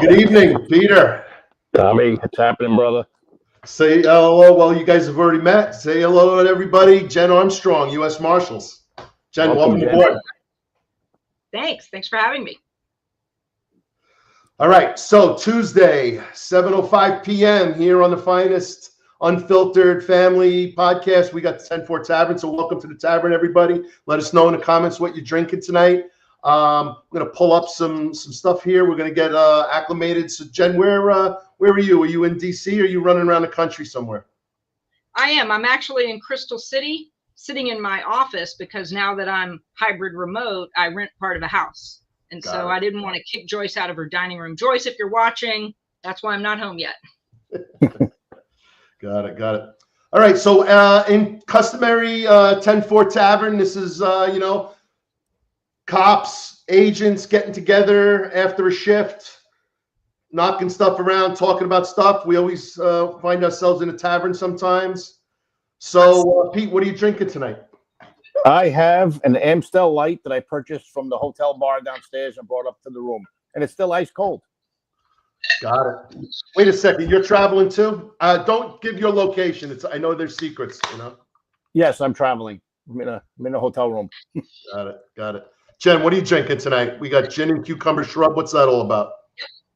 Good evening, Peter. Tommy, what's happening, brother? Say hello. Well, you guys have already met. Say hello to everybody. Jen Armstrong, U.S. Marshals. Jen, welcome Jen. aboard. Thanks for having me. All right, so Tuesday, 7:05 p.m. here on the finest Unfiltered family podcast. We got the 10-4 Tavern, so welcome to the Tavern, everybody. Let us know in the comments what you're drinking tonight. I'm going to pull up some stuff here. We're going to get acclimated. So, Jen, where are you? Are you in D.C. or are you running around the country somewhere? I am. I'm actually in Crystal City, sitting in my office because now that I'm hybrid remote, I rent part of a house. And so I didn't want to kick Joyce out of her dining room. Joyce, if you're watching, that's why I'm not home yet. Got it. All right, so in customary 10-4 Tavern, this is, cops, agents getting together after a shift, knocking stuff around, talking about stuff. We always find ourselves in a tavern sometimes. So, Pete, what are you drinking tonight? I have an Amstel Light that I purchased from the hotel bar downstairs and brought up to the room, and it's still ice cold. Got it. Wait a second, you're traveling too? Don't give your location. I know there's secrets, Yes, I'm traveling. I'm in a hotel room. Got it. Jen, what are you drinking tonight? We got gin and cucumber shrub. What's that all about?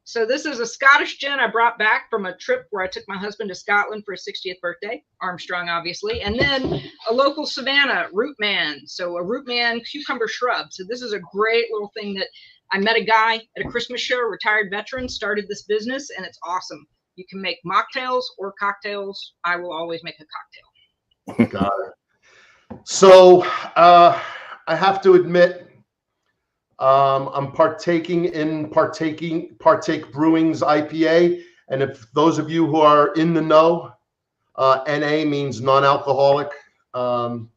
So this is a Scottish gin I brought back from a trip where I took my husband to Scotland for his 60th birthday, Armstrong, obviously, and then a local Savannah root man. So a root man cucumber shrub. So this is a great little thing that I met a guy at a Christmas show, a retired veteran, started this business, and it's awesome. You can make mocktails or cocktails. I will always make a cocktail. Got it. So I have to admit, I'm partaking in Partake Brewing's IPA. And if those of you who are in the know, NA means non-alcoholic. Kind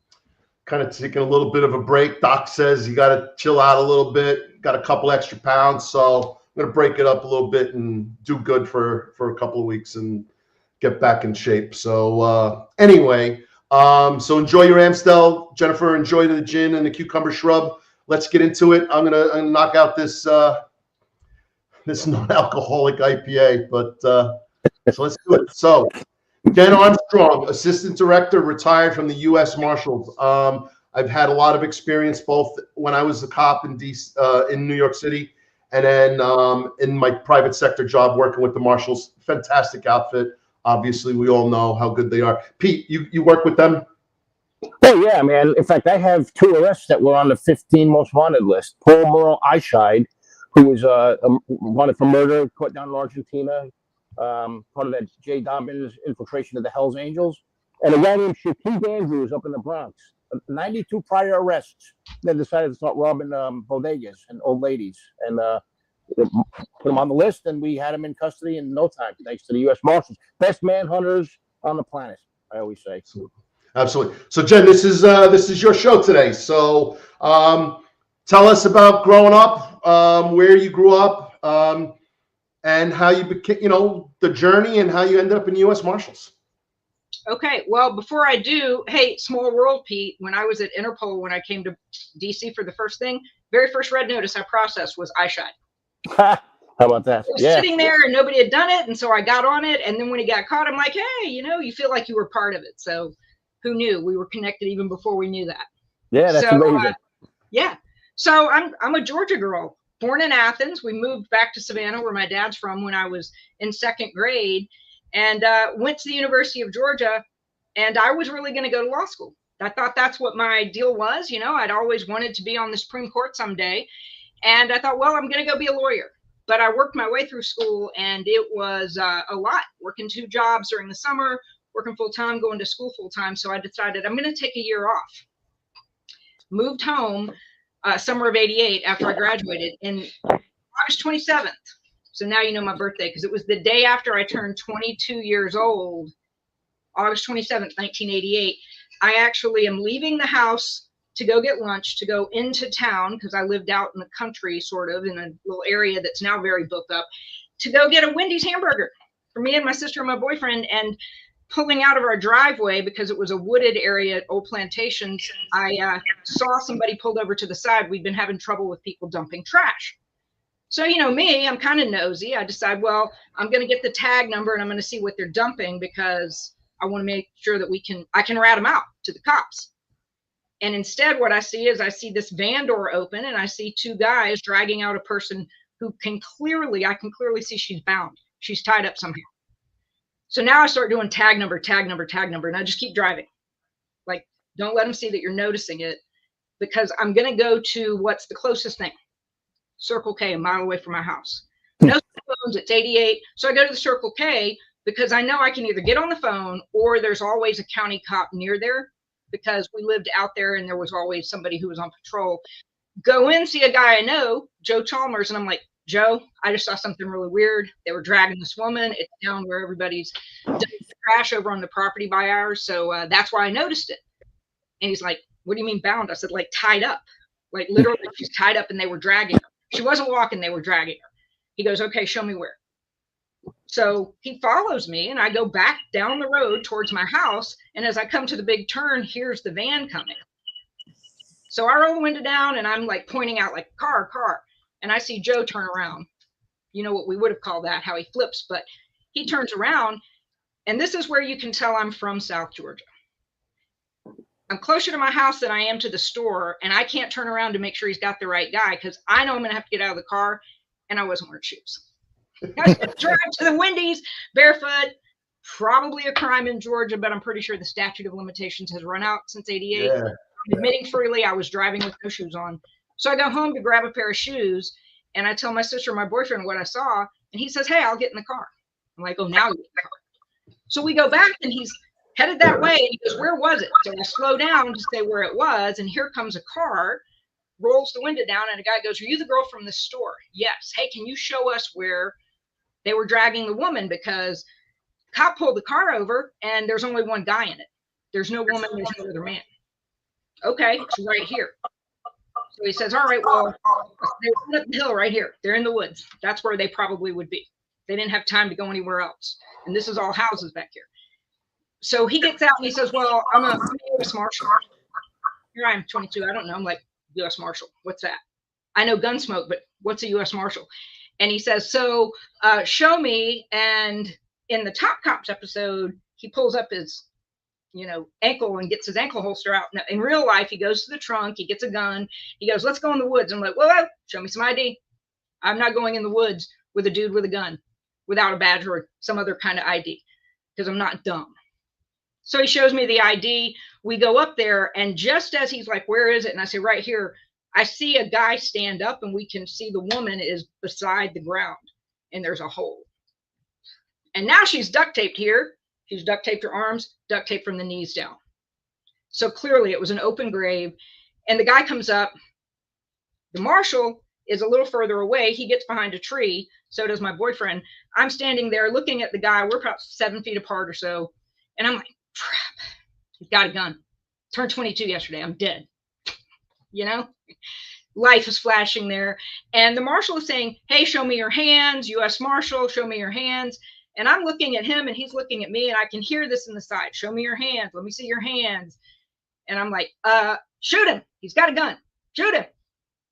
of taking a little bit of a break. Doc says you got to chill out a little bit. Got a couple extra pounds, so I'm gonna break it up a little bit and do good for a couple of weeks and get back in shape. So anyway, so enjoy your Amstel, Jennifer. Enjoy the gin and the cucumber shrub. Let's get into it. I'm gonna knock out this this non-alcoholic IPA, but so let's do it. So, Jen Armstrong, Assistant Director, retired from the U.S. Marshals. I've had a lot of experience both when I was a cop in New York City and then in my private sector job working with the Marshals. Fantastic outfit. Obviously, we all know how good they are. Pete, you work with them? Oh, yeah, man. In fact, I have 2 arrests that were on the 15 most wanted list. Paul Morrow Eyeshide, who was wanted for murder, caught down in Argentina, part of that Jay Dobbins infiltration of the Hells Angels, and a guy named Shaquille Andrews up in the Bronx. 92 prior arrests. Then decided to start robbing bodegas and old ladies, and put him on the list, and we had him in custody in no time, thanks to the U.S. Marshals. Best manhunters on the planet, I always say. Absolutely. So, Jen, this is your show today. So, tell us about growing up, where you grew up, and how you became, the journey and how you ended up in the U.S. Marshals. Okay, well, before I do, hey, small world, Pete, when I was at Interpol, when I came to DC for the very first red notice I processed was eyeshide. How about that? I was sitting there and nobody had done it, and so I got on it, and then when he got caught, I'm like, hey, you feel like you were part of it. So who knew? We were connected even before we knew that. Yeah, that's amazing. Yeah. So I'm a Georgia girl, born in Athens. We moved back to Savannah, where my dad's from, when I was in 2nd grade, and went to the University of Georgia. And I was really going to go to law school. I thought that's what my deal was. I'd always wanted to be on the Supreme Court someday. And I thought, well, I'm going to go be a lawyer. But I worked my way through school, and it was a lot, working 2 jobs during the summer, working full time, going to school full time. So I decided I'm going to take a year off. Moved home summer of '88 after I graduated in August 27th. So now you know my birthday, because it was the day after I turned 22 years old, August 27th, 1988. I actually am leaving the house to go get lunch, to go into town, because I lived out in the country, sort of, in a little area that's now very built up, to go get a Wendy's hamburger for me and my sister and my boyfriend. And pulling out of our driveway, because it was a wooded area at Old Plantations, I saw somebody pulled over to the side. We'd been having trouble with people dumping trash. So, you know me, I'm kind of nosy. I decide, well, I'm going to get the tag number and I'm going to see what they're dumping because I want to make sure that I can rat them out to the cops. And instead, what I see is I see this van door open and I see two guys dragging out a person who I can clearly see she's bound. She's tied up somehow. So now I start doing tag number, tag number, tag number, and I just keep driving. Like, don't let them see that you're noticing it, because I'm going to go to what's the closest thing. Circle K, a mile away from my house. No phones, it's 88. So I go to the Circle K because I know I can either get on the phone or there's always a county cop near there, because we lived out there and there was always somebody who was on patrol. Go in, see a guy I know, Joe Chalmers, and I'm like, Joe, I just saw something really weird. They were dragging this woman. It's down where everybody's done the crash over on the property by ours. So that's why I noticed it. And he's like, what do you mean bound? I said, like tied up. Like literally she's tied up and they were dragging her. She wasn't walking, they were dragging her. He goes, okay, show me where. So he follows me and I go back down the road towards my house. And as I come to the big turn, here's the van coming. So I roll the window down and I'm like pointing out like car. And I see Joe turn around. You know what we would have called that, how he flips, but he turns around. And this is where you can tell I'm from South Georgia. I'm closer to my house than I am to the store, and I can't turn around to make sure he's got the right guy because I know I'm going to have to get out of the car, and I wasn't wearing shoes. I drive to the Wendy's barefoot, probably a crime in Georgia, but I'm pretty sure the statute of limitations has run out since 88. Yeah. I'm admitting freely I was driving with no shoes on. So I go home to grab a pair of shoes, and I tell my sister, my boyfriend, what I saw, and he says, hey, I'll get in the car. I'm like, oh, now you get in the car. So we go back, and he's headed that way. And he goes, where was it? So I slow down to say where it was. And here comes a car, rolls the window down. And a guy goes, are you the girl from the store? Yes. Hey, can you show us where they were dragging the woman? Because cop pulled the car over and there's only one guy in it. There's no woman. There's no other man. Okay. It's right here. So he says, all right, well, they're up the hill right here. They're in the woods. That's where they probably would be. They didn't have time to go anywhere else. And this is all houses back here. So he gets out and he says, well, I'm a U.S. Marshal. Here I am, 22. I don't know. I'm like, U.S. Marshal. What's that? I know Gunsmoke, but what's a U.S. Marshal? And he says, so show me. And in the Top Cops episode, he pulls up his, ankle and gets his ankle holster out. Now, in real life, he goes to the trunk. He gets a gun. He goes, let's go in the woods. I'm like, well, show me some ID. I'm not going in the woods with a dude with a gun without a badge or some other kind of ID because I'm not dumb. So he shows me the ID. We go up there, and just as he's like, where is it? And I say, right here. I see a guy stand up, and we can see the woman is beside the ground, and there's a hole. And now she's duct taped here. She's duct taped her arms, duct taped from the knees down. So clearly it was an open grave. And the guy comes up. The marshal is a little further away. He gets behind a tree. So does my boyfriend. I'm standing there looking at the guy. We're about 7 feet apart or so. And I'm like, crap, he's got a gun. Turned 22 yesterday. I'm dead. Life is flashing there. And the marshal is saying, hey, show me your hands. U.S. Marshal, show me your hands. And I'm looking at him and he's looking at me, and I can hear this in the side. Show me your hands. Let me see your hands. And I'm like, shoot him. He's got a gun. Shoot him.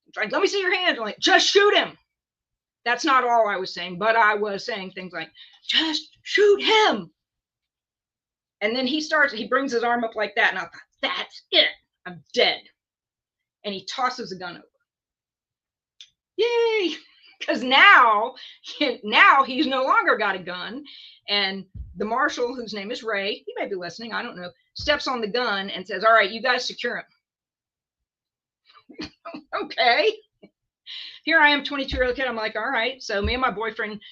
He's like, let me see your hands. I'm like, just shoot him. That's not all I was saying, but I was saying things like, just shoot him. And then he brings his arm up like that. And I thought, that's it. I'm dead. And he tosses the gun over. Yay. Because now he's no longer got a gun. And the marshal, whose name is Ray, he may be listening, I don't know, steps on the gun and says, all right, you guys secure him. Okay. Here I am, 22-year-old kid. I'm like, all right. So me and my boyfriend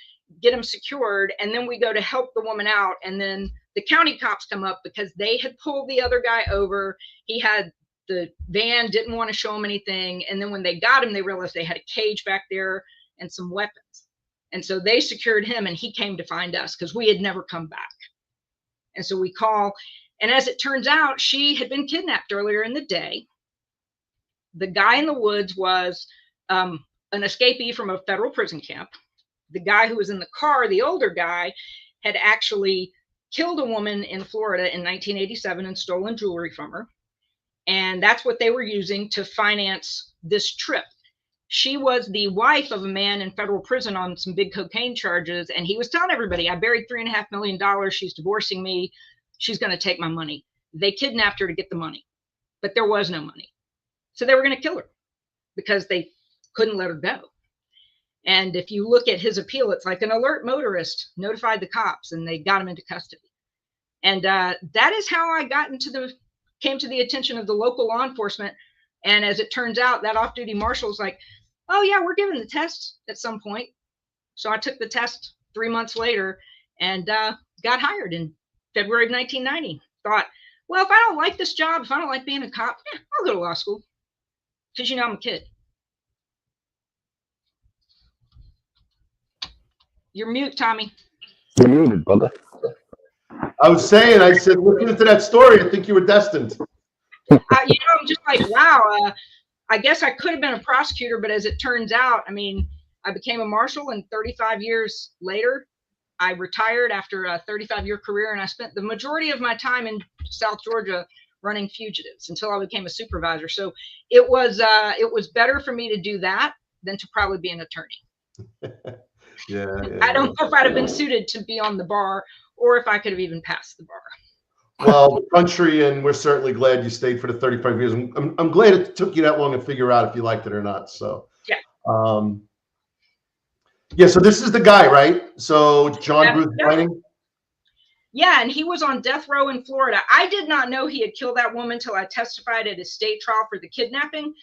get him secured. And then we go to help the woman out. And then the county cops come up because they had pulled the other guy over. He had the van, didn't want to show him anything. And then when they got him, they realized they had a cage back there and some weapons. And so they secured him, and he came to find us because we had never come back. And so we call, and as it turns out, she had been kidnapped earlier in the day. The guy in the woods was an escapee from a federal prison camp. The guy who was in the car, the older guy, had actually killed a woman in Florida in 1987 and stolen jewelry from her. And that's what they were using to finance this trip. she was the wife of a man in federal prison on some big cocaine charges. And he was telling everybody, I buried $3.5 million. She's divorcing me. She's going to take my money. They kidnapped her to get the money, but there was no money. So they were going to kill her because they couldn't let her go. And if you look at his appeal, it's like an alert motorist notified the cops and they got him into custody. And that is how I came to the attention of the local law enforcement. And as it turns out, that off-duty marshal was like, oh yeah, we're giving the test at some point. So I took the test 3 months later and got hired in February of 1990. Thought, well, if I don't like this job, if I don't like being a cop, I'll go to law school. Because, I'm a kid. You're mute, Tommy. You're muted, brother. I said, looking into that story, I think you were destined. I'm just like, wow, I guess I could have been a prosecutor, but as it turns out, I became a marshal, and 35 years later, I retired after a 35-year career, and I spent the majority of my time in South Georgia running fugitives until I became a supervisor. So it was better for me to do that than to probably be an attorney. Yeah. I don't know if I'd have been suited to be on the bar or if I could have even passed the bar. Well, the country, and we're certainly glad you stayed for the 35 years. I'm glad it took you that long to figure out if you liked it or not. So yeah. So this is the guy, right? So John Bruce Vining. Yeah, and he was on death row in Florida. I did not know he had killed that woman till I testified at his state trial for the kidnapping.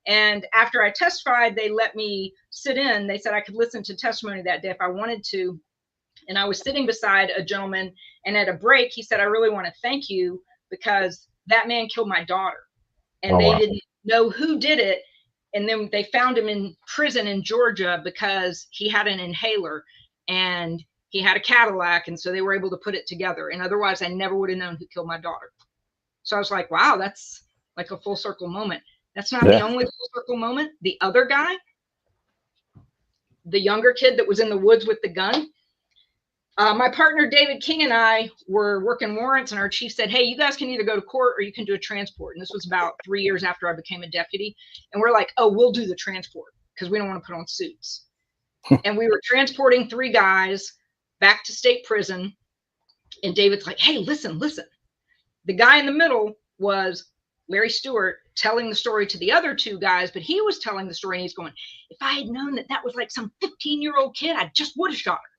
And after I testified, they let me sit in. They said I could listen to testimony that day if I wanted to. And I was sitting beside a gentleman, and at a break, he said, I really want to thank you because that man killed my daughter. And they didn't know who did it. And then they found him in prison in Georgia because he had an inhaler and he had a Cadillac. And so they were able to put it together. And otherwise, I never would have known who killed my daughter. So I was like, wow, that's like a full circle moment. That's not the only full circle moment. The other guy, the younger kid that was in the woods with the gun, my partner David King and I were working warrants, and our chief said, hey, you guys can either go to court or you can do a transport. And this was about 3 years after I became a deputy. And we're like, oh, we'll do the transport because we don't want to put on suits. And we were transporting 3 guys back to state prison. And David's like, hey, listen. The guy in the middle was Larry Stewart telling the story to the other 2 guys, but he was telling the story and he's going, if I had known that was like some 15-year-old kid, I just would have shot her.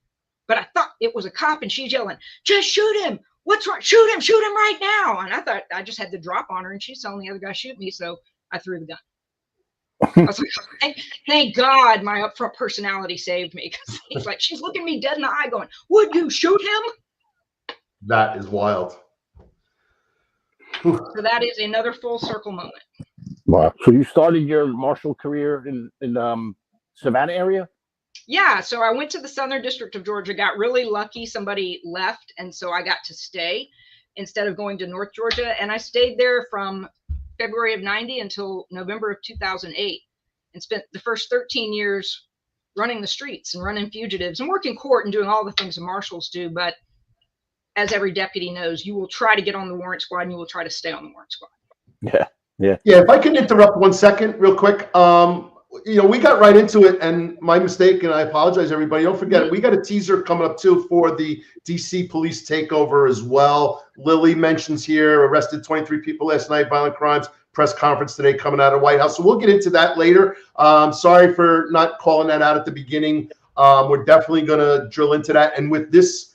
But I thought it was a cop, and she's yelling, just shoot him. What's wrong? Shoot him right now. And I thought I just had the drop on her, and she's telling the other guy, shoot me. So I threw the gun. I was like, thank God my upfront personality saved me. Because he's like, she's looking me dead in the eye going, would you shoot him? That is wild. So that is another full circle moment. Wow. So you started your marshal career in Savannah area? Yeah, so I went to the Southern District of Georgia, got really lucky. Somebody left, and so I got to stay instead of going to North Georgia. And I stayed there from February of 90 until November of 2008 and spent the first 13 years running the streets and running fugitives and working court and doing all the things the marshals do. But as every deputy knows, you will try to get on the warrant squad and you will try to stay on the warrant squad. Yeah. If I can interrupt 1 second real quick. We got right into it, and my mistake, and I apologize, everybody. Don't forget, we got a teaser coming up, too, for the D.C. police takeover as well. Lily mentions here, arrested 23 people last night, violent crimes, press conference today coming out of White House. So we'll get into that later. Sorry for not calling that out at the beginning. We're definitely going to drill into that. And with this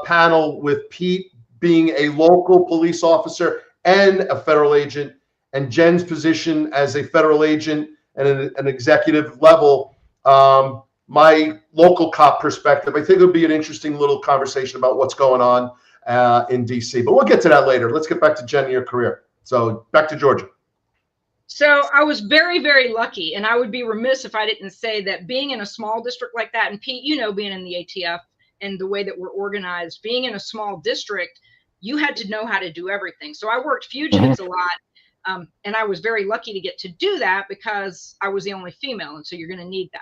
panel, with Pete being a local police officer and a federal agent, and Jen's position as a federal agent and an executive level, my local cop perspective, I think it would be an interesting little conversation about what's going on in DC. But we'll get to that later. Let's get back to Jen and your career. So back to Georgia. So I was very, very lucky, and I would be remiss if I didn't say that being in a small district like that, and Pete, being in the ATF and the way that we're organized, being in a small district, you had to know how to do everything. So I worked fugitives a lot. And I was very lucky to get to do that because I was the only female. And so you're going to need that.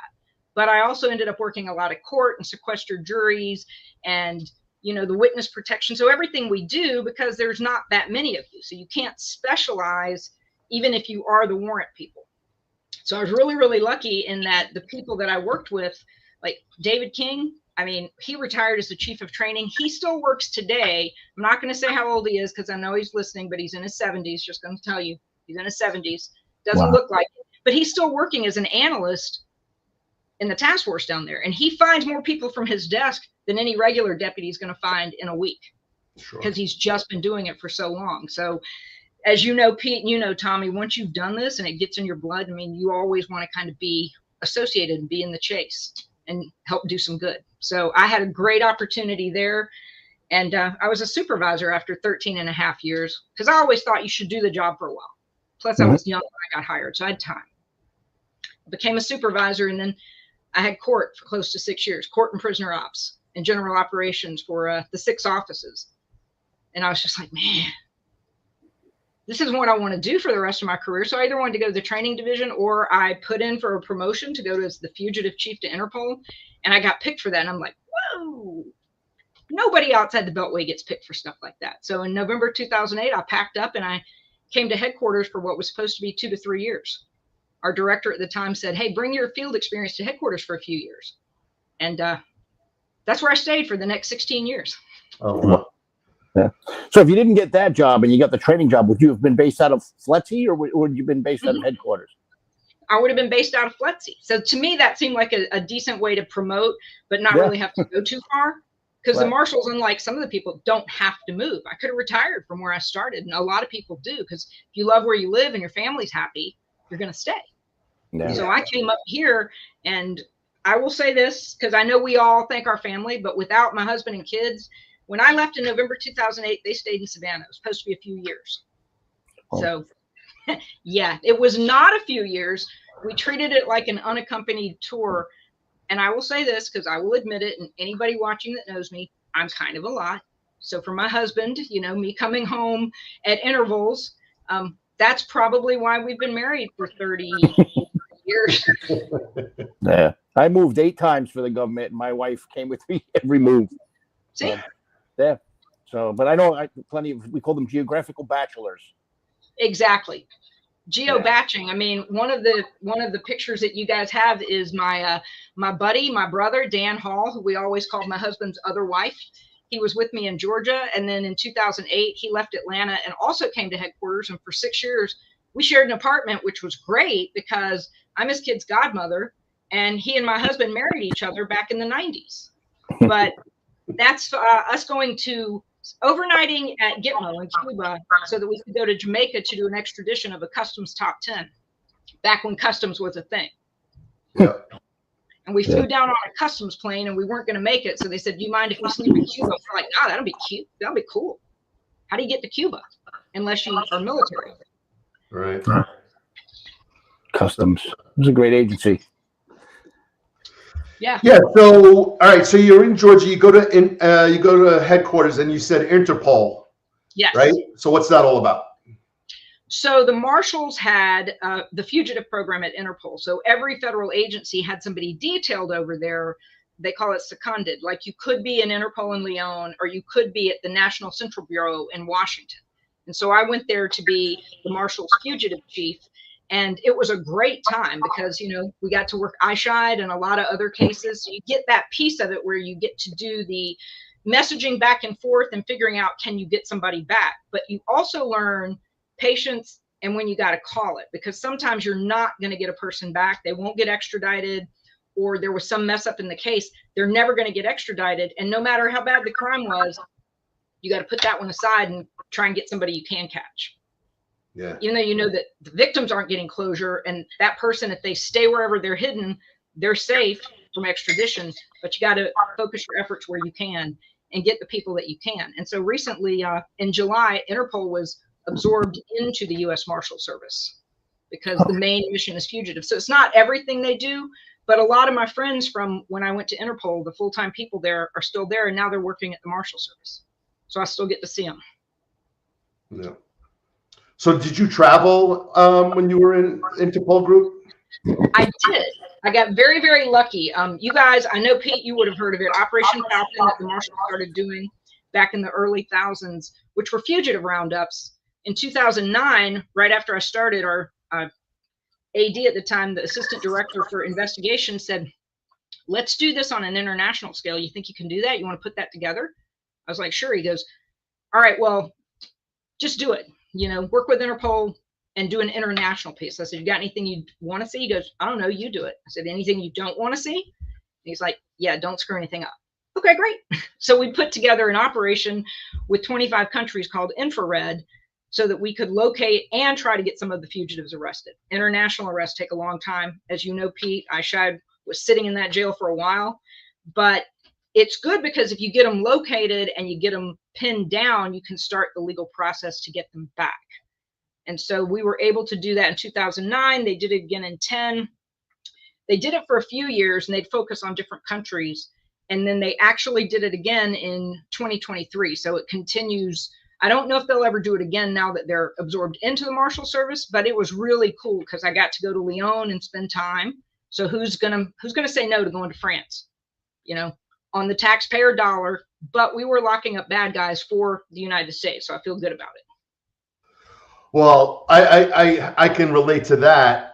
But I also ended up working a lot at court and sequestered juries and, the witness protection. So everything we do, because there's not that many of you. So you can't specialize even if you are the warrant people. So I was really, really lucky in that the people that I worked with, like David King, I mean, he retired as the chief of training. He still works today. I'm not going to say how old he is because I know he's listening, but he's in his 70s. Just going to tell you, he's in his 70s. Doesn't look like it, but he's still working as an analyst in the task force down there. And he finds more people from his desk than any regular deputy is going to find in a week, because he's just been doing it for so long. So as you know, Pete, and you know, Tommy, once you've done this and it gets in your blood, I mean, you always want to kind of be associated and be in the chase and help do some good. So I had a great opportunity there. And I was a supervisor after 13 and a half years, because I always thought you should do the job for a while. Plus I was young when I got hired, so I had time. I became a supervisor, and then I had court for close to 6 years, court and prisoner ops and general operations for the 6 offices. And I was just like, man, this is what I want to do for the rest of my career. So I either wanted to go to the training division, or I put in for a promotion to go as the fugitive chief to Interpol. And I got picked for that. And I'm like, whoa, nobody outside the Beltway gets picked for stuff like that. So in November 2008, I packed up and I came to headquarters for what was supposed to be 2 to 3 years. Our director at the time said, hey, bring your field experience to headquarters for a few years. And that's where I stayed for the next 16 years. Oh, wow. Yeah. So if you didn't get that job and you got the training job, would you have been based out of FLETC, or would you have been based out of headquarters? I would have been based out of FLETC. So to me, that seemed like a decent way to promote, but not really have to go too far. Because the marshals, unlike some of the people, don't have to move. I could have retired from where I started. And a lot of people do, because if you love where you live and your family's happy, you're going to stay. Yeah. So I came up here, and I will say this, because I know we all thank our family, but without my husband and kids, when I left in November 2008, they stayed in Savannah. It was supposed to be a few years. Oh. So yeah, it was not a few years. We treated it like an unaccompanied tour. And I will say this, because I will admit it, and anybody watching that knows me, I'm kind of a lot. So for my husband, you know, me coming home at intervals, that's probably why we've been married for 30 years. Yeah, I moved 8 times for the government, and my wife came with me every move. See? Yeah. So, but I know plenty of, we call them geographical bachelors. Exactly. Geo-batching. I mean, one of the pictures that you guys have is my my buddy, my brother, Dan Hall, who we always called my husband's other wife. He was with me in Georgia, and then in 2008 he left Atlanta and also came to headquarters. And for 6 years we shared an apartment, which was great because I'm his kid's godmother, and he and my husband married each other back in the 90s. But that's us going to overnighting at Gitmo in Cuba so that we could go to Jamaica to do an extradition of a customs top 10 back when customs was a thing. Yeah. And we flew down on a customs plane, and we weren't going to make it. So they said, do you mind if we sleep in Cuba? We're like, no, that'll be cute. That'll be cool. How do you get to Cuba unless you are military? Right. Customs. It was a great agency. Yeah. Yeah. So, all right. So you're in Georgia. You go to headquarters, and you said Interpol. Yes. Right. So what's that all about? So the marshals had the fugitive program at Interpol. So every federal agency had somebody detailed over there. They call it seconded. Like you could be in Interpol in Lyon, or you could be at the National Central Bureau in Washington. And so I went there to be the marshal's fugitive chief. And it was a great time because, you know, we got to work Asst and a lot of other cases. So you get that piece of it where you get to do the messaging back and forth and figuring out, can you get somebody back? But you also learn patience and when you got to call it, because sometimes you're not going to get a person back. They won't get extradited, or there was some mess up in the case. They're never going to get extradited. And no matter how bad the crime was, you got to put that one aside and try and get somebody you can catch. Yeah. Even though you know that the victims aren't getting closure, and that person, if they stay wherever they're hidden, they're safe from extradition, but you got to focus your efforts where you can and get the people that you can. And so recently in July, Interpol was absorbed into the U.S. Marshals Service because the main mission is fugitive. So it's not everything they do, but a lot of my friends from when I went to Interpol, the full-time people there are still there, and now they're working at the Marshal Service. So I still get to see them. Yeah. So did you travel when you were in Interpol group? I did. I got very, very lucky. You guys, I know, Pete, you would have heard of it. Operation Falcon that the Marshals started doing back in the early thousands, which were fugitive roundups. In 2009, right after I started, our AD at the time, the assistant director for investigation, said, let's do this on an international scale. You think you can do that? You want to put that together? I was like, sure. He goes, all right, well, just do it. You know, work with Interpol and do an international piece. I said, you got anything you want to see? He goes, I don't know, you do it. I said, anything you don't want to see? And he's like, yeah, don't screw anything up. Okay, great. So we put together an operation with 25 countries called Infrared so that we could locate and try to get some of the fugitives arrested. International arrests take a long time. As you know, Pete, Asst was sitting in that jail for a while, but it's good because if you get them located and you get them pinned down, you can start the legal process to get them back. And so we were able to do that in 2009. They did it again in 10. They did it for a few years and they'd focus on different countries. And then they actually did it again in 2023. So it continues. I don't know if they'll ever do it again now that they're absorbed into the Marshal Service, but it was really cool because I got to go to Lyon and spend time. So who's gonna say no to going to France, you know, on the taxpayer dollar? But we were locking up bad guys for the United States, so I feel good about it. Well, I can relate to that.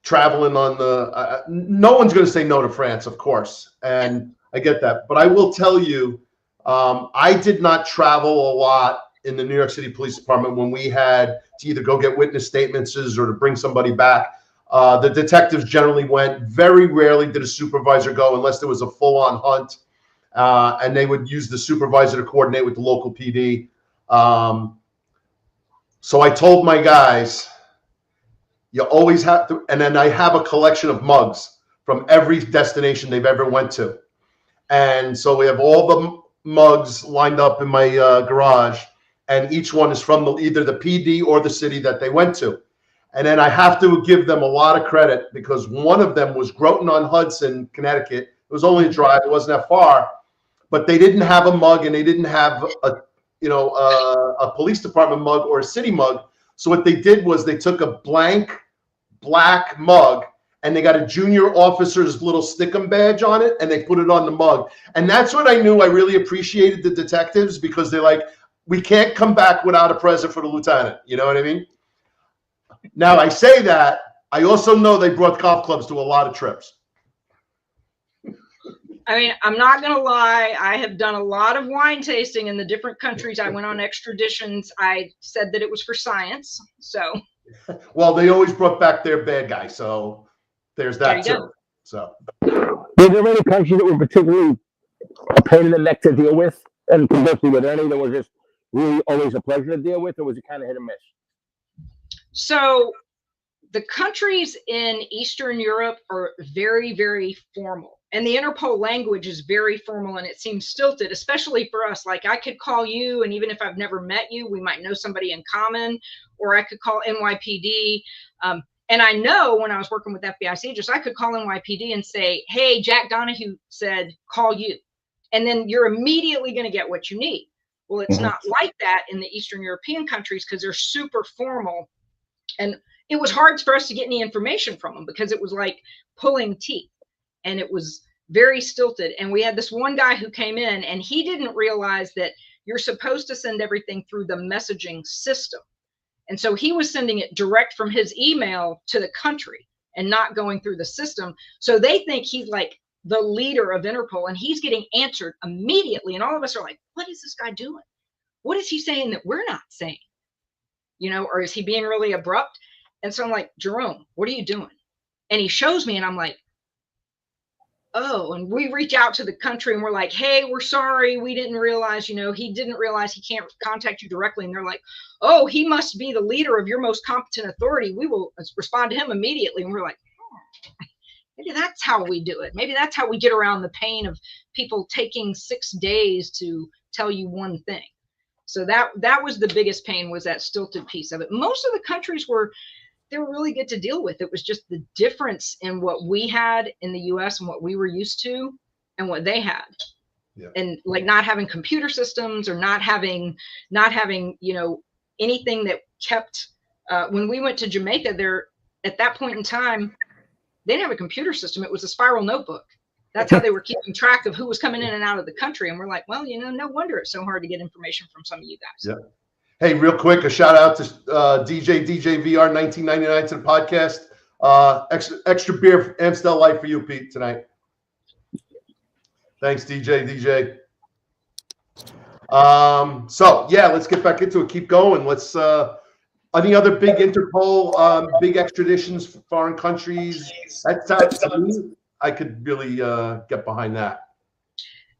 Traveling on the, no one's going to say no to France, of course, and I get that. But I will tell you, I did not travel a lot in the New York City Police Department when we had to either go get witness statements or to bring somebody back. The detectives generally went. Very rarely did a supervisor go unless there was a full-on hunt, and they would use the supervisor to coordinate with the local PD. So I told my guys, you always have to, and then I have a collection of mugs from every destination they've ever went to. And so we have all the mugs lined up in my garage, and each one is from either the PD or the city that they went to. And then I have to give them a lot of credit because one of them was Groton-on-Hudson, Connecticut. It was only a drive, it wasn't that far, but they didn't have a mug and they didn't have a police department mug or a city mug. So what they did was they took a blank black mug and they got a junior officer's little stickum badge on it and they put it on the mug. And that's what I knew I really appreciated the detectives, because they're like, we can't come back without a present for the lieutenant. You know what I mean? Now I say that, I also know they brought golf clubs to a lot of trips. I mean, I'm not going to lie. I have done a lot of wine tasting in the different countries. I went on extraditions. I said that it was for science. So, well, they always brought back their bad guy. So there's that too. Go. So, were there any countries that were particularly a pain in the neck to deal with? And conversely, were there any that were just really always a pleasure to deal with, or was it kind of hit or miss? So the countries in Eastern Europe are very, very formal. And the Interpol language is very formal and it seems stilted, especially for us. Like I could call you, and even if I've never met you, we might know somebody in common, or I could call NYPD. And I know when I was working with FBI agents, I could call NYPD and say, hey, Jack Donahue said, call you. And then you're immediately going to get what you need. Well, it's not like that in the Eastern European countries because they're super formal. And it was hard for us to get any information from them because it was like pulling teeth. And it was very stilted. And we had this one guy who came in and he didn't realize that you're supposed to send everything through the messaging system. And so he was sending it direct from his email to the country and not going through the system. So they think he's like the leader of Interpol and he's getting answered immediately. And all of us are like, what is this guy doing? What is he saying that we're not saying? You know, or is he being really abrupt? And so I'm like, Jerome, what are you doing? And he shows me and I'm like, oh, and we reach out to the country and we're like, hey, we're sorry. We didn't realize, you know, he didn't realize he can't contact you directly. And they're like, oh, he must be the leader of your most competent authority. We will respond to him immediately. And we're like, oh, maybe that's how we do it. Maybe that's how we get around the pain of people taking 6 days to tell you one thing. So that was the biggest pain, was that stilted piece of it. Most of the countries they were really good to deal with. It was just the difference in what we had in the US and what we were used to and what they had. Yeah. And like not having computer systems or not having, you know, anything that kept, when we went to Jamaica there, at that point in time, they didn't have a computer system. It was a spiral notebook. That's how they were keeping track of who was coming in and out of the country. And we're like, well, you know, no wonder it's so hard to get information from some of you guys. Yeah. Hey, real quick, a shout out to DJ VR 1999 to the podcast. Extra beer, Amstel Light for you, Pete, tonight. Thanks, DJ. So yeah, let's get back into it. Keep going. Let's. Any other big Interpol, big extraditions for foreign countries? That's to me, I could really get behind that.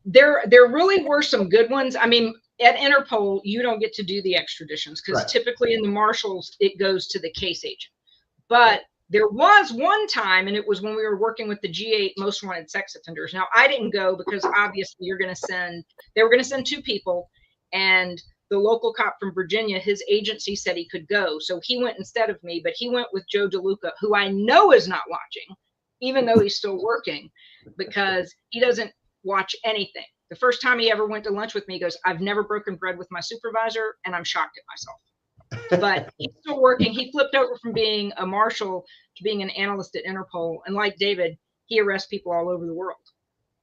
There really were some good ones. I mean, at Interpol, you don't get to do the extraditions because typically in the Marshals, it goes to the case agent. But there was one time, and it was when we were working with the G8 most wanted sex offenders. Now, I didn't go because obviously they were going to send 2 people, and the local cop from Virginia, his agency said he could go. So he went instead of me, but he went with Joe DeLuca, who I know is not watching, even though he's still working, because he doesn't watch anything. The first time he ever went to lunch with me, he goes, "I've never broken bread with my supervisor, and I'm shocked at myself." But he's still working. He flipped over from being a marshal to being an analyst at Interpol. And like David, he arrests people all over the world.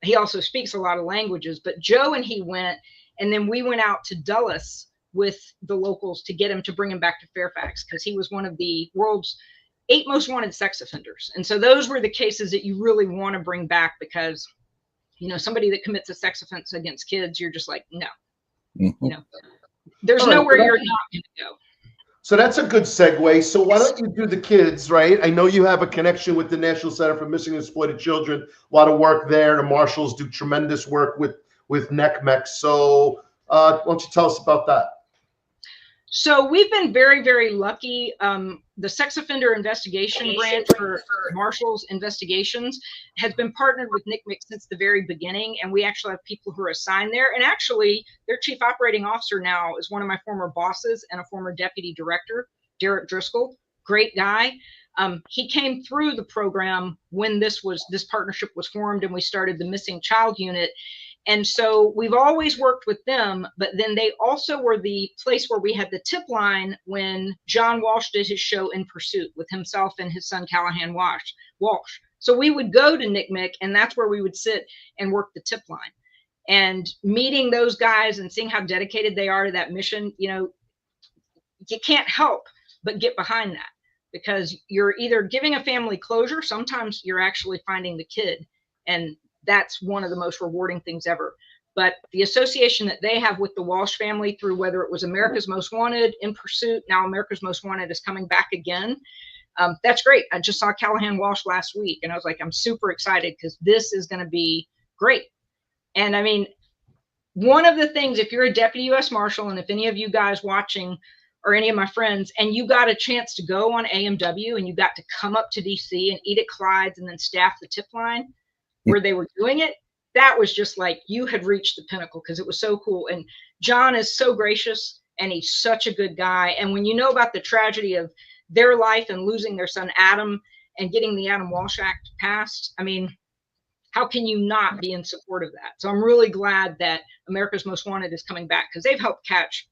He also speaks a lot of languages. But Joe and he went, and then we went out to Dulles with the locals to get him to bring him back to Fairfax because he was one of the world's 8 most wanted sex offenders. And so those were the cases that you really want to bring back because, you know, somebody that commits a sex offense against kids, you're just like, no, you know, there's nowhere you're not going to go. So that's a good segue. So why don't you do the kids, right? I know you have a connection with the National Center for Missing and Exploited Children. A lot of work there. The Marshals do tremendous work with NECMEC. So why don't you tell us about that? So we've been very, very lucky. The Sex Offender Investigation Branch for Marshals Investigations has been partnered with NCMEC since the very beginning, and we actually have people who are assigned there. And actually, their chief operating officer now is one of my former bosses and a former deputy director, Derek Driscoll. Great guy. He came through the program when this partnership was formed, and we started the Missing Child Unit. And so we've always worked with them, but then they also were the place where we had the tip line when John Walsh did his show In Pursuit with himself and his son, Callahan Walsh. So we would go to NCMEC, and that's where we would sit and work the tip line. And meeting those guys and seeing how dedicated they are to that mission, you know, you can't help but get behind that because you're either giving a family closure, sometimes you're actually finding the kid, and that's one of the most rewarding things ever. But the association that they have with the Walsh family through whether it was America's Most Wanted, In Pursuit, now America's Most Wanted is coming back again. That's great. I just saw Callahan Walsh last week, and I was like, I'm super excited because this is going to be great. And I mean, one of the things, if you're a deputy U.S. Marshal, and if any of you guys watching or any of my friends, and you got a chance to go on AMW and you got to come up to DC and eat at Clyde's and then staff the tip line, where they were doing it, that was just like you had reached the pinnacle because it was so cool. And John is so gracious and he's such a good guy. And when you know about the tragedy of their life and losing their son Adam and getting the Adam Walsh Act passed, I mean, how can you not be in support of that? So I'm really glad that America's Most Wanted is coming back because they've helped catch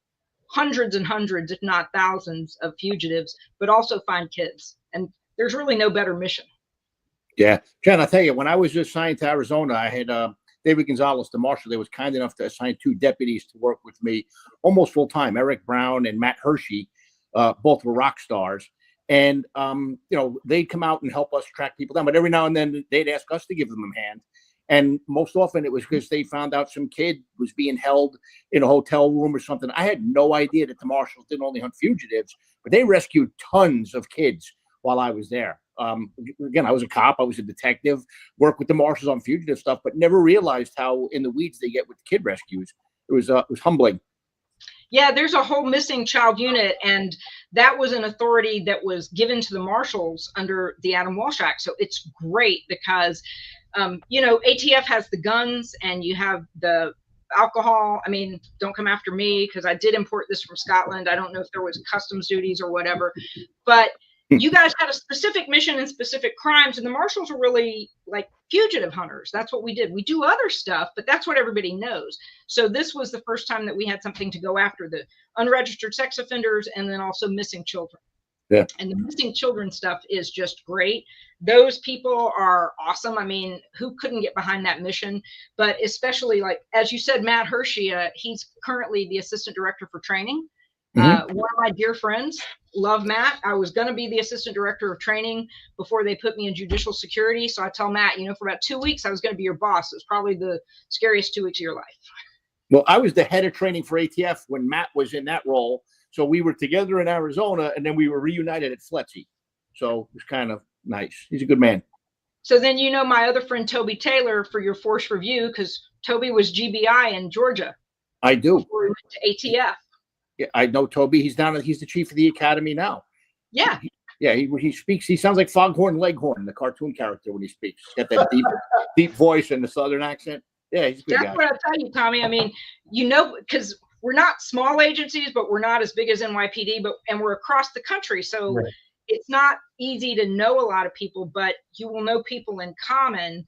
hundreds and hundreds, if not thousands, of fugitives, but also find kids. And there's really no better mission. Yeah, Jen, I'll tell you, when I was assigned to Arizona, I had David Gonzalez, the marshal, they was kind enough to assign 2 deputies to work with me almost full time. Eric Brown and Matt Hershey, both were rock stars. And, you know, they'd come out and help us track people down. But every now and then they'd ask us to give them a hand. And most often it was because they found out some kid was being held in a hotel room or something. I had no idea that the marshals didn't only hunt fugitives, but they rescued tons of kids while I was there. Again, I was a cop, I was a detective, worked with the marshals on fugitive stuff, but never realized how in the weeds they get with kid rescues. It was humbling. Yeah, there's a whole missing child unit, and that was an authority that was given to the marshals under the Adam Walsh Act. So it's great because, you know, ATF has the guns and you have the alcohol. I mean, don't come after me because I did import this from Scotland. I don't know if there was customs duties or whatever, but you guys had a specific mission and specific crimes, and the marshals are really like fugitive hunters. That's what we did. We do other stuff, but that's what everybody knows. So this was the first time that we had something to go after the unregistered sex offenders and then also missing children. Yeah. And the missing children stuff is just great. Those people are awesome. I mean, who couldn't get behind that mission? But especially, like, as you said, Matt Hershey, he's currently the assistant director for training. One of my dear friends, love Matt. I was going to be the assistant director of training before they put me in judicial security. So I tell Matt, you know, for about 2 weeks, I was going to be your boss. It was probably the scariest 2 weeks of your life. Well, I was the head of training for ATF when Matt was in that role. So we were together in Arizona, and then we were reunited at Fletchy. So it was kind of nice. He's a good man. So then, you know, my other friend, Toby Taylor, for your force review, because Toby was GBI in Georgia. I do. Before we went to ATF. Yeah, I know Toby. He's the chief of the academy now. Yeah. Yeah, he speaks. He sounds like Foghorn Leghorn, the cartoon character, when he speaks. He's got that deep voice and the Southern accent. Yeah, he's a good guy. That's what I tell you, Tommy. I mean, you know, because we're not small agencies, but we're not as big as NYPD, and we're across the country. So Right. It's not easy to know a lot of people, but you will know people in common.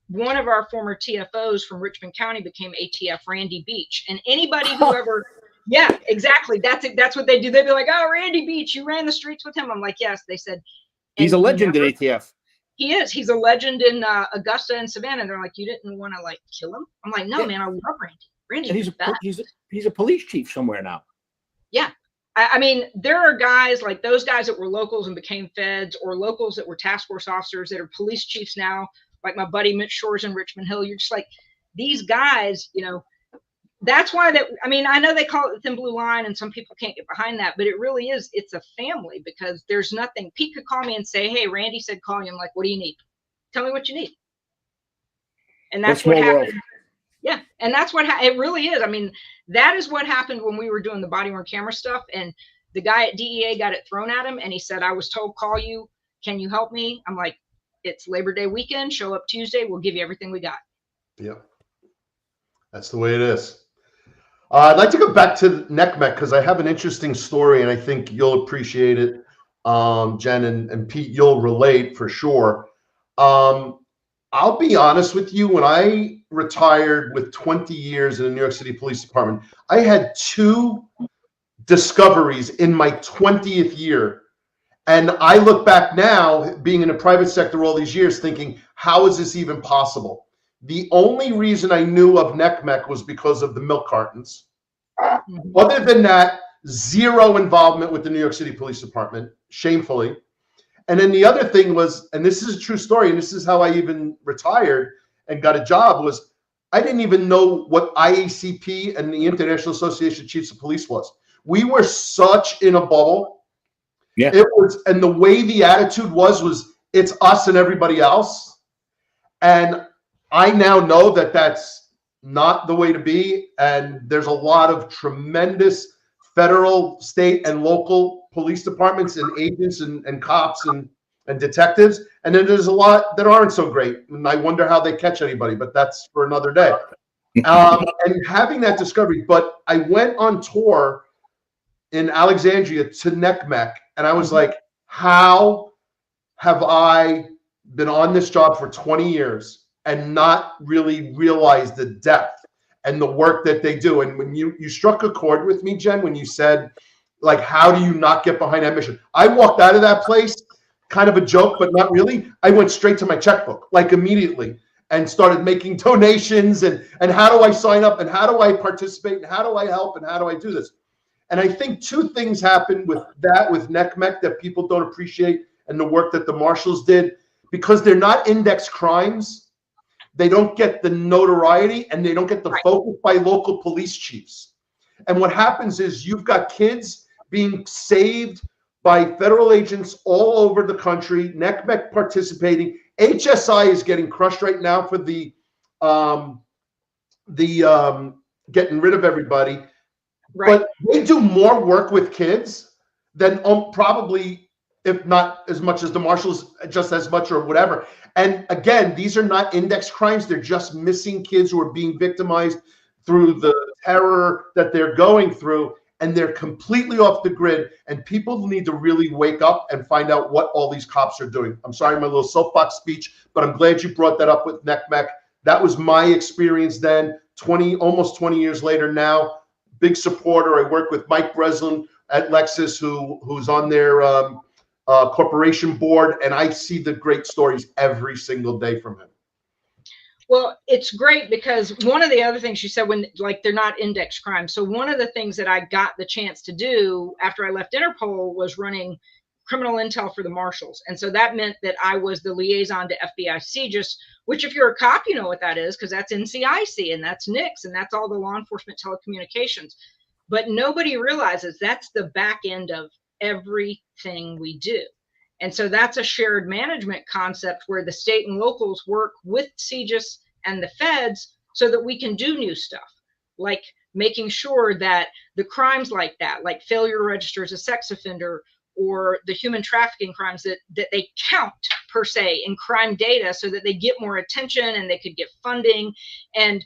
One of our former TFOs from Richmond County became ATF Randy Beach, and anybody who ever, yeah, exactly. That's what they do. They'd be like, "Oh, Randy Beach, you ran the streets with him." I'm like, "Yes." They said, He's a legend at ATF. He is. He's a legend in Augusta and Savannah. And they're like, "You didn't want to like kill him?" I'm like, "No, man, I love Randy. Randy, he's a police chief somewhere now." Yeah. I mean, there are guys like those guys that were locals and became feds, or locals that were task force officers that are police chiefs now, like my buddy Mitch Shores in Richmond Hill. You're just like, these guys, you know, that's why I mean, I know they call it the thin blue line and some people can't get behind that, but it really is. It's a family, because there's nothing. Pete could call me and say, "Hey, Randy said call you." I'm like, "What do you need? Tell me what you need." And that's what happened. Yeah. And that's what it really is. I mean, that is what happened when we were doing the body worn camera stuff. And the guy at DEA got it thrown at him, and he said, "I was told, call you. Can you help me?" I'm like, "It's Labor Day weekend. Show up Tuesday. We'll give you everything we got." Yep. That's the way it is. I'd like to go back to NCMEC because I have an interesting story, and I think you'll appreciate it. Jen and Pete, you'll relate for sure. I'll be honest with you. When I retired with 20 years in the New York City Police Department, I had 2 discoveries in my 20th year. And I look back now, being in the private sector all these years, thinking, how is this even possible? The only reason I knew of NCMEC was because of the milk cartons. Other than that, zero involvement with the New York City Police Department, shamefully. And then the other thing was, and this is a true story, and this is how I even retired and got a job, was I didn't even know what IACP and the International Association of Chiefs of Police was. We were such in a bubble. Yeah. It was, and the way the attitude was it's us and everybody else. And I now know that that's not the way to be. And there's a lot of tremendous federal, state, and local police departments and agents and cops and detectives. And then there's a lot that aren't so great. And I wonder how they catch anybody, but that's for another day. And having that discovery, but I went on tour in Alexandria to NCMEC, and I was like, how have I been on this job for 20 years and not really realized the depth and the work that they do? And when you struck a chord with me, Jen, when you said, like, how do you not get behind that mission? I walked out of that place, kind of a joke, but not really. I went straight to my checkbook, like immediately, and started making donations and how do I sign up and how do I participate and how do I help and how do I do this? And I think 2 things happened with NCMEC that people don't appreciate, and the work that the marshals did, because they're not index crimes. They don't get the notoriety and they don't get the focus by local police chiefs. And what happens is you've got kids being saved by federal agents all over the country, NCMEC participating. HSI is getting crushed right now for the getting rid of everybody. Right. But they do more work with kids than probably, if not as much as the marshals, just as much or whatever. And again, these are not index crimes. They're just missing kids who are being victimized through the terror that they're going through. And they're completely off the grid. And people need to really wake up and find out what all these cops are doing. I'm sorry, my little soapbox speech, but I'm glad you brought that up with NCMEC. That was my experience then, almost 20 years later now. Big supporter. I work with Mike Breslin at Lexus, who's on their corporation board, and I see the great stories every single day from him. Well, it's great because one of the other things you said, when like they're not index crimes. So one of the things that I got the chance to do after I left Interpol was running criminal intel for the marshals. And so that meant that I was the liaison to FBI CJIS, which if you're a cop, you know what that is, because that's NCIC and that's NICS and that's all the law enforcement telecommunications. But nobody realizes that's the back end of everything we do. And so that's a shared management concept where the state and locals work with CJIS and the feds so that we can do new stuff, like making sure that the crimes like that, like failure to register as a sex offender, or the human trafficking crimes, that they count per se in crime data so that they get more attention and they could get funding. And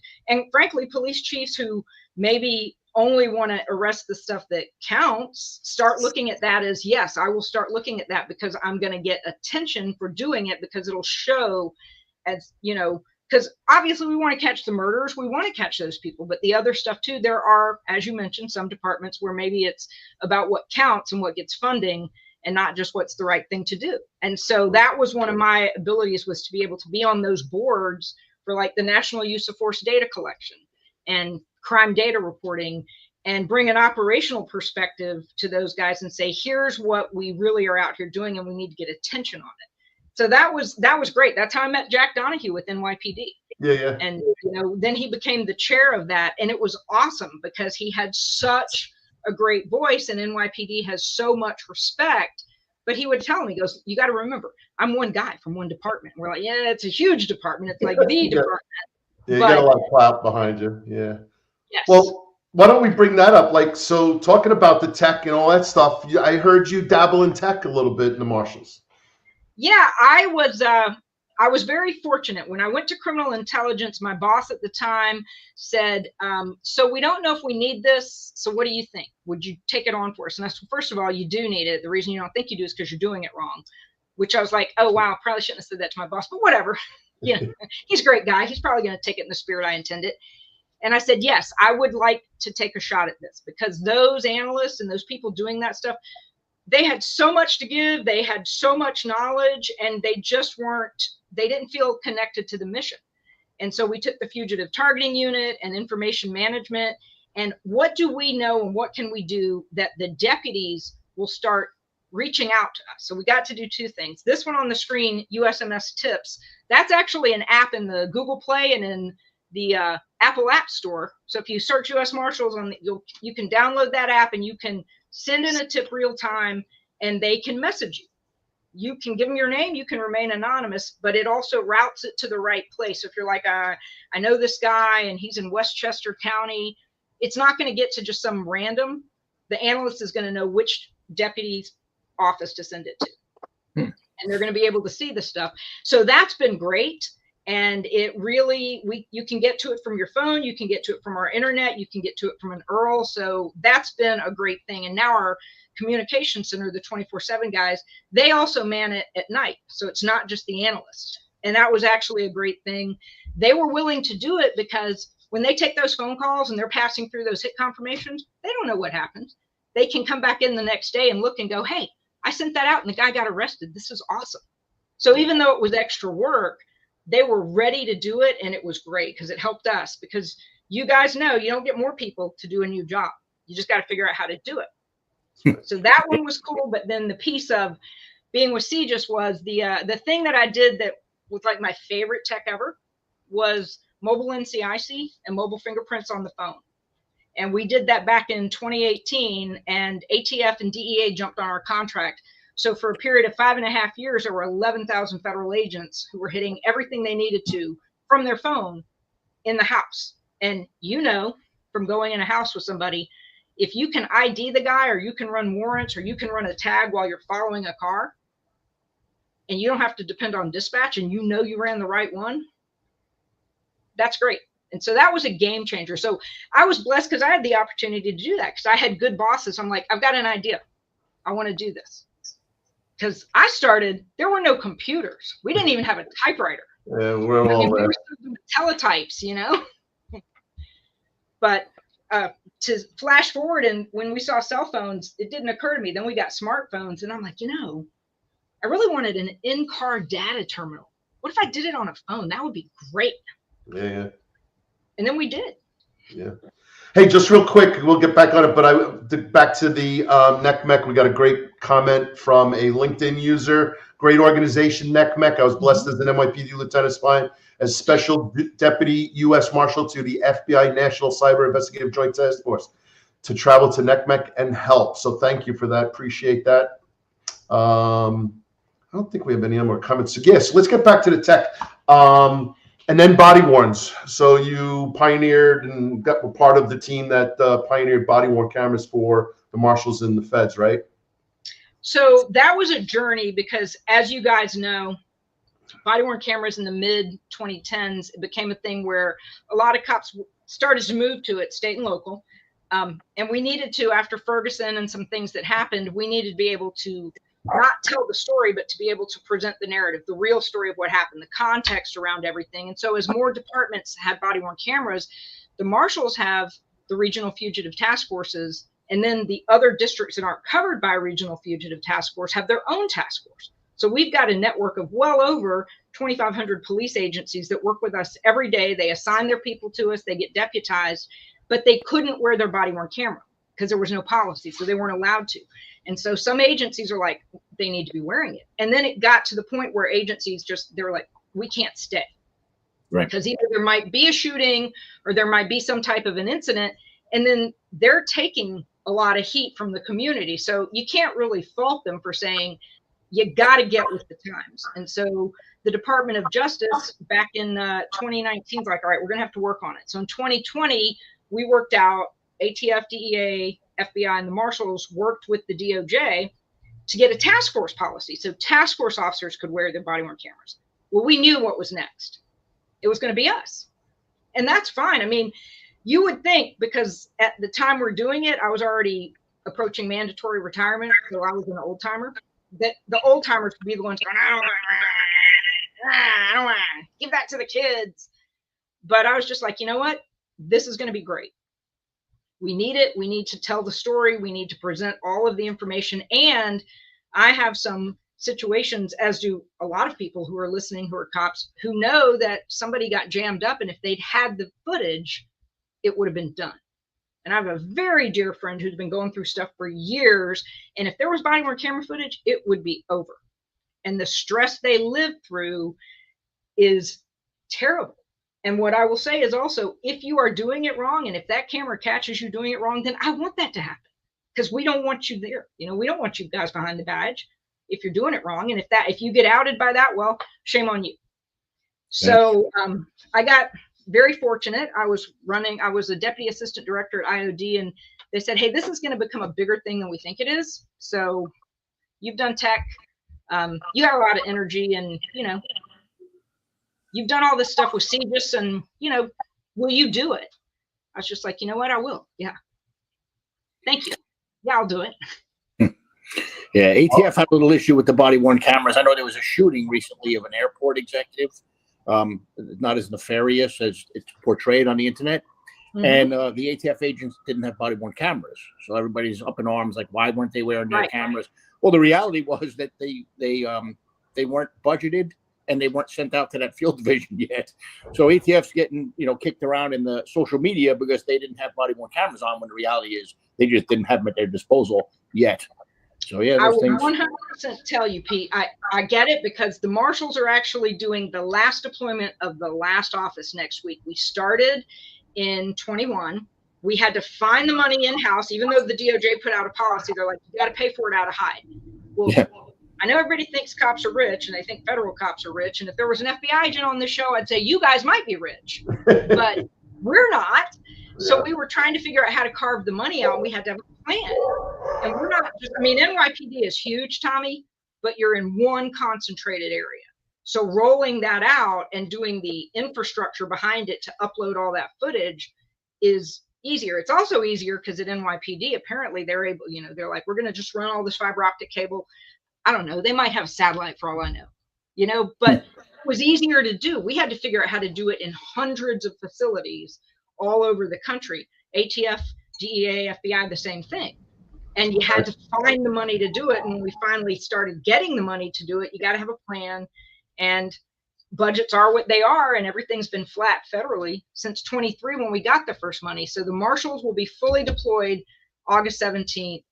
frankly, police chiefs who maybe only want to arrest the stuff that counts start looking at that as, yes, I will start looking at that because I'm going to get attention for doing it, because it'll show, as you know, because obviously we want to catch the murderers, we want to catch those people, but the other stuff too, there are, as you mentioned, some departments where maybe it's about what counts and what gets funding and not just what's the right thing to do. And so that was one of my abilities, was to be able to be on those boards for like the national use of force data collection and crime data reporting, and bring an operational perspective to those guys and say, here's what we really are out here doing and we need to get attention on it. So that was great. That's how I met Jack Donahue with NYPD. Yeah. And then he became the chair of that, and it was awesome because he had such a great voice, and NYPD has so much respect. But he would tell me, he goes, you got to remember, I'm one guy from one department. We're like, yeah, it's a huge department. It's like the department. Yeah, you got a lot of clout behind you. Yeah. Yes. Well, why don't we bring that up? Like, so talking about the tech and all that stuff, I heard you dabble in tech a little bit in the Marshals. Yeah, I was very fortunate. When I went to criminal intelligence, my boss at the time said, so we don't know if we need this. So what do you think? Would you take it on for us? And I said, first of all, you do need it. The reason you don't think you do is because you're doing it wrong, which I was like, oh, wow, probably shouldn't have said that to my boss, but whatever. Yeah, he's a great guy. He's probably going to take it in the spirit I intended. And I said, yes, I would like to take a shot at this, because those analysts and those people doing that stuff, they had so much to give. They had so much knowledge, and they didn't feel connected to the mission. And so we took the Fugitive Targeting Unit and information management, and what do we know and what can we do that the deputies will start reaching out to us. So we got to do two things. This one on the screen, USMS Tips, that's actually an app in the Google Play and in the Apple App Store. So if you search US Marshals you can download that app and you can send in a tip real time, and they can message you. You can give them your name, you can remain anonymous, but it also routes it to the right place. If you're like, I know this guy and he's in Westchester County, it's not going to get to just some random. The analyst is going to know which deputy's office to send it to. And they're going to be able to see the stuff. So that's been great. And it really, you can get to it from your phone, you can get to it from our internet, you can get to it from an URL. So that's been a great thing. And now our communication center, the 24/7 guys, they also man it at night. So it's not just the analyst. And that was actually a great thing. They were willing to do it because when they take those phone calls and they're passing through those hit confirmations, they don't know what happened. They can come back in the next day and look and go, hey, I sent that out and the guy got arrested. This is awesome. So even though it was extra work, they were ready to do it, and it was great because it helped us, because you guys know you don't get more people to do a new job. You just got to figure out how to do it. So that one was cool. But then the piece of being with CJIS was the thing that I did that was like my favorite tech ever was mobile NCIC and mobile fingerprints on the phone. And we did that back in 2018, and ATF and DEA jumped on our contract. So for a period of 5.5 years, there were 11,000 federal agents who were hitting everything they needed to from their phone in the house. And from going in a house with somebody, if you can ID the guy, or you can run warrants, or you can run a tag while you're following a car, and you don't have to depend on dispatch, and you ran the right one, that's great. And so that was a game changer. So I was blessed because I had the opportunity to do that, because I had good bosses. I'm like, I've got an idea. I want to do this. Because I started, there were no computers. We didn't even have a typewriter. Yeah, we were still doing teletypes, But to flash forward, and when we saw cell phones, it didn't occur to me. Then we got smartphones, and I'm like, I really wanted an in-car data terminal. What if I did it on a phone? That would be great. Yeah. And then we did. Yeah. Hey, just real quick, we'll get back on it, but back to the NECMEC. We got a great comment from a LinkedIn user. Great organization, NECMEC. I was blessed as an NYPD lieutenant spy, as special deputy U.S. Marshal to the FBI National Cyber Investigative Joint Task Force, to travel to NECMEC and help. So thank you for that. Appreciate that. I don't think we have any more comments. So yes, let's get back to the tech. And then body worns. So you pioneered and were part of the team that pioneered body worn cameras for the marshals and the feds, right? So that was a journey because, as you guys know, body worn cameras in the mid 2010s, it became a thing where a lot of cops started to move to it, state and local. And we needed to, after Ferguson and some things that happened, we needed to be able to not tell the story, but to be able to present the narrative, the real story of what happened, the context around everything. And so as more departments had body worn cameras, the marshals have the regional fugitive task forces, and then the other districts that aren't covered by a regional fugitive task force have their own task force. So we've got a network of well over 2,500 police agencies that work with us every day. They assign their people to us, they get deputized, but they couldn't wear their body worn camera because there was no policy, so they weren't allowed to. And so some agencies are like, they need to be wearing it. And then it got to the point where agencies they were like, we can't stay. Right. Because either there might be a shooting or there might be some type of an incident. And then they're taking a lot of heat from the community. So you can't really fault them for saying, you got to get with the times. And so the Department of Justice back in 2019 was like, all right, we're going to have to work on it. So in 2020, we worked out, ATF, DEA, FBI, and the marshals worked with the DOJ to get a task force policy so task force officers could wear their body worn cameras. Well, we knew what was next. It was going to be us. And that's fine. I mean, you would think, because at the time we're doing it, I was already approaching mandatory retirement, so I was an old timer, that the old timers would be the ones going, I don't want to give that to the kids. But I was just like, you know what? This is going to be great. We need it. We need to tell the story. We need to present all of the information. And I have some situations, as do a lot of people who are listening, who are cops, who know that somebody got jammed up. And if they'd had the footage, it would have been done. And I have a very dear friend who's been going through stuff for years. And if there was body worn camera footage, it would be over. And the stress they lived through is terrible. And what I will say is also, if you are doing it wrong, and if that camera catches you doing it wrong, then I want that to happen, because we don't want you there. You know, we don't want you guys behind the badge if you're doing it wrong. And if you get outed by that, well, shame on you. So I got very fortunate. I was a deputy assistant director at IOD, and they said, hey, this is going to become a bigger thing than we think it is. So you've done tech. You got a lot of energy, and, you know, you've done all this stuff with CGIS, and, you know, will you do it? I was just like, you know what? I will. Yeah. Thank you. Yeah, I'll do it. Yeah, ATF had a little issue with the body worn cameras. I know there was a shooting recently of an airport executive, not as nefarious as it's portrayed on the internet. Mm-hmm. And the ATF agents didn't have body worn cameras. So everybody's up in arms, like, why weren't they wearing their cameras? Well, the reality was that they weren't budgeted, and they weren't sent out to that field division yet. So ATF's getting, you know, kicked around in the social media because they didn't have body worn cameras on, when the reality is they just didn't have them at their disposal yet. So yeah, I will 100% tell you, Pete, I get it, because the marshals are actually doing the last deployment of the last office next week. We started in 21. We had to find the money in-house, even though the DOJ put out a policy. They're like, you got to pay for it out of hide. Well, yeah. I know everybody thinks cops are rich, and they think federal cops are rich. And if there was an FBI agent on this show, I'd say you guys might be rich, but we're not. So we were trying to figure out how to carve the money out, and we had to have a plan. And we're not just, I mean, NYPD is huge, Tommy, but you're in one concentrated area. So rolling that out and doing the infrastructure behind it to upload all that footage is easier. It's also easier because at NYPD, apparently they're able, you know, they're like, we're going to just run all this fiber optic cable. I don't know. They might have satellite for all I know, you know, but it was easier to do. We had to figure out how to do it in hundreds of facilities all over the country. ATF, DEA, FBI, the same thing. And you had to find the money to do it. And when we finally started getting the money to do it, you got to have a plan. And budgets are what they are, and everything's been flat federally since 23 when we got the first money. So the marshals will be fully deployed August 17th.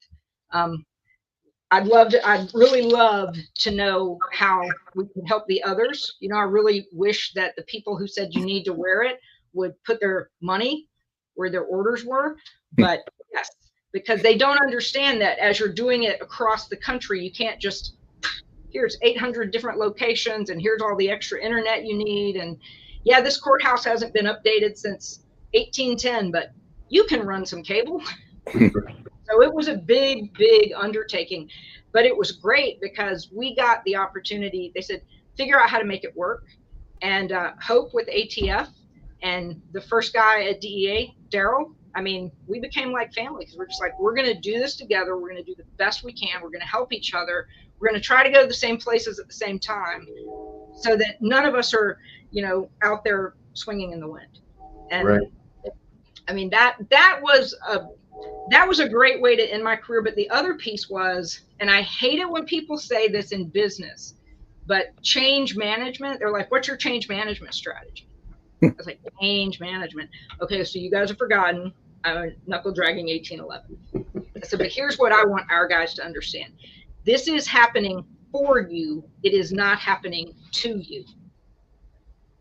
I'd really love to know how we can help the others. You know, I really wish that the people who said you need to wear it would put their money where their orders were. But yes, because they don't understand that as you're doing it across the country, you can't just, here's 800 different locations and here's all the extra internet you need. And yeah, this courthouse hasn't been updated since 1810, but you can run some cable. So it was a big, big undertaking, but it was great because we got the opportunity. They said, figure out how to make it work. And Hope with ATF and the first guy at DEA, Daryl, I mean, we became like family because we're just like, we're going to do this together. We're going to do the best we can. We're going to help each other. We're going to try to go to the same places at the same time so that none of us are, you know, out there swinging in the wind. And right. I mean, that was a great way to end my career. But the other piece was, and I hate it when people say this in business, but change management, they're like, what's your change management strategy? I was like, change management. Okay, so you guys have forgotten I'm knuckle dragging 1811. I said, but here's what I want our guys to understand. This is happening for you. It is not happening to you.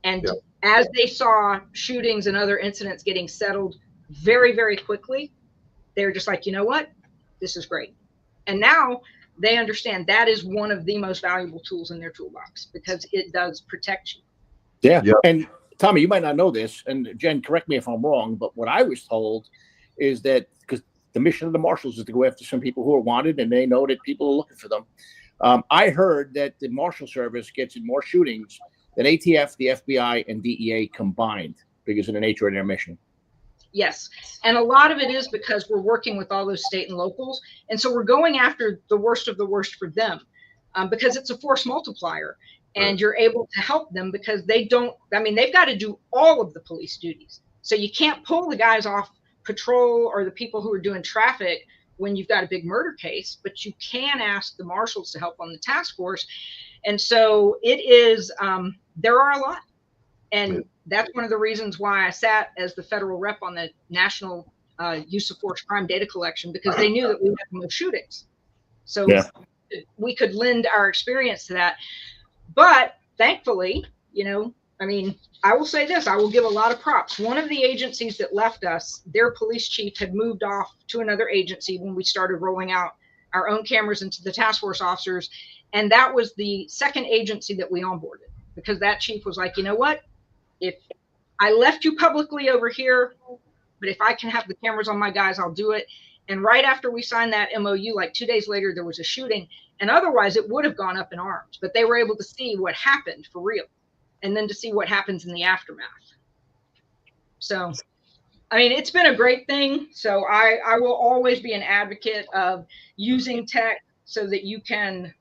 And yep. As they saw shootings and other incidents getting settled very, very quickly, they're just like, you know what? This is great. And now they understand that is one of the most valuable tools in their toolbox because it does protect you. Yeah. Yep. And Tommy, you might not know this, and Jen, correct me if I'm wrong, but what I was told is that because the mission of the marshals is to go after some people who are wanted and they know that people are looking for them. I heard that the Marshal Service gets in more shootings than ATF, the FBI, and DEA combined because of the nature of their mission. Yes. And a lot of it is because we're working with all those state and locals. And so we're going after the worst of the worst for them because it's a force multiplier. And you're able to help them because they've got to do all of the police duties. So you can't pull the guys off patrol or the people who are doing traffic when you've got a big murder case, but you can ask the marshals to help on the task force. And so it is, there are a lot. And that's one of the reasons why I sat as the federal rep on the National Use of Force Crime Data Collection, because they knew that we had the most shootings. So we could lend our experience to that. But thankfully, you know, I mean, I will say this, I will give a lot of props. One of the agencies that left us, their police chief had moved off to another agency when we started rolling out our own cameras into the task force officers. And that was the second agency that we onboarded because that chief was like, you know what, if I left you publicly over here, but if I can have the cameras on my guys, I'll do it. And right after we signed that MOU, like 2 days later, there was a shooting. And otherwise it would have gone up in arms, but they were able to see what happened for real and then to see what happens in the aftermath. So, I mean, it's been a great thing. So I will always be an advocate of using tech so that you can,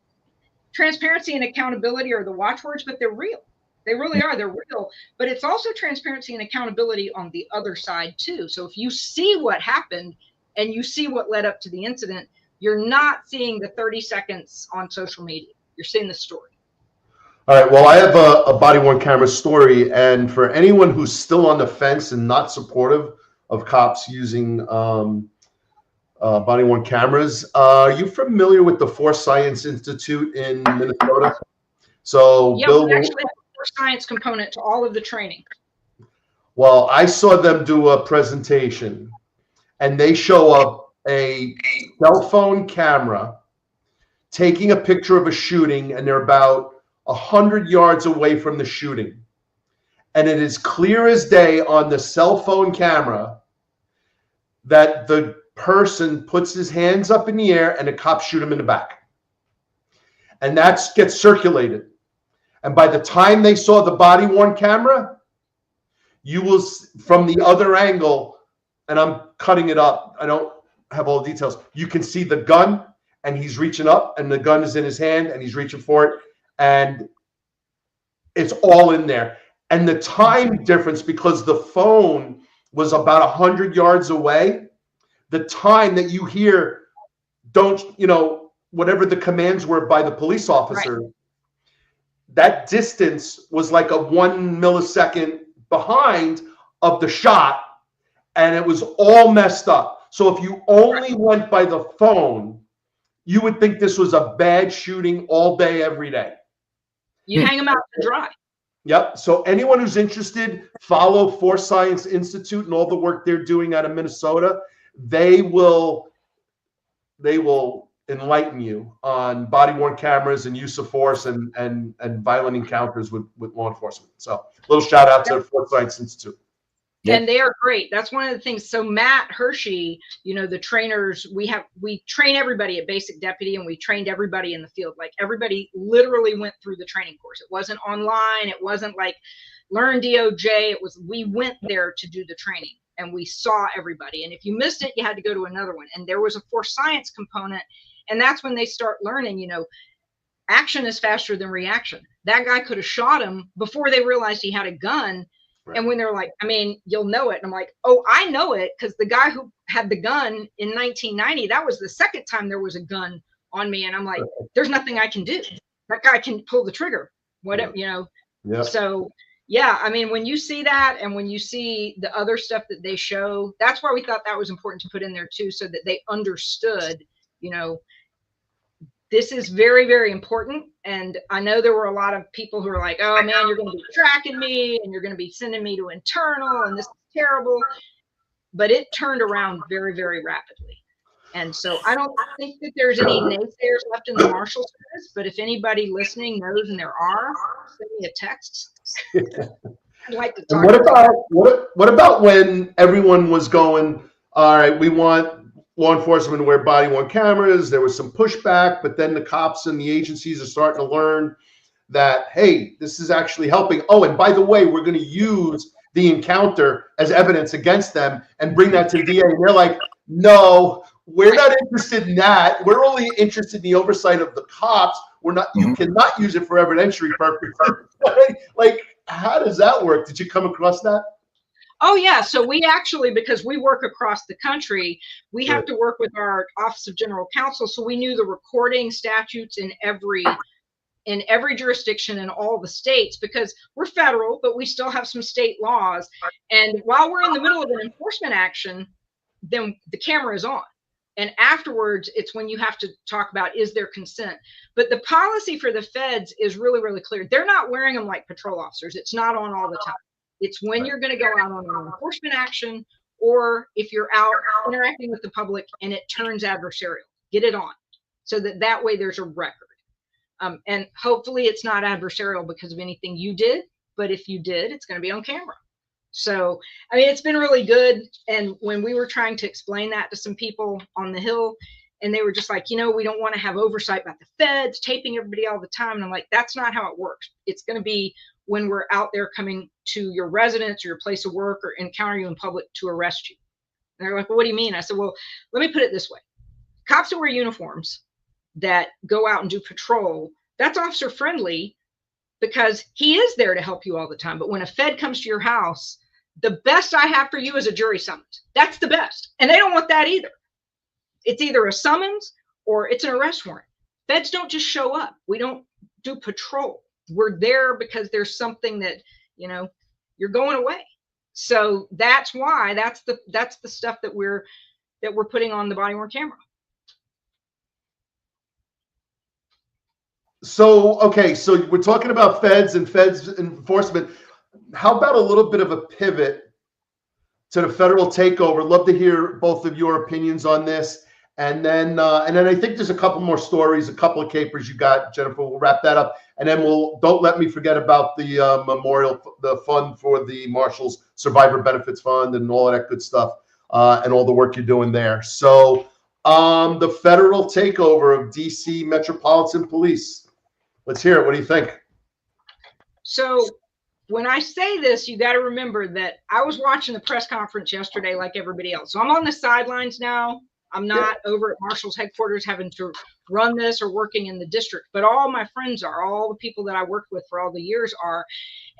transparency and accountability are the watchwords, but they're real. They really are. They're real, but it's also transparency and accountability on the other side too. So if you see what happened and you see what led up to the incident, you're not seeing the 30 seconds on social media. You're seeing the story. All right. Well, I have a body-worn camera story. And for anyone who's still on the fence and not supportive of cops using body-worn cameras, are you familiar with the Force Science Institute in Minnesota? So yeah, Bill, actually have a Force Science component to all of the training. Well, I saw them do a presentation and they show up a cell phone camera taking a picture of a shooting, and they're about 100 yards away from the shooting. And it is clear as day on the cell phone camera that the person puts his hands up in the air and the cops shoot him in the back. And that gets circulated. And by the time they saw the body-worn camera, you will, from the other angle, and I'm cutting it up, I don't have all the details, you can see the gun and he's reaching up and the gun is in his hand and he's reaching for it and it's all in there. And the time difference, because the phone was about 100 yards away, the time that you hear, don't, you know, whatever the commands were by the police officer, that distance was like a 1 millisecond behind of the shot, and it was all messed up. So if you only went by the phone, you would think this was a bad shooting all day, every day. You hang them out to dry. Yep. So anyone who's interested, follow Force Science Institute and all the work they're doing out of Minnesota. They will enlighten you on body-worn cameras and use of force and violent encounters with law enforcement. So a little shout out to Force Science Institute. And they are great. That's one of the things. So Matt Hershey, you know, the trainers, we train everybody at basic deputy, and we trained everybody in the field. Like, everybody literally went through the training course. It wasn't online. It wasn't like learn DOJ. It was, we went there to do the training, and we saw everybody. And if you missed it, you had to go to another one. And there was a force science component. And that's when they start learning, you know, action is faster than reaction. That guy could have shot him before they realized he had a gun. And when they're like, I mean, you'll know it. And I'm like, oh, I know it, because the guy who had the gun in 1990, that was the second time there was a gun on me. And I'm like, there's nothing I can do. That guy can pull the trigger, whatever, you know. Yeah. So, yeah, I mean, when you see that, and when you see the other stuff that they show, that's why we thought that was important to put in there too, so that they understood, you know, this is very, very important. And I know there were a lot of people who are like, oh man, you're going to be tracking me, and you're going to be sending me to internal, and this is terrible. But it turned around very, very rapidly. And so I don't think that there's any naysayers left in the Marshal Service, but if anybody listening knows, and there are, send me a text. I'd like to talk what about when everyone was going, all right, we want law enforcement to wear body-worn cameras? There was some pushback, but then the cops and the agencies are starting to learn that, hey, this is actually helping. Oh, and by the way, we're going to use the encounter as evidence against them and bring that to the DA. And they're like, no, we're not interested in that. We're only interested in the oversight of the cops. We're not. You cannot use it for evidentiary purposes. Like, how does that work? Did you come across that? Oh yeah, so we actually, because we work across the country, we have to work with our Office of General Counsel. So we knew the recording statutes in every jurisdiction in all the states, because we're federal, but we still have some state laws. And while we're in the middle of an enforcement action, then the camera is on. And afterwards, it's when you have to talk about, is there consent? But the policy for the feds is really, really clear. They're not wearing them like patrol officers. It's not on all the time. It's when you're going to go out on an enforcement action, or if you're out interacting with the public and it turns adversarial, get it on, so that way there's a record. And hopefully it's not adversarial because of anything you did, but if you did, it's going to be on camera. So, I mean, it's been really good. And when we were trying to explain that to some people on the Hill, and they were just like, you know, we don't want to have oversight by the feds taping everybody all the time. And I'm like, that's not how it works. It's going to be when we're out there coming to your residence or your place of work, or encounter you in public to arrest you. And they're like, well, what do you mean? I said, well, let me put it this way. Cops that wear uniforms that go out and do patrol, that's officer friendly, because he is there to help you all the time. But when a fed comes to your house, the best I have for you is a jury summons. That's the best. And they don't want that either. It's either a summons or it's an arrest warrant. Feds don't just show up. We don't do patrol. We're there because there's something that, you know, you're going away. So that's why that's the stuff that we're putting on the body-worn camera. So, okay, so we're talking about feds and feds enforcement. How about a little bit of a pivot to the federal takeover? Love to hear both of your opinions on this. And then I think there's a couple more stories, a couple of capers you got, Jennifer. We'll wrap that up. And then don't let me forget about the memorial, the fund for the Marshals Survivor Benefits Fund and all of that good stuff, and all the work you're doing there. So the federal takeover of DC Metropolitan Police. Let's hear it. What do you think? So when I say this, you got to remember that I was watching the press conference yesterday like everybody else. So I'm on the sidelines now. I'm not over at Marshals headquarters having to run this or working in the district, but all my friends are, all the people that I worked with for all the years are.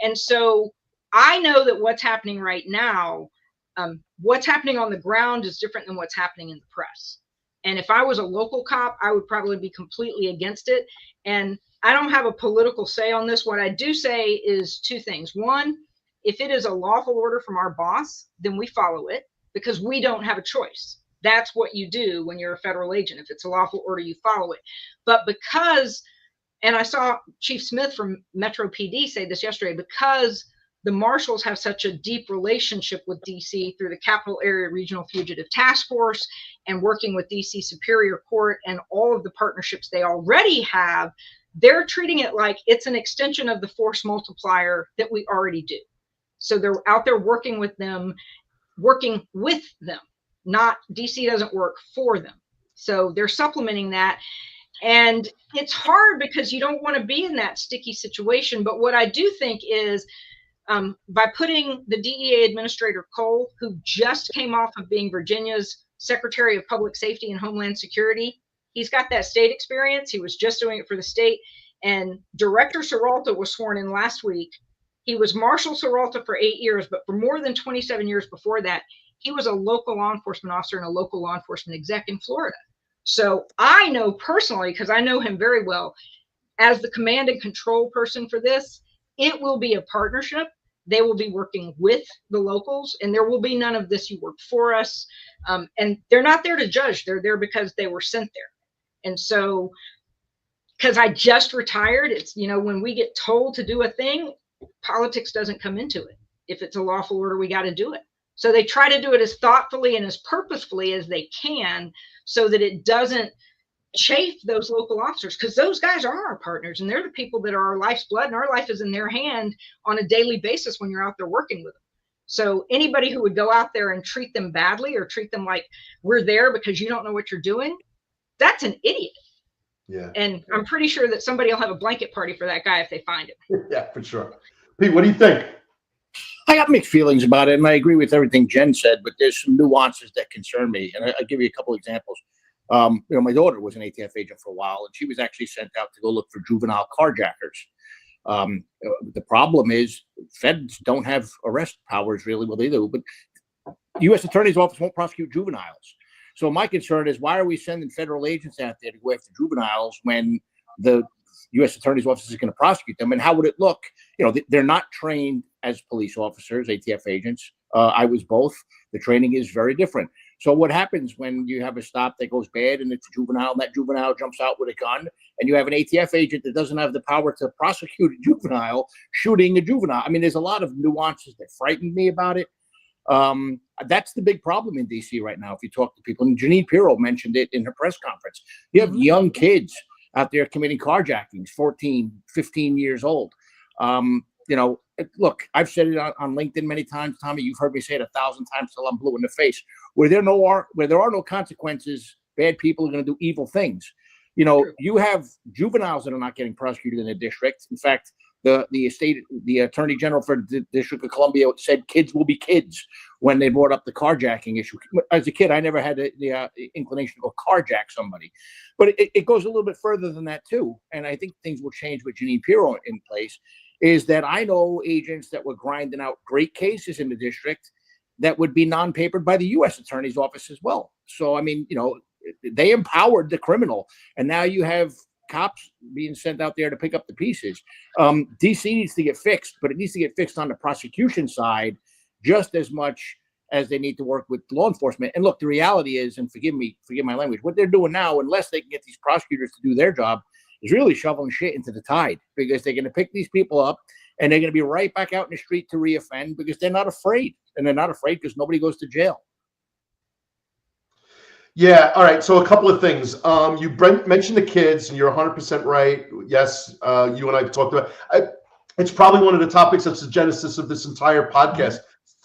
And so I know that what's happening right now, what's happening on the ground is different than what's happening in the press. And if I was a local cop, I would probably be completely against it. And I don't have a political say on this. What I do say is two things. One, if it is a lawful order from our boss, then we follow it because we don't have a choice. That's what you do when you're a federal agent. If it's a lawful order, you follow it. But because, and I saw Chief Smith from Metro PD say this yesterday, because the marshals have such a deep relationship with DC through the Capital Area Regional Fugitive Task Force and working with DC Superior Court and all of the partnerships they already have, they're treating it like it's an extension of the force multiplier that we already do. So they're out there working with them, not DC doesn't work for them. So they're supplementing that. And it's hard because you don't want to be in that sticky situation. But what I do think is by putting the DEA Administrator Cole, who just came off of being Virginia's Secretary of Public Safety and Homeland Security, he's got that state experience. He was just doing it for the state. And Director Serralta was sworn in last week. He was Marshal Serralta for 8 years, but for more than 27 years before that, he was a local law enforcement officer and a local law enforcement exec in Florida. So I know personally, because I know him very well, as the command and control person for this, it will be a partnership. They will be working with the locals, and there will be none of this, you work for us. And they're not there to judge. They're there because they were sent there. And so, because I just retired, it's, when we get told to do a thing, politics doesn't come into it. If it's a lawful order, we got to do it. So they try to do it as thoughtfully and as purposefully as they can so that it doesn't chafe those local officers, because those guys are our partners and they're the people that are our life's blood, and our life is in their hand on a daily basis when you're out there working with them. So anybody who would go out there and treat them badly or treat them like we're there because you don't know what you're doing, that's an idiot. Yeah. And I'm pretty sure that somebody will have a blanket party for that guy if they find him. Yeah, for sure. Pete, what do you think? I got mixed feelings about it, and I agree with everything Jen said, but there's some nuances that concern me. And I'll give you a couple examples. My daughter was an ATF agent for a while, and she was actually sent out to go look for juvenile carjackers. The problem is feds don't have arrest powers, really. Well, they do, but U.S. Attorney's Office won't prosecute juveniles. So my concern is, why are we sending federal agents out there to go after juveniles when the U.S. Attorney's Office is going to prosecute them? And how would it look? They're not trained as police officers, ATF agents. I was both. The training is very different. So what happens when you have a stop that goes bad and it's a juvenile, and that juvenile jumps out with a gun, and you have an ATF agent that doesn't have the power to prosecute a juvenile shooting a juvenile? I mean, there's a lot of nuances that frighten me about it. That's the big problem in DC right now. If you talk to people, and Janine Pirro mentioned it in her press conference, you have young kids out there committing carjackings, 14, 15 years old. Look, I've said it on LinkedIn many times, Tommy. You've heard me say it 1,000 times till I'm blue in the face. Where there are no consequences, bad people are going to do evil things. You have juveniles that are not getting prosecuted in the district. In fact, the Attorney General for the District of Columbia said kids will be kids when they brought up the carjacking issue. As a kid, I never had the inclination to go carjack somebody. But it goes a little bit further than that, too. And I think things will change with Janine Pirro in place. Is that I know agents that were grinding out great cases in the district that would be non-papered by the U.S. Attorney's Office as well. So, I mean, they empowered the criminal, and now you have cops being sent out there to pick up the pieces. DC needs to get fixed, but it needs to get fixed on the prosecution side just as much as they need to work with law enforcement. And look, the reality is, and forgive my language, what they're doing now, unless they can get these prosecutors to do their job, is really shoveling shit into the tide, because they're going to pick these people up and they're going to be right back out in the street to reoffend because they're not afraid. And they're not afraid because nobody goes to jail. Yeah. All right. So a couple of things. You mentioned the kids, and you're 100% right. Yes. You and I talked about it. It's probably one of the topics that's the genesis of this entire podcast.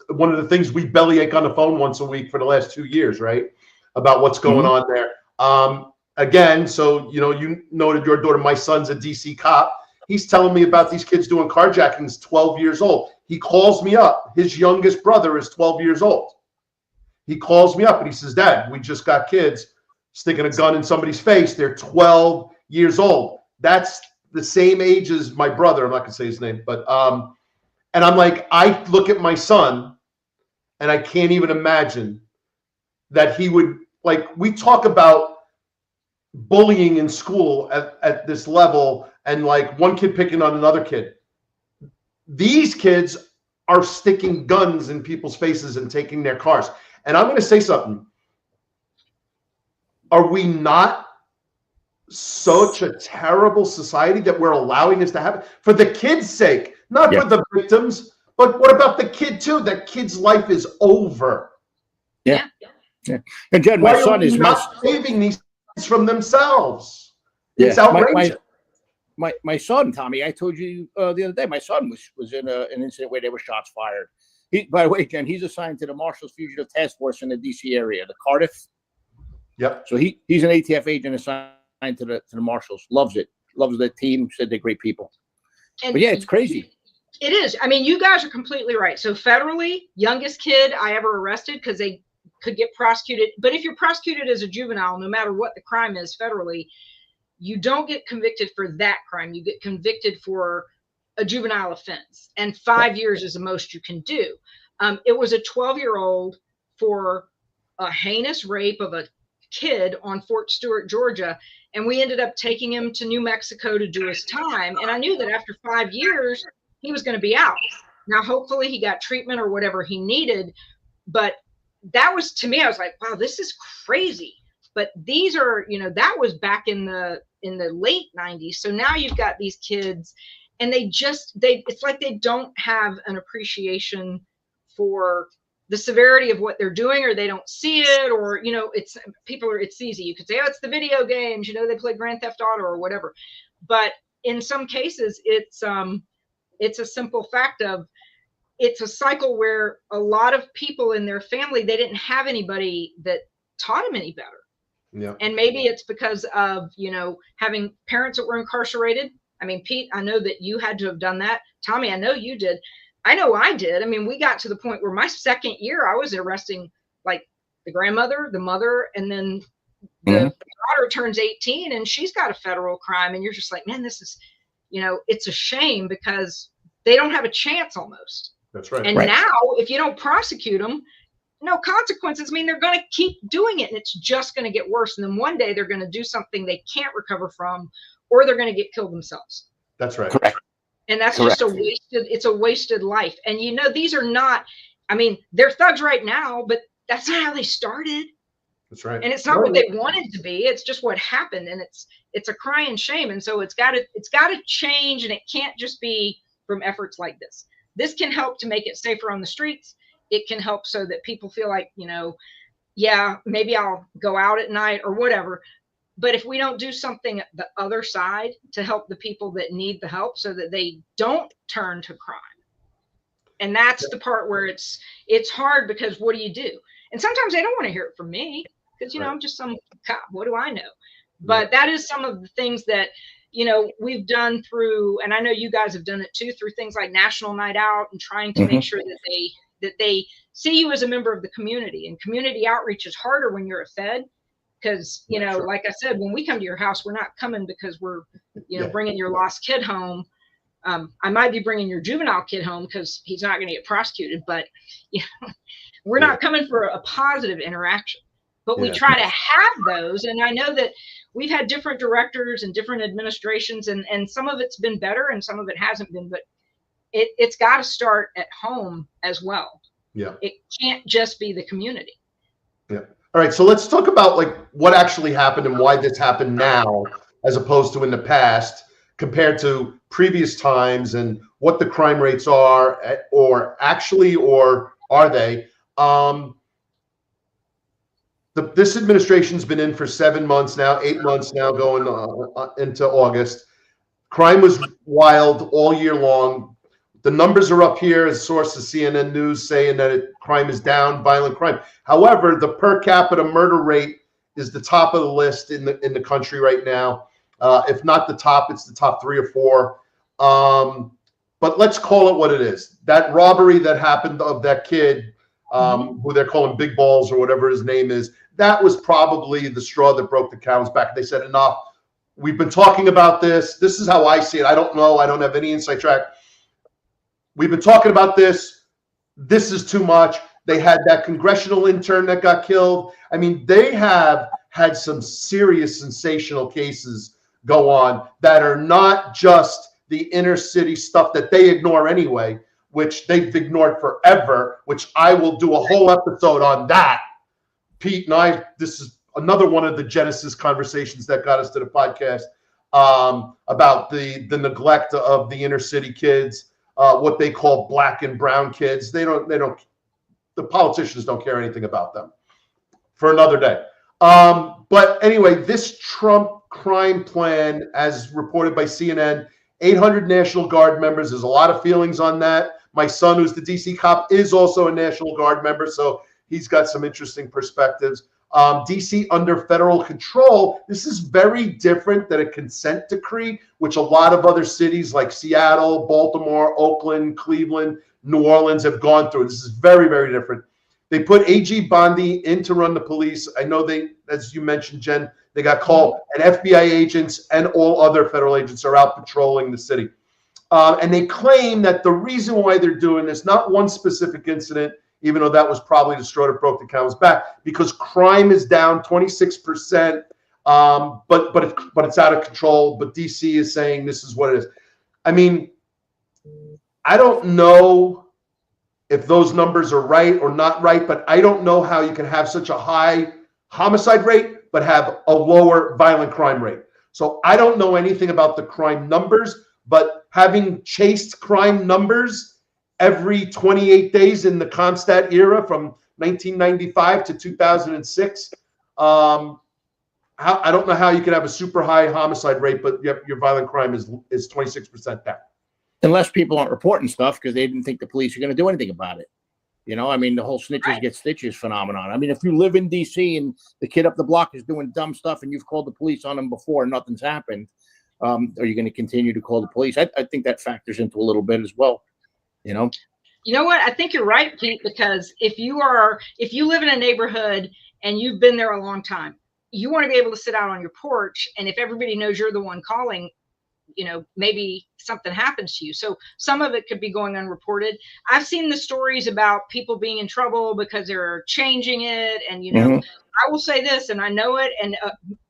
One of the things we bellyache on the phone once a week for the last 2 years, right? About what's going on there. Again, so, you noted your daughter, my son's a DC cop. He's telling me about these kids doing carjackings, 12 years old. He calls me up. His youngest brother is 12 years old. He calls me up and he says, Dad, we just got kids sticking a gun in somebody's face. They're 12 years old. That's the same age as my brother. I'm not going to say his name, but, and I'm like, I look at my son and I can't even imagine that he would, like, we talk about bullying in school at this level, and like one kid picking on another kid. These kids are sticking guns in people's faces and taking their cars. And I'm going to say something. Are we not such a terrible society that we're allowing this to happen for the kids' sake, not for the victims, but what about the kid too? That kid's life is over. Yeah. And Jen, my son is not saving these kids from themselves. Yeah. It's outrageous. My son, Tommy, I told you the other day, my son was in an incident where there were shots fired. By the way, Jen, he's assigned to the Marshals Fugitive Task Force in the DC area, the Cardiff. Yep. So he's an ATF agent assigned to the Marshals. Loves it. Loves the team. Said they're great people. But yeah, it's crazy. It is. I mean, you guys are completely right. So federally, youngest kid I ever arrested because they could get prosecuted. But if you're prosecuted as a juvenile, no matter what the crime is federally, you don't get convicted for that crime. You get convicted for a juvenile offense, and 5 years is the most you can do. It was a 12-year-old for a heinous rape of a kid on Fort Stewart, Georgia, and we ended up taking him to New Mexico to do his time. And I knew that after 5 years, he was going to be out. Now, hopefully he got treatment or whatever he needed. But that was, to me, I was like, wow, this is crazy. But these are, that was back in the late 90s. So now you've got these kids, and it's like they don't have an appreciation for the severity of what they're doing, or they don't see it, or, it's easy. You could say, oh, it's the video games, they play Grand Theft Auto or whatever. But in some cases, it's a simple fact of, it's a cycle where a lot of people in their family, they didn't have anybody that taught them any better. Yeah. And maybe it's because of, having parents that were incarcerated. I mean, Pete, I know that you had to have done that. Tommy, I know you did. I know I did. I mean, we got to the point where my second year, I was arresting like the grandmother, the mother, and then the daughter turns 18 and she's got a federal crime. And you're just like, man, this is, it's a shame because they don't have a chance almost. That's right. And now if you don't prosecute them, no consequences, mean they're going to keep doing it, and it's just going to get worse. And then one day they're going to do something they can't recover from, or they're going to get killed themselves. That's right. Correct. And that's just it's a wasted life. And these are not, I mean, they're thugs right now, but that's not how they started. That's right. And it's not what they wanted to be. It's just what happened. And it's a crying shame. And so it's got to change, and it can't just be from efforts like this. This can help to make it safer on the streets. It can help so that people feel like, yeah, maybe I'll go out at night or whatever. But if we don't do something at the other side to help the people that need the help so that they don't turn to crime. And that's the part where it's hard, because what do you do? And sometimes they don't want to hear it from me because, I'm just some cop. What do I know? But that is some of the things that, we've done through, and I know you guys have done it too, through things like National Night Out and trying to make sure that they see you as a member of the community. And community outreach is harder when you're a Fed. Because, like I said, when we come to your house, we're not coming because we're, bringing your lost kid home. I might be bringing your juvenile kid home because he's not going to get prosecuted. But, we're not coming for a positive interaction. But we try to have those. And I know that we've had different directors and different administrations, and some of it's been better and some of it hasn't been. But it's got to start at home as well. Yeah. It can't just be the community. Yeah. All right, so let's talk about like what actually happened and why this happened now as opposed to in the past compared to previous times, and what the crime rates are, or are they? This administration's been in for 7 months now, 8 months now, going into August. Crime was wild all year long. The numbers are up here as sources, CNN News, saying that crime is down, violent crime. However, the per capita murder rate is the top of the list in the country right now. If not the top, it's the top 3 or 4. But let's call it what it is. That robbery that happened of that kid, who they're calling Big Balls or whatever his name is, that was probably the straw that broke the camel's back. They said, enough. We've been talking about this. This is how I see it. I don't know. I don't have any inside track. We've been talking about this. This is too much. They had that congressional intern that got killed. I mean, they have had some serious sensational cases go on that are not just the inner city stuff that they ignore anyway, which they've ignored forever, which I will do a whole episode on that. Pete and I, this is another one of the Genesis conversations that got us to the podcast, about the neglect of the inner city kids, what they call black and brown kids. The politicians don't care anything about them. For another day. But anyway, this Trump crime plan, as reported by CNN, 800 National Guard members. There's a lot of feelings on that. My son, who's the DC cop, is also a National Guard member, so he's got some interesting perspectives. DC under federal control. This is very different than a consent decree, which a lot of other cities like Seattle, Baltimore, Oakland, Cleveland, New Orleans have gone through. This is very, very different. They put AG Bondi in to run the police. I know they, as you mentioned, Jen, they got called, and FBI agents and all other federal agents are out patrolling the city. And they claim that the reason why they're doing this, not one specific incident, even though that was probably the straw that broke the camel's back, because crime is down 26%, but it's out of control. But DC is saying this is what it is. I mean, I don't know if those numbers are right or not right, but I don't know how you can have such a high homicide rate but have a lower violent crime rate. So I don't know anything about the crime numbers, but having chased crime numbers every 28 days in the Comstat era from 1995 to 2006, I don't know how you can have a super high homicide rate, but your violent crime is 26% down. Unless people aren't reporting stuff because they didn't think the police are going to do anything about it. You know, I mean, the whole snitches get stitches phenomenon. I mean, if you live in DC and the kid up the block is doing dumb stuff and you've called the police on him before and nothing's happened, are you going to continue to call the police? I think that factors into a little bit as well. You know what? I think you're right, Pete, because if you live in a neighborhood and you've been there a long time, you want to be able to sit out on your porch. And if everybody knows you're the one calling, you know, maybe something happens to you. So some of it could be going unreported. I've seen the stories about people being in trouble because they're changing it. And, you know, I will say this, and I know it, and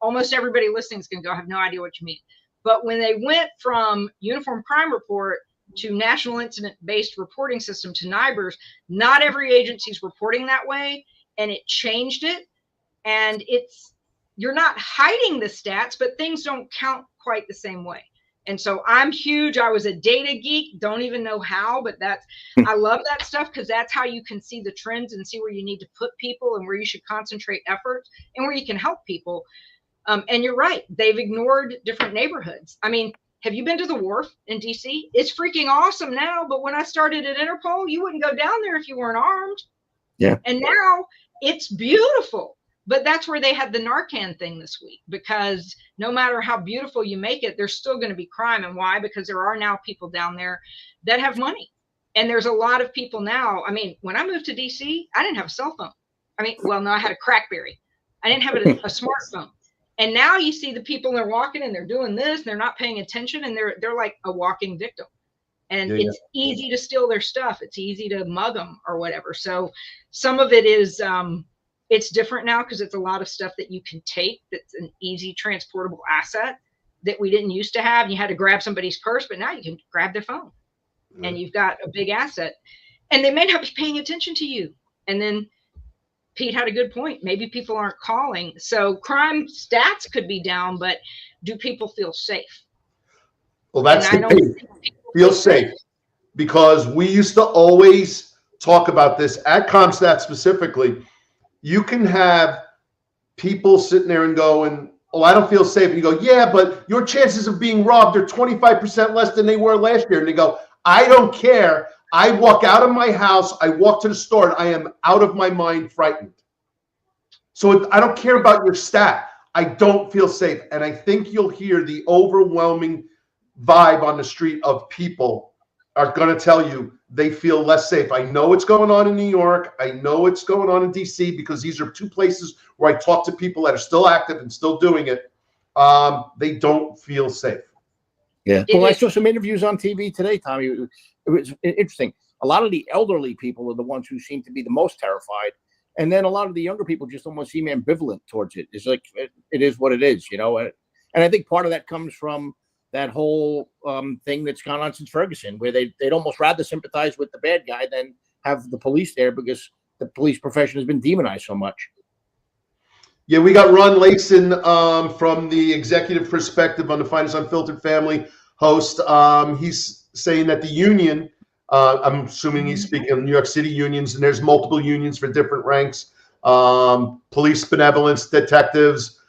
almost everybody listening is going to go, I have no idea what you mean. But when they went from Uniform Crime Report to National Incident-Based Reporting System to NIBRS, not every agency is reporting that way, and it changed it. And you're not hiding the stats, but things don't count quite the same way. And so I'm huge. I was a data geek. Don't even know how, but I love that stuff because that's how you can see the trends and see where you need to put people and where you should concentrate efforts and where you can help people. And you're right. They've ignored different neighborhoods. I mean, have you been to the Wharf in DC? It's freaking awesome now. But when I started at Interpol, you wouldn't go down there if you weren't armed. Yeah. And now it's beautiful. But that's where they had the Narcan thing this week, because no matter how beautiful you make it, there's still going to be crime. And why? Because there are now people down there that have money. And there's a lot of people now. I mean, when I moved to DC, I didn't have a cell phone. I mean, well, no, I had a Crackberry. I didn't have a smartphone. And now you see the people, they're walking and they're doing this, and they're not paying attention, and they're like a walking victim. And it's easy to steal their stuff. It's easy to mug them or whatever. So some of it is, it's different now because it's a lot of stuff that you can take that's an easy transportable asset that we didn't used to have. You had to grab somebody's purse, but now you can grab their phone and you've got a big asset. And they may not be paying attention to you. And then Pete had a good point. Maybe people aren't calling. So crime stats could be down, but do people feel safe? Well, that's the thing. Feel safe. Because we used to always talk about this at ComStat specifically. You can have people sitting there and going, oh, I don't feel safe. And you go, yeah, but your chances of being robbed are 25% less than they were last year. And they go, I don't care. I walk out of my house. I walk to the store and I am out of my mind frightened. So I don't care about your stat. I don't feel safe. And I think you'll hear the overwhelming vibe on the street of people are going to tell you they feel less safe. I know what's going on in New York. I know what's going on in DC because these are two places where I talk to people that are still active and still doing it. They don't feel safe. Yeah. Well, I saw some interviews on TV today, Tommy. It was interesting. A lot of the elderly people are the ones who seem to be the most terrified. And then a lot of the younger people just almost seem ambivalent towards it. It's like, it is what it is, you know? And I think part of that comes from that whole thing that's gone on since Ferguson, where they'd almost rather sympathize with the bad guy than have the police there, because the police profession has been demonized so much. Yeah, we got Ron Layson from the executive perspective on the Finest Unfiltered Family host. He's saying that the union, I'm assuming he's speaking of New York City unions, and there's multiple unions for different ranks, police benevolence, detectives,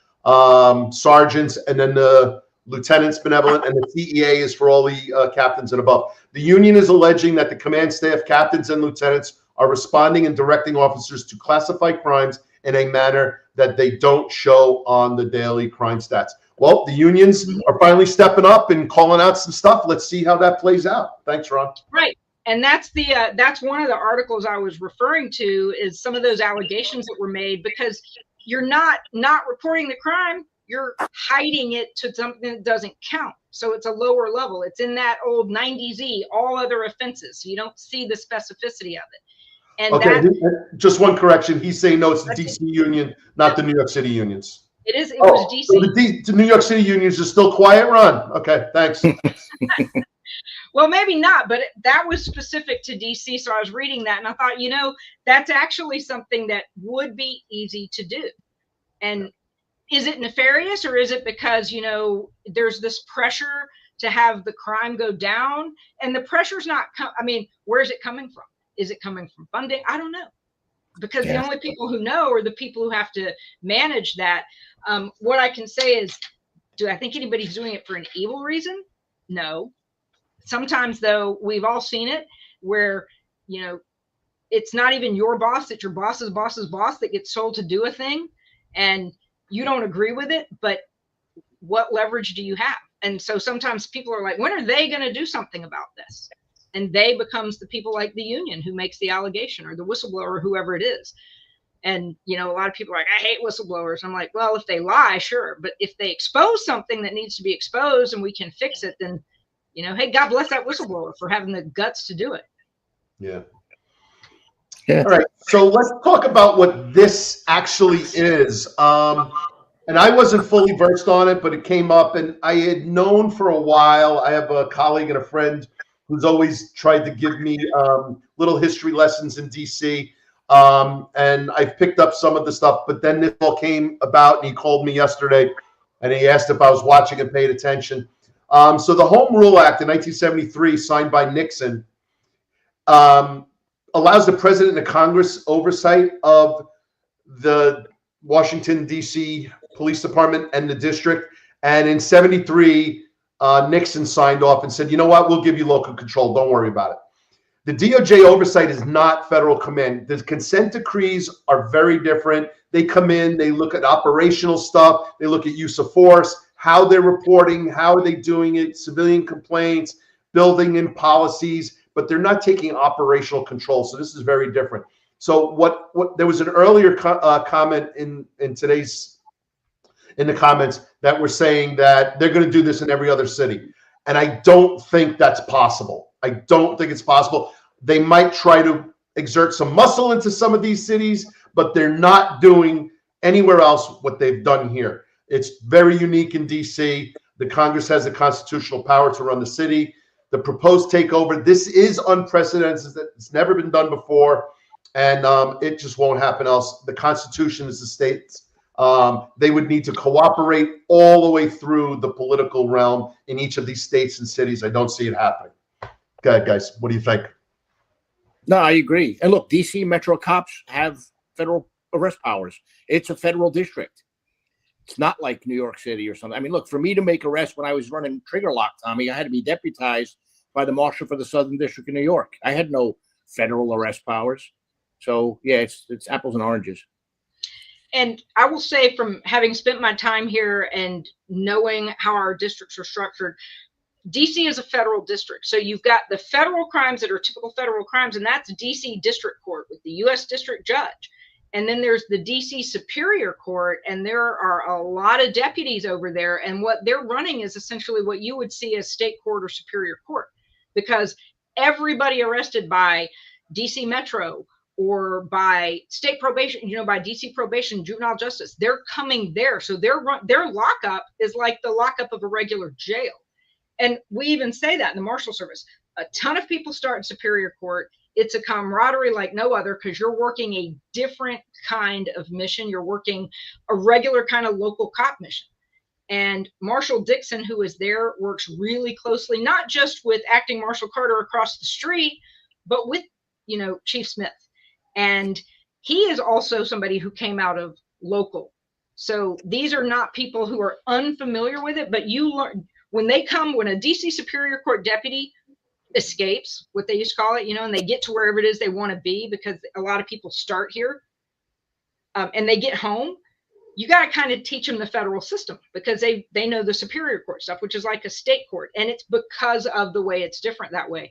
sergeants, and then the lieutenants benevolent, and the TEA is for all the captains and above. The union is alleging that the command staff, captains and lieutenants, are responding and directing officers to classify crimes in a manner that they don't show on the daily crime stats. Well, the unions are finally stepping up and calling out some stuff. Let's see how that plays out. Thanks, Ron. Right. And that's one of the articles I was referring to, is some of those allegations that were made, because you're not reporting the crime, you're hiding it to something that doesn't count. So it's a lower level. It's in that old 90Z, all other offenses. So you don't see the specificity of it. And okay, just one correction. He's saying no, it's the DC union, not the New York City unions. It is. It was DC. So the New York City unions are still quiet, Ron? Okay, thanks. Well, maybe not, but that was specific to DC. So I was reading that and I thought, you know, that's actually something that would be easy to do. And is it nefarious, or is it because, you know, there's this pressure to have the crime go down? And the pressure's not, I mean, where's it coming from? Is it coming from funding? I don't know, because the only people who know are the people who have to manage that. What I can say is, do I think anybody's doing it for an evil reason? No. Sometimes, though, we've all seen it where, you know, it's not even your boss, it's your boss's boss's boss that gets told to do a thing, and you don't agree with it, but what leverage do you have? And so sometimes people are like, when are they going to do something about this? And they becomes the people like the union who makes the allegation, or the whistleblower, whoever it is. And, you know, a lot of people are like, I hate whistleblowers. I'm like, well, if they lie, sure. But if they expose something that needs to be exposed and we can fix it, then, you know, hey, God bless that whistleblower for having the guts to do it. Yeah. All right. So let's talk about what this actually is. And I wasn't fully versed on it, but it came up, and I had known for a while. I have a colleague and a friend who's always tried to give me little history lessons in DC. And I've picked up some of the stuff, but then this all came about, and he called me yesterday and he asked if I was watching and paid attention. So the Home Rule Act in 1973, signed by Nixon, allows the president and Congress oversight of the Washington, D.C. Police Department and the district. And in 73, Nixon signed off and said, you know what, we'll give you local control. Don't worry about it. The DOJ oversight is not federal command. The consent decrees are very different. They come in, they look at operational stuff, they look at use of force, how they're reporting, how are they doing it, civilian complaints, building in policies, but they're not taking operational control. So this is very different. So what there was an earlier comment in the comments that were saying that they're going to do this in every other city. And I don't think that's possible. I don't think it's possible. They might try to exert some muscle into some of these cities, but they're not doing anywhere else what they've done here. It's very unique in DC. The Congress has the constitutional power to run the city. The proposed takeover, this is unprecedented. It's never been done before, and it just won't happen else. The Constitution is the state's. They would need to cooperate all the way through the political realm in each of these states and cities. I don't see it happening. Go ahead, guys. What do you think? No, I agree. And look, DC Metro cops have federal arrest powers. It's a federal district. It's not like New York City or something. I mean, look, for me to make arrests when I was running Trigger Lock, Tommy, I had to be deputized by the Marshal for the Southern District of New York. I had no federal arrest powers. So, yeah, it's apples and oranges. And I will say, from having spent my time here and knowing how our districts are structured, DC is a federal district. So you've got the federal crimes that are typical federal crimes, and that's DC District Court with the U.S. District Judge. And then there's the DC Superior Court, and there are a lot of deputies over there. And what they're running is essentially what you would see as state court or superior court, because everybody arrested by DC Metro or by state probation, by DC probation, juvenile justice. They're coming there. So their lockup is like the lockup of a regular jail. And we even say that in the Marshal Service. A ton of people start in Superior Court. It's a camaraderie like no other, because you're working a different kind of mission. You're working a regular kind of local cop mission. And Marshal Dixon, who is there, works really closely, not just with Acting Marshal Carter across the street, but with, Chief Smith. And he is also somebody who came out of local. So these are not people who are unfamiliar with it, but you learn when a DC Superior Court deputy escapes, what they used to call it, and they get to wherever it is they want to be, because a lot of people start here, and they get home, you got to kind of teach them the federal system, because they know the Superior Court stuff, which is like a state court. And it's because of the way it's different that way.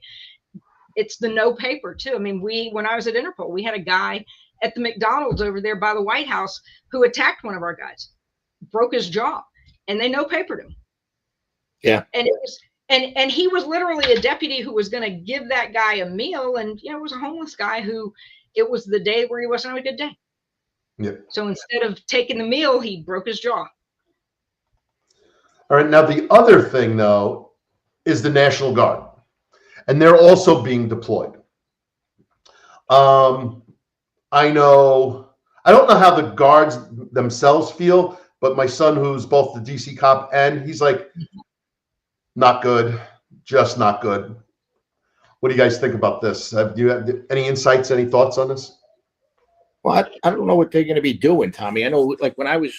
It's the no paper too. I mean, when I was at Interpol, we had a guy at the McDonald's over there by the White House who attacked one of our guys, broke his jaw, and they no papered him. Yeah. And it was, and he was literally a deputy who was going to give that guy a meal. And, it was a homeless guy who, it was the day where he wasn't having a good day. Yep. So instead of taking the meal, he broke his jaw. All right. Now, the other thing, though, is the National Guard. And they're also being deployed. I don't know how the guards themselves feel, but my son, who's both the DC cop, and he's like, not good, just not good. What do you guys think about this? Do you have any insights, any thoughts on this? Well, I don't know what they're going to be doing, Tommy. I know, like when I was,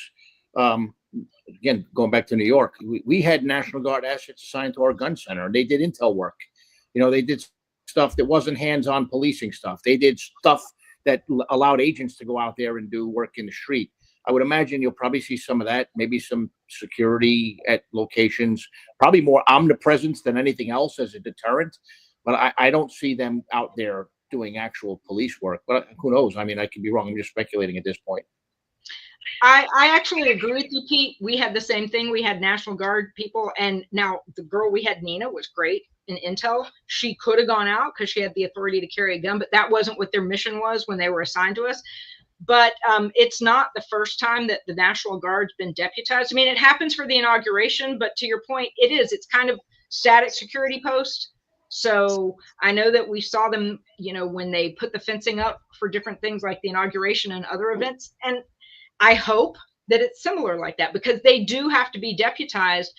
again, going back to New York, we had National Guard assets assigned to our gun center, and they did intel work. They did stuff that wasn't hands-on policing stuff. They did stuff that allowed agents to go out there and do work in the street. I would imagine you'll probably see some of that, maybe some security at locations, probably more omnipresence than anything else as a deterrent. But I don't see them out there doing actual police work. But who knows? I mean, I could be wrong. I'm just speculating at this point. I actually agree with you, Pete. We had the same thing. We had National Guard people. And now the girl we had, Nina, was great in intel. She could have gone out because she had the authority to carry a gun, but that wasn't what their mission was when they were assigned to us. But it's not the first time that the National Guard's been deputized. I mean, it happens for the inauguration, but to your point, it's kind of static security post. So I know that we saw them, when they put the fencing up for different things like the inauguration and other events. And I hope that it's similar like that, because they do have to be deputized,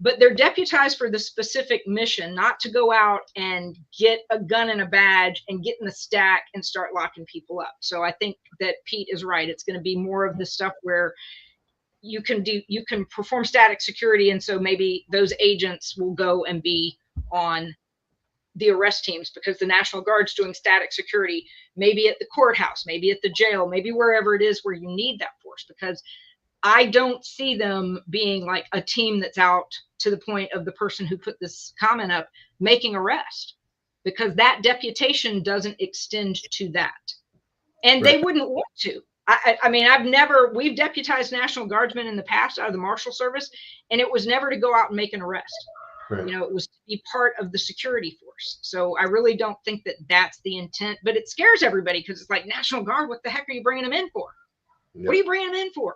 but they're deputized for the specific mission, not to go out and get a gun and a badge and get in the stack and start locking people up. So I think that Pete is right. It's going to be more of the stuff where you can perform static security. And so maybe those agents will go and be on the arrest teams, because the National Guard's doing static security, maybe at the courthouse, maybe at the jail, maybe wherever it is where you need that force, because I don't see them being like a team that's out to the point of the person who put this comment up making arrest, because that deputation doesn't extend to that. And Right. They wouldn't want to. I mean, we've deputized National Guardsmen in the past out of the Marshal Service, and it was never to go out and make an arrest. Right. It was to be part of the security force. So I really don't think that that's the intent, but it scares everybody because it's like, National Guard, what the heck are you bringing them in for? Yep. What are you bringing them in for?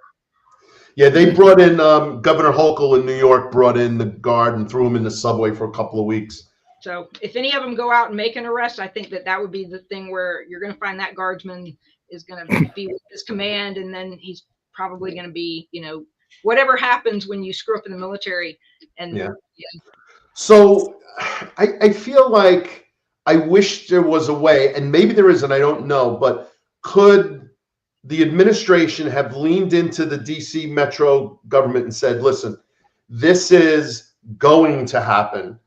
Yeah, they brought in Governor Hochul in New York, brought in the guard and threw him in the subway for a couple of weeks. So if any of them go out and make an arrest, I think that would be the thing where you're going to find that guardsman is going to be with his command, and then he's probably going to be, whatever happens when you screw up in the military. And yeah. So I feel like I wish there was a way, and maybe there isn't, I don't know, but could the administration have leaned into the DC Metro government and said, listen, this is going to happen?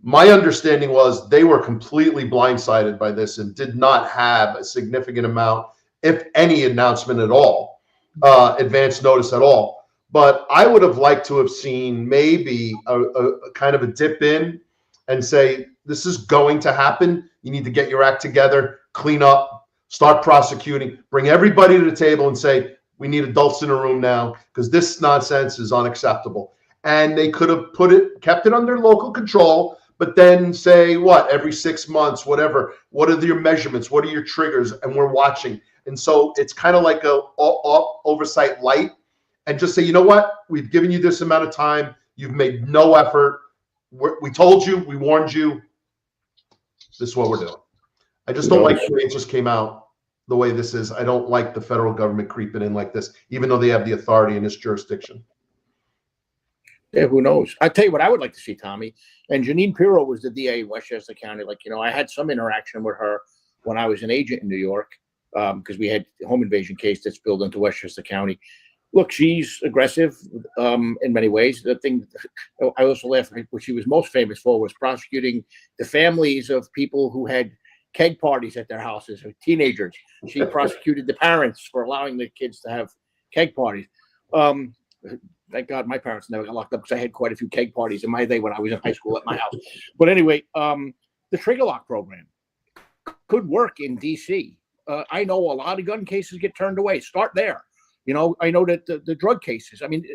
My understanding was they were completely blindsided by this and did not have a significant amount, if any, announcement at all, advance notice at all. But I would have liked to have seen maybe a kind of a dip in and say, this is going to happen. You need to get your act together, clean up, start prosecuting, bring everybody to the table and say, we need adults in a room now because this nonsense is unacceptable. And they could have kept it under local control, but then say what, every 6 months, whatever, what are your measurements? What are your triggers? And we're watching. And so it's kind of like a oversight light, and just say, you know what, we've given you this amount of time. You've made no effort. We told you, we warned you. This is what we're doing. I just don't like the way it just came out the way this is. I don't like the federal government creeping in like this, even though they have the authority in this jurisdiction. Yeah, who knows? I tell you what I would like to see, Tommy. And Janine Pirro was the DA in Westchester County. Like, you know, I had some interaction with her when I was an agent in New York, because we had a home invasion case that spilled into Westchester County. Look, she's aggressive in many ways. The thing I also laugh at, what she was most famous for, was prosecuting the families of people who had keg parties at their houses, or teenagers. She prosecuted the parents for allowing the kids to have keg parties. Thank God my parents never got locked up, because I had quite a few keg parties in my day when I was in high school at my house. But anyway, the trigger lock program could work in DC. I know a lot of gun cases get turned away. Start there. You know, I know that the drug cases, I mean,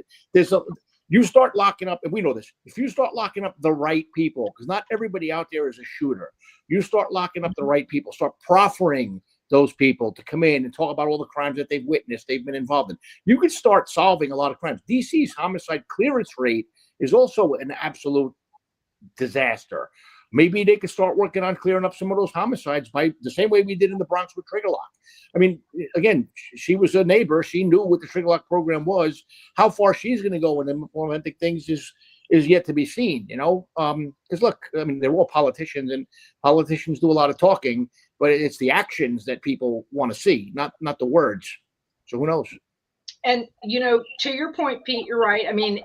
you start locking up, and we know this, if you start locking up the right people, because not everybody out there is a shooter, you start locking up the right people, start proffering those people to come in and talk about all the crimes that they've witnessed, they've been involved in. You could start solving a lot of crimes. DC's homicide clearance rate is also an absolute disaster. Maybe they could start working on clearing up some of those homicides by the same way we did in the Bronx with trigger lock. I mean, again, she was a neighbor. She knew what the trigger lock program was. How far she's going to go in implementing things is yet to be seen, you know? Because look, I mean, they're all politicians, and politicians do a lot of talking, but it's the actions that people want to see, not the words. So who knows? And, you know, to your point, Pete, you're right. I mean,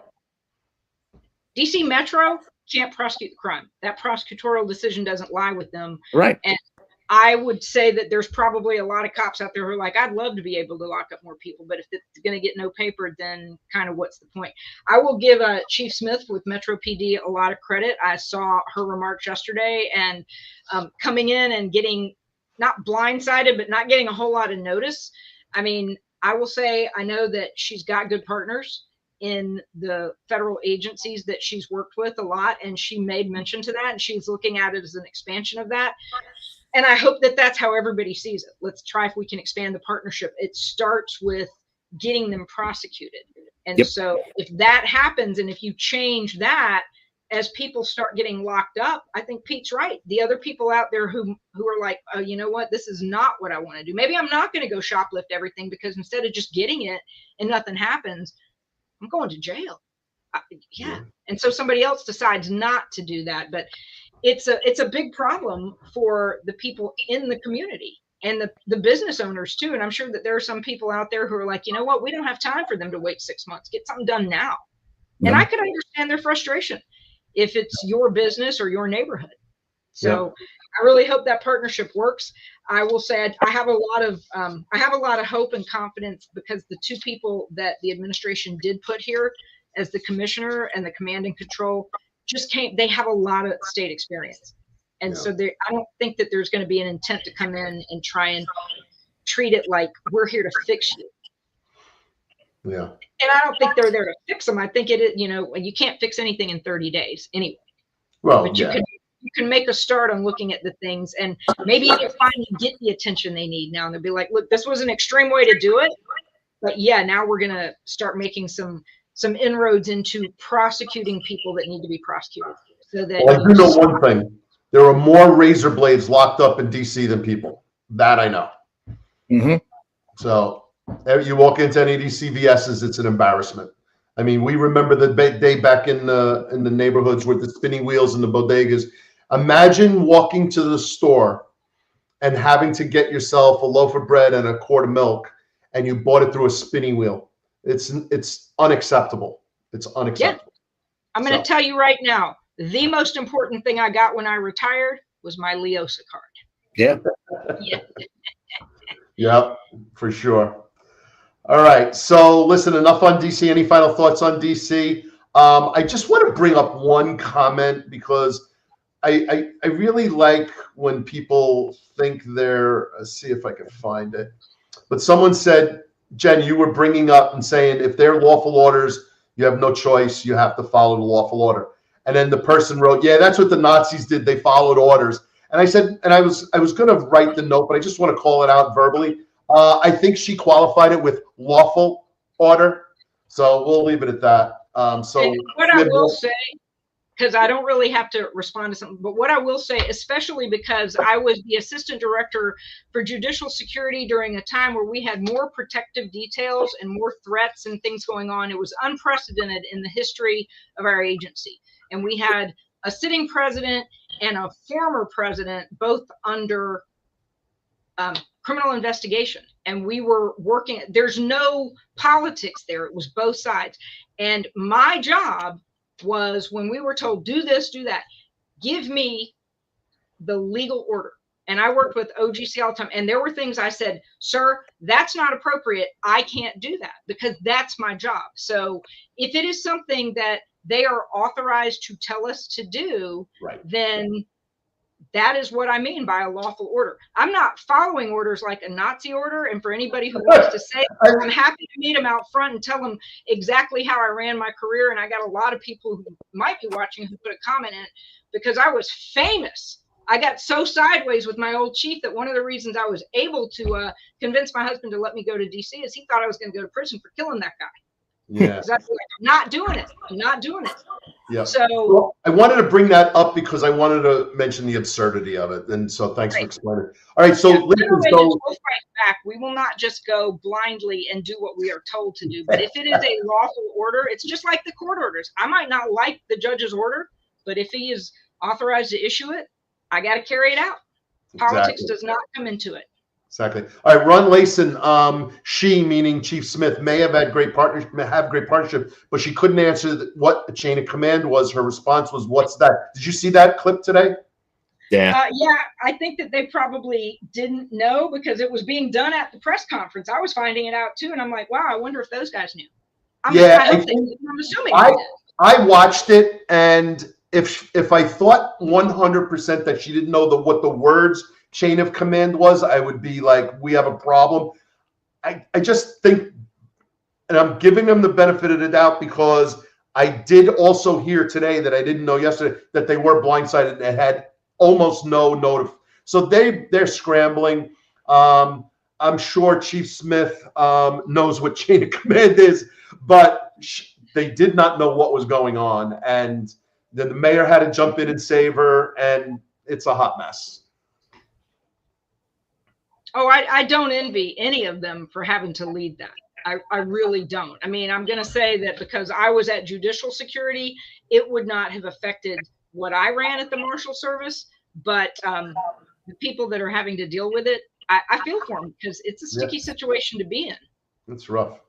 DC Metro can't prosecute the crime. That prosecutorial decision doesn't lie with them. Right. And I would say that there's probably a lot of cops out there who are like, I'd love to be able to lock up more people, but if it's going to get no paper, then kind of what's the point? I will give Chief Smith with Metro PD a lot of credit. I saw her remarks yesterday, and coming in and getting not blindsided, but not getting a whole lot of notice. I mean, I will say, I know that she's got good partners in the federal agencies that she's worked with a lot, and she made mention to that, and she's looking at it as an expansion of that. And I hope that that's how everybody sees it. Let's try if we can expand the partnership. It starts with getting them prosecuted. And so if that happens, and if you change that, as people start getting locked up, I think Pete's right. The other people out there who are like, oh, you know what, this is not what I want to do. Maybe I'm not going to go shoplift everything, because instead of just getting it and nothing happens, I'm going to jail. Yeah. And so somebody else decides not to do that. But it's a big problem for the people in the community and the business owners too. And I'm sure that there are some people out there who are like, you know what, we don't have time for them to wait 6 months. Get something done now. And I can understand their frustration if it's your business or your neighborhood. So I really hope that partnership works. I will say I have a lot of hope and confidence, because the two people that the administration did put here as the commissioner and the command and control they have a lot of state experience. And so I don't think that there's going to be an intent to come in and try and treat it like we're here to fix you. Yeah. And I don't think they're there to fix them. I think you can't fix anything in 30 days anyway. Well, but you can make a start on looking at the things, and maybe you finally get the attention they need now. And they'll be like, look, this was an extreme way to do it, but now we're going to start making some inroads into prosecuting people that need to be prosecuted. So that I do know one thing. There are more razor blades locked up in DC than people. That I know. Mm-hmm. So you walk into any of these CVS's, it's an embarrassment. I mean, we remember the day back in the neighborhoods with the spinning wheels and the bodegas. Imagine walking to the store and having to get yourself a loaf of bread and a quart of milk, and you bought it through a spinning wheel. It's unacceptable. It's unacceptable. Yeah. I'm going to tell you right now, the most important thing I got when I retired was my Leosa card. Yeah. Yeah, for sure. All right. So listen, enough on DC. Any final thoughts on DC? I just want to bring up one comment, because I really like when people think let's see if I can find it. But someone said, Jen, you were bringing up and saying, if they're lawful orders, you have no choice. You have to follow the lawful order. And then the person wrote, yeah, that's what the Nazis did. They followed orders. And I said, and I was going to write the note, but I just want to call it out verbally. I think she qualified it with lawful order. So we'll leave it at that. So and what I will say, because I don't really have to respond to something, but what I will say, especially because I was the assistant director for judicial security during a time where we had more protective details and more threats and things going on. It was unprecedented in the history of our agency. And we had a sitting president and a former president, both under criminal investigation. And we were working, there's no politics there. It was both sides. And my job was, when we were told, do this, do that, give me the legal order. And I worked with OGC all the time. And there were things I said, sir, that's not appropriate. I can't do that because that's my job. So if it is something that they are authorized to tell us to do, right, then that is what I mean by a lawful order. I'm not following orders like a Nazi order. And for anybody who wants to say, I'm happy to meet them out front and tell them exactly how I ran my career. And I got a lot of people who might be watching who put a comment in it because I was famous. I got so sideways with my old chief that one of the reasons I was able to convince my husband to let me go to DC is he thought I was going to go to prison for killing that guy. Yeah. I'm not doing it. I'm not doing it. Yeah. So well, I wanted to bring that up because I wanted to mention the absurdity of it. And so thanks for explaining. All right. So listen, we'll fight back. We will not just go blindly and do what we are told to do. But if it is a lawful order, it's just like the court orders. I might not like the judge's order, but if he is authorized to issue it, I got to carry it out. Politics does not come into it. Exactly. All right, Ron Layson, she, meaning Chief Smith, may have had great partnership, but she couldn't answer what a chain of command was. Her response was, "What's that?" Did you see that clip today? Yeah. Yeah, I think that they probably didn't know because it was being done at the press conference. I was finding it out too, and I'm like, wow, I wonder if those guys knew. I'm assuming I watched it, and if I thought 100% that she didn't know what the words chain of command was, I would be like, we have a problem. I just think, and I'm giving them the benefit of the doubt because I did also hear today that I didn't know yesterday that they were blindsided and had almost no notice. So they're scrambling. I'm sure Chief Smith knows what chain of command is, but they did not know what was going on. And then the mayor had to jump in and save her, and it's a hot mess. Oh, I don't envy any of them for having to lead that. I really don't. I mean, I'm going to say that because I was at judicial security, it would not have affected what I ran at the Marshal Service. But the people that are having to deal with it, I feel for them because it's a sticky situation to be in. It's rough.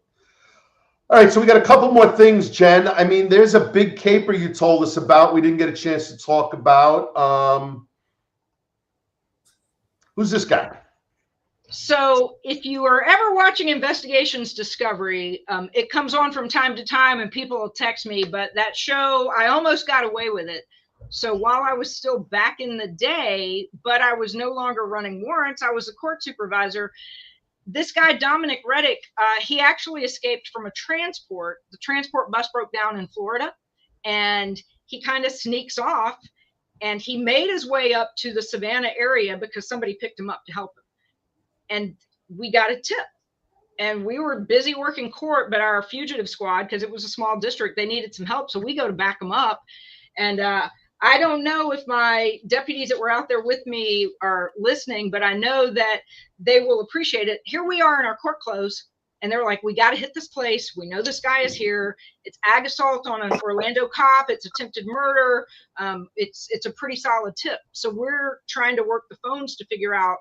All right, so we got a couple more things, Jen. I mean, there's a big caper you told us about. We didn't get a chance to talk about. Who's this guy? So if you are ever watching Investigations Discovery, it comes on from time to time and people will text me, but that show, I almost got away with it. So while I was still back in the day, but I was no longer running warrants, I was a court supervisor. This guy, Dominic Reddick, he actually escaped from a transport. The transport bus broke down in Florida and he kind of sneaks off and he made his way up to the Savannah area because somebody picked him up to help him. And we got a tip and we were busy working court, but our fugitive squad, because it was a small district, they needed some help. So we go to back them up. And I don't know if my deputies that were out there with me are listening, but I know that they will appreciate it. Here we are in our court clothes and they're like, we got to hit this place. We know this guy is here. It's ag assault on an Orlando cop. It's attempted murder. It's a pretty solid tip. So we're trying to work the phones to figure out,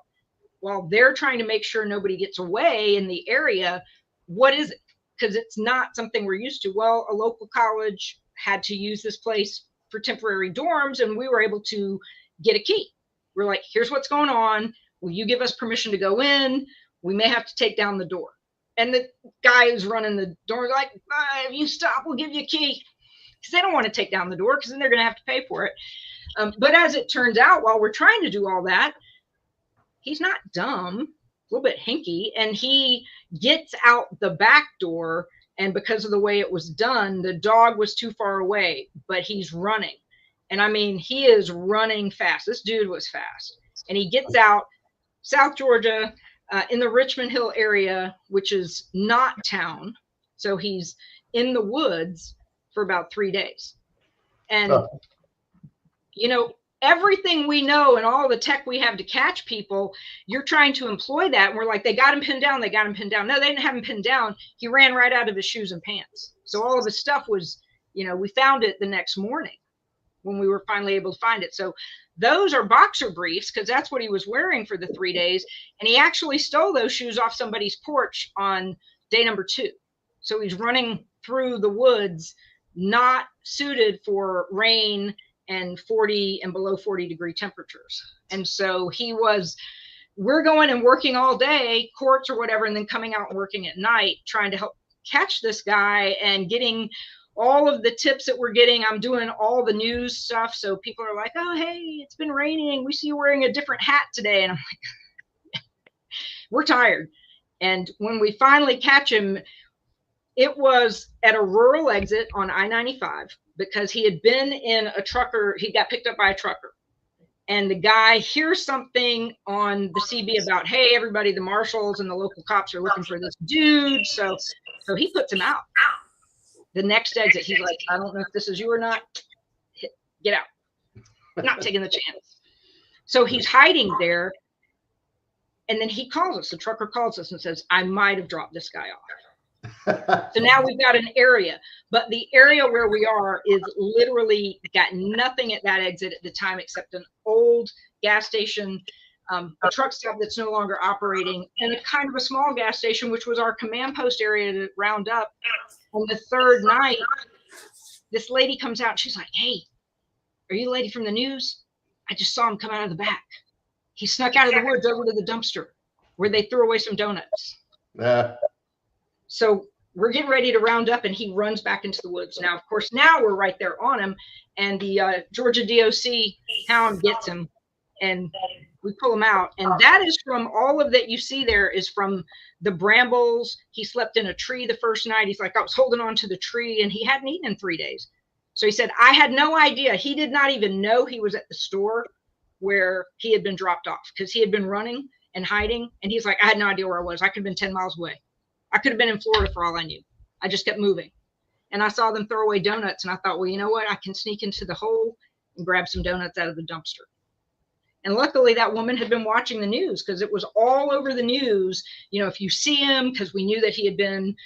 while they're trying to make sure nobody gets away in the area, what is it? Because it's not something we're used to. Well, a local college had to use this place for temporary dorms, and we were able to get a key. We're like, here's what's going on. Will you give us permission to go in? We may have to take down the door. And the guy who's running the door is like, if you stop, we'll give you a key. Because they don't want to take down the door because then they're going to have to pay for it. But as it turns out, while we're trying to do all that, he's not dumb, a little bit hinky, and he gets out the back door. And because of the way it was done, the dog was too far away, but he's running. And I mean, he is running fast. This dude was fast. And he gets out South Georgia, in the Richmond Hill area, which is not town. So he's in the woods for about 3 days. And, you know, everything we know and all the tech we have to catch people, you're trying to employ that. And we're like, they got him pinned down. They got him pinned down. No, they didn't have him pinned down. He ran right out of his shoes and pants. So all of his stuff was, you know, we found it the next morning when we were finally able to find it. So those are boxer briefs, because that's what he was wearing for the 3 days. And he actually stole those shoes off somebody's porch on day number 2. So he's running through the woods, not suited for rain and 40 and below 40-degree temperatures. And so we're going and working all day, courts or whatever, and then coming out and working at night, trying to help catch this guy and getting all of the tips that we're getting. I'm doing all the news stuff. So people are like, oh, hey, it's been raining. We see you wearing a different hat today. And I'm like, we're tired. And when we finally catch him, it was at a rural exit on I-95, because he had been in a trucker. He got picked up by a trucker. And the guy hears something on the CB about, hey, everybody, the marshals and the local cops are looking for this dude. So he puts him out. The next exit, he's like, I don't know if this is you or not. Get out. I'm not taking the chance. So he's hiding there. And then he calls us. The trucker calls us and says, I might have dropped this guy off. So now we've got an area, but the area where we are is literally got nothing at that exit at the time except an old gas station, a truck stop that's no longer operating, and a kind of a small gas station, which was our command post area to round up. On the third night, this lady comes out. She's like, hey, are you the lady from the news? I just saw him come out of the back. He snuck out of the woods over to the dumpster where they threw away some donuts. So we're getting ready to round up, and he runs back into the woods. Now, of course, now we're right there on him, and the Georgia DOC hound gets him, and we pull him out. And that is from all of that you see there is from the brambles. He slept in a tree the first night. He's like, I was holding on to the tree, and he hadn't eaten in 3 days. So he said, I had no idea. He did not even know he was at the store where he had been dropped off, because he had been running and hiding. And he's like, I had no idea where I was. I could have been 10 miles away. I could have been in Florida for all I knew. I just kept moving. And I saw them throw away donuts. And I thought, well, you know what? I can sneak into the hole and grab some donuts out of the dumpster. And luckily that woman had been watching the news, because it was all over the news. You know, if you see him, because we knew that he had been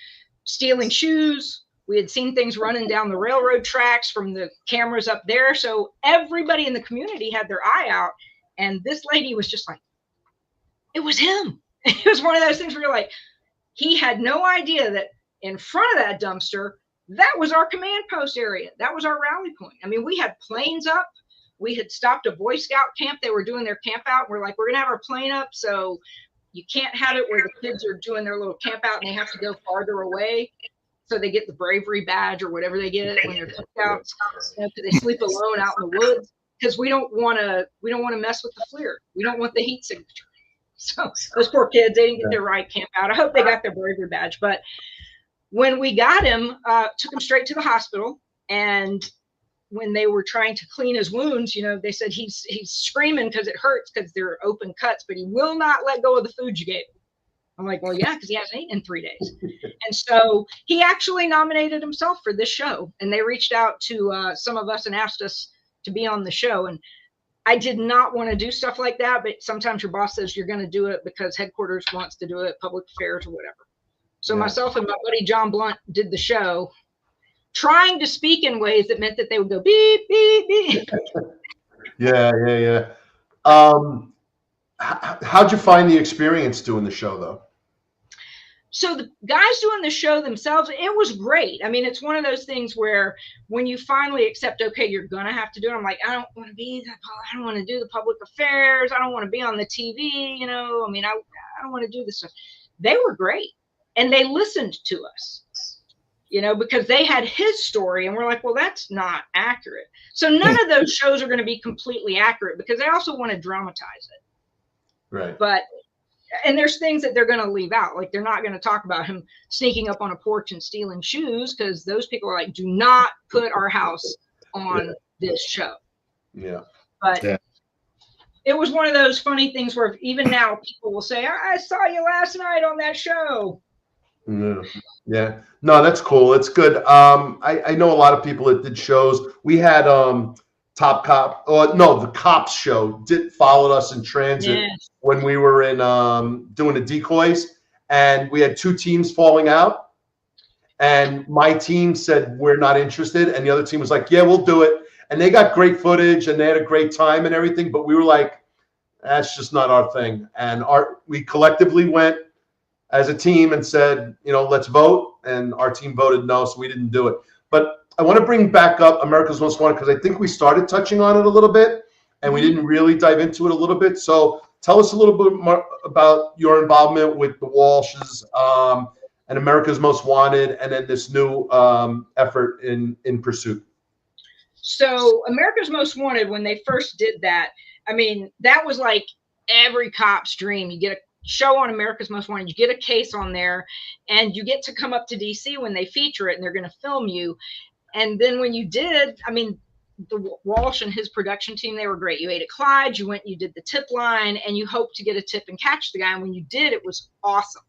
stealing shoes. We had seen things running down the railroad tracks from the cameras up there. So everybody in the community had their eye out. And this lady was just like, it was him. It was one of those things where you're like, he had no idea that in front of that dumpster, that was our command post area. That was our rally point. I mean, we had planes up. We had stopped a Boy Scout camp. They were doing their camp out. We're like, we're going to have our plane up. So you can't have it where the kids are doing their little camp out and they have to go farther away. So they get the bravery badge or whatever they get when they're camped out. You know, they sleep alone out in the woods, because we don't want to mess with the FLIR. We don't want the heat signature. So those poor kids, they didn't get their right camp out. I hope they got their bravery badge. But when we got him, took him straight to the hospital. And when they were trying to clean his wounds, you know, they said he's screaming because it hurts, because they're open cuts, but he will not let go of the food you gave him. I'm like, well, yeah, because he hasn't eaten in 3 days. And so he actually nominated himself for this show. And they reached out to some of us and asked us to be on the show. And I did not want to do stuff like that, but sometimes your boss says you're going to do it because headquarters wants to do it, public affairs or whatever. So myself and my buddy John Blunt did the show, trying to speak in ways that meant that they would go beep, beep, beep. Yeah. How'd you find the experience doing the show, though? So the guys doing the show themselves, it was great. I mean, it's one of those things where when you finally accept, okay, you're going to have to do it. I'm like, I don't want to do the public affairs. I don't want to be on the TV. You know, I mean, I don't want to do this stuff. They were great. And they listened to us, you know, because they had his story and we're like, well, that's not accurate. So none of those shows are going to be completely accurate, because they also want to dramatize it. Right. But and there's things that they're going to leave out. Like, they're not going to talk about him sneaking up on a porch and stealing shoes, because those people are like, do not put our house on this show. Yeah. But Yeah. it was one of those funny things where even now people will say, I saw you last night on that show. Yeah. Yeah. No, that's cool. It's good. I know a lot of people that did shows. We had Top Cop, no, the Cops show followed us in transit Yes. when we were in doing the decoys, and we had two teams falling out. And my team said, we're not interested. And the other team was like, yeah, we'll do it. And they got great footage and they had a great time and everything. But we were like, that's just not our thing. And we collectively went as a team and said, let's vote. And our team voted no, so we didn't do it. But I want to bring back up America's Most Wanted because I think we started touching on it a little bit and we didn't really dive into it a little bit. So tell us a little bit more about your involvement with the Walshes and America's Most Wanted, and then this new effort in Pursuit. So America's Most Wanted, when they first did that, I mean, that was like every cop's dream. You get a show on America's Most Wanted, you get a case on there, and you get to come up to DC when they feature it, and they're going to film you. And then when you did, I mean, the Walsh and his production team, they were great. You ate at Clyde's, you went, you did the tip line, and you hoped to get a tip and catch the guy. And when you did, it was awesome.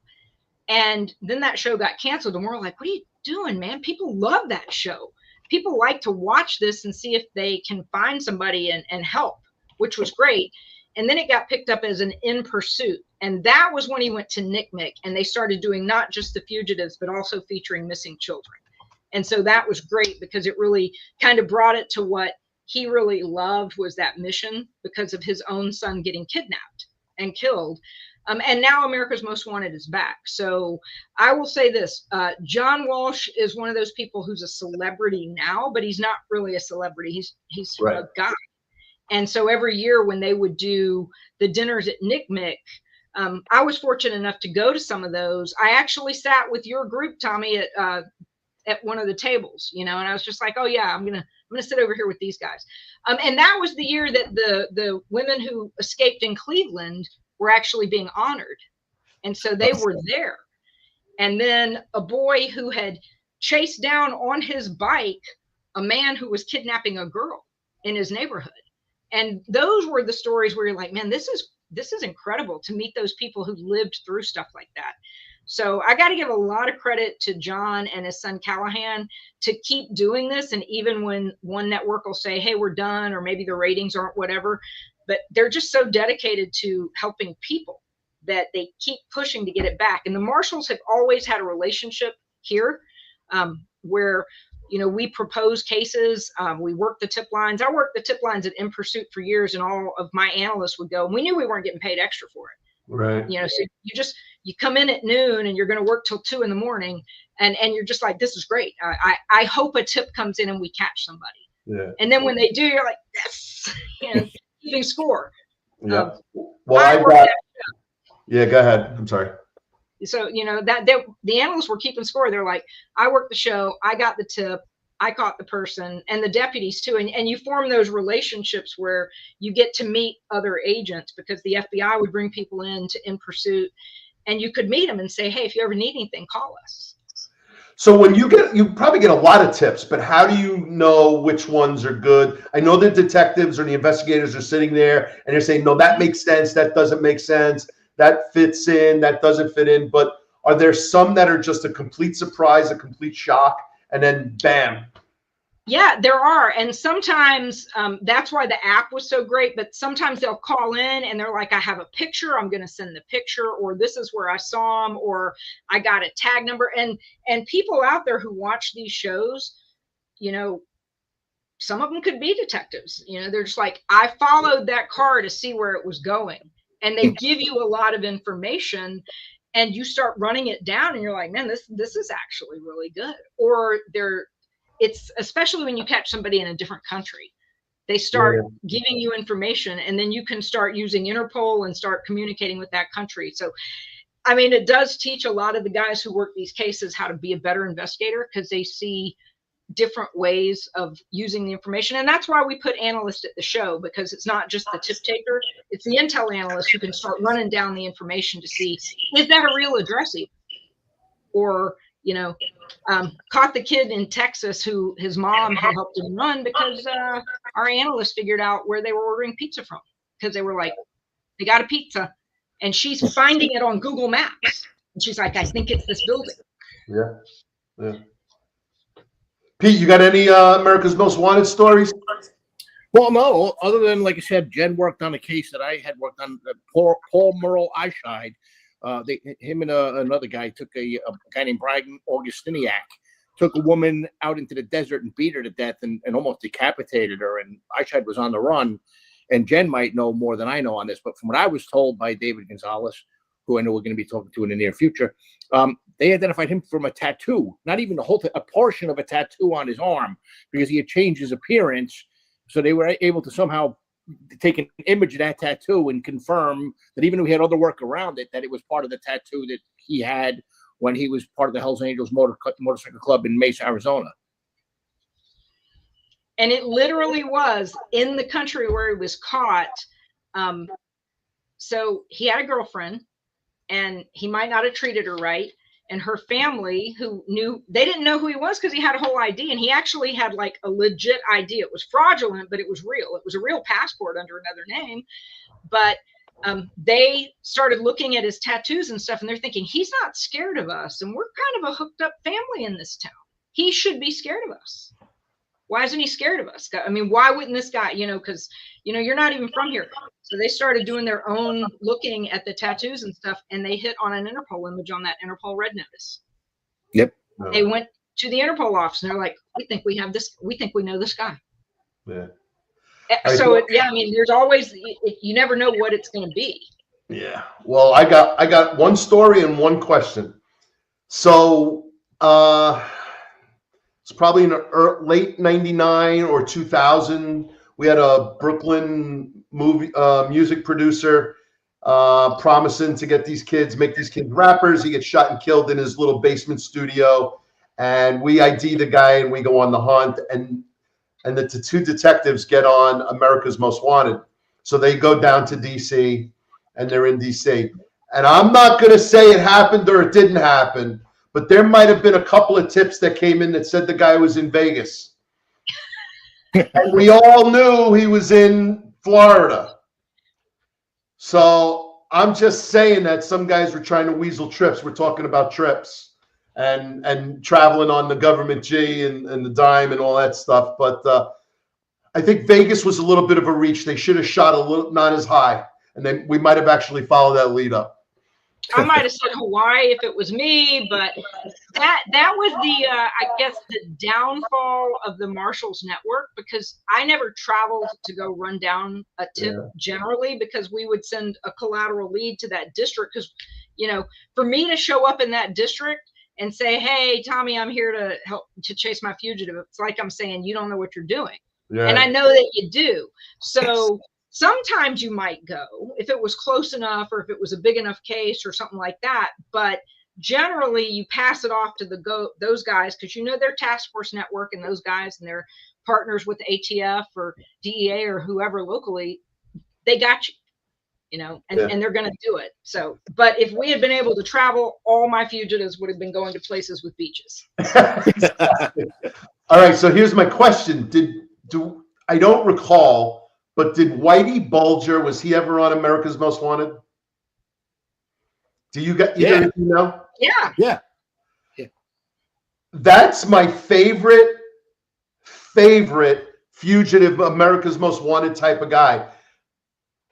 And then that show got canceled, and we're like, what are you doing, man? People love that show. People like to watch this and see if they can find somebody and help, which was great. And then it got picked up as an In Pursuit. And that was when he went to NCMEC, and they started doing not just the fugitives, but also featuring missing children. And so that was great because it really kind of brought it to what he really loved, was that mission, because of his own son getting kidnapped and killed. And now America's Most Wanted is back. So I will say this, John Walsh is one of those people who's a celebrity now, but he's not really a celebrity. He's Right. a guy. And so every year when they would do the dinners at NCMEC, I was fortunate enough to go to some of those. I actually sat with your group, Tommy, at one of the tables, and I was just like, oh yeah, I'm gonna sit over here with these guys. And that was the year that the women who escaped in Cleveland were actually being honored. And so they were there. And then a boy who had chased down on his bike a man who was kidnapping a girl in his neighborhood. And those were the stories where you're like, man, this is incredible to meet those people who lived through stuff like that. So I got to give a lot of credit to John and his son Callahan to keep doing this. And even when one network will say, hey, we're done, or maybe the ratings aren't whatever, but they're just so dedicated to helping people that they keep pushing to get it back. And the Marshals have always had a relationship here where, we propose cases, we work the tip lines. I worked the tip lines at In Pursuit for years, and all of my analysts would go, and we knew we weren't getting paid extra for it. Right. So you come in at noon and you're going to work till 2 a.m. and you're just like, this is great. I hope a tip comes in and we catch somebody. Yeah. And then when they do, you're like, yes, keeping score. Yeah. Well, yeah, go ahead. I'm sorry. So, the analysts were keeping score. They're like, I worked the show, I got the tip, I caught the person, and the deputies too. And you form those relationships where you get to meet other agents, because the FBI would bring people in Pursuit, and you could meet them and say, hey, if you ever need anything, call us. So when you probably get a lot of tips, but how do you know which ones are good? I know the detectives or the investigators are sitting there and they're saying, no, that makes sense, that doesn't make sense, that fits in, that doesn't fit in. But are there some that are just a complete surprise, a complete shock, and then bam? Yeah, there are. And sometimes that's why the app was so great. But sometimes they'll call in and they're like, I have a picture, I'm going to send the picture, or this is where I saw him, or I got a tag number. And people out there who watch these shows, some of them could be detectives. They're just like, I followed that car to see where it was going. And they give you a lot of information, and you start running it down and you're like, man, this is actually really good. Or it's especially when you catch somebody in a different country, they start giving you information, and then you can start using Interpol and start communicating with that country. So, I mean, it does teach a lot of the guys who work these cases how to be a better investigator, because they see different ways of using the information. And that's why we put analysts at the show, because it's not just the tip taker, it's the intel analyst who can start running down the information to see, is that a real address even? Or caught the kid in Texas who his mom had helped him run because our analyst figured out where they were ordering pizza from, because they were like, they got a pizza, and she's finding it on Google Maps, and she's like, I think it's this building. Yeah. Pete, you got any America's Most Wanted stories? Well, no, other than, like I said, Jen worked on a case that I had worked on, Paul Merle Eyeshide. Him and another guy took a guy named Brian Augustiniak, took a woman out into the desert and beat her to death and almost decapitated her. And Eyeshide was on the run. And Jen might know more than I know on this, but from what I was told by David Gonzalez, who I know we're going to be talking to in the near future, they identified him from a tattoo, not even the whole, a portion of a tattoo on his arm, because he had changed his appearance. So they were able to somehow take an image of that tattoo and confirm that even though he had other work around it, that it was part of the tattoo that he had when he was part of the Hells Angels motorcycle club in Mesa, Arizona. And it literally was in the country where he was caught. So he had a girlfriend, and he might not have treated her right. And her family, who knew, they didn't know who he was because he had a whole ID, and he actually had like a legit ID. It was fraudulent, but it was real. It was a real passport under another name. But they started looking at his tattoos and stuff, and they're thinking, he's not scared of us, and we're kind of a hooked up family in this town. He should be scared of us. Why isn't he scared of us? I mean, why wouldn't this guy, because, you're not even from here. So they started doing their own looking at the tattoos and stuff, and they hit on an Interpol image on that Interpol red notice. Yep. They went to the Interpol office, and they're like, we think we have this. We think we know this guy. Yeah. So, I mean, there's always, you never know what it's going to be. Yeah. Well, I got one story and one question. So, it's probably in the late 99 or 2000. We had a Brooklyn music producer promising to get these kids, make these kids rappers. He gets shot and killed in his little basement studio. And we ID the guy and we go on the hunt. And the two detectives get on America's Most Wanted. So they go down to DC, and they're in DC. And I'm not going to say it happened or it didn't happen, but there might have been a couple of tips that came in that said the guy was in Vegas. And we all knew he was in Florida. So I'm just saying that some guys were trying to weasel trips. We're talking about trips and traveling on the government G and the dime and all that stuff. But I think Vegas was a little bit of a reach. They should have shot a little, not as high. And then we might have actually followed that lead up. I might have said Hawaii if it was me, but that was the I guess the downfall of the Marshals Network, because I never traveled to go run down a tip generally, because we would send a collateral lead to that district. Because for me to show up in that district and say, hey, Tommy, I'm here to help to chase my fugitive, it's like I'm saying, you don't know what you're doing. And I know that you do. So sometimes you might go if it was close enough, or if it was a big enough case or something like that. But generally you pass it off to those guys, because their task force network, and those guys and their partners with the ATF or DEA or whoever locally, they got you, and they're going to do it. So, but if we had been able to travel, all my fugitives would have been going to places with beaches. All right. So here's my question. I don't recall, but did Whitey Bulger, was he ever on America's Most Wanted? Do you got either of you know? Yeah. That's my favorite fugitive, America's Most Wanted type of guy.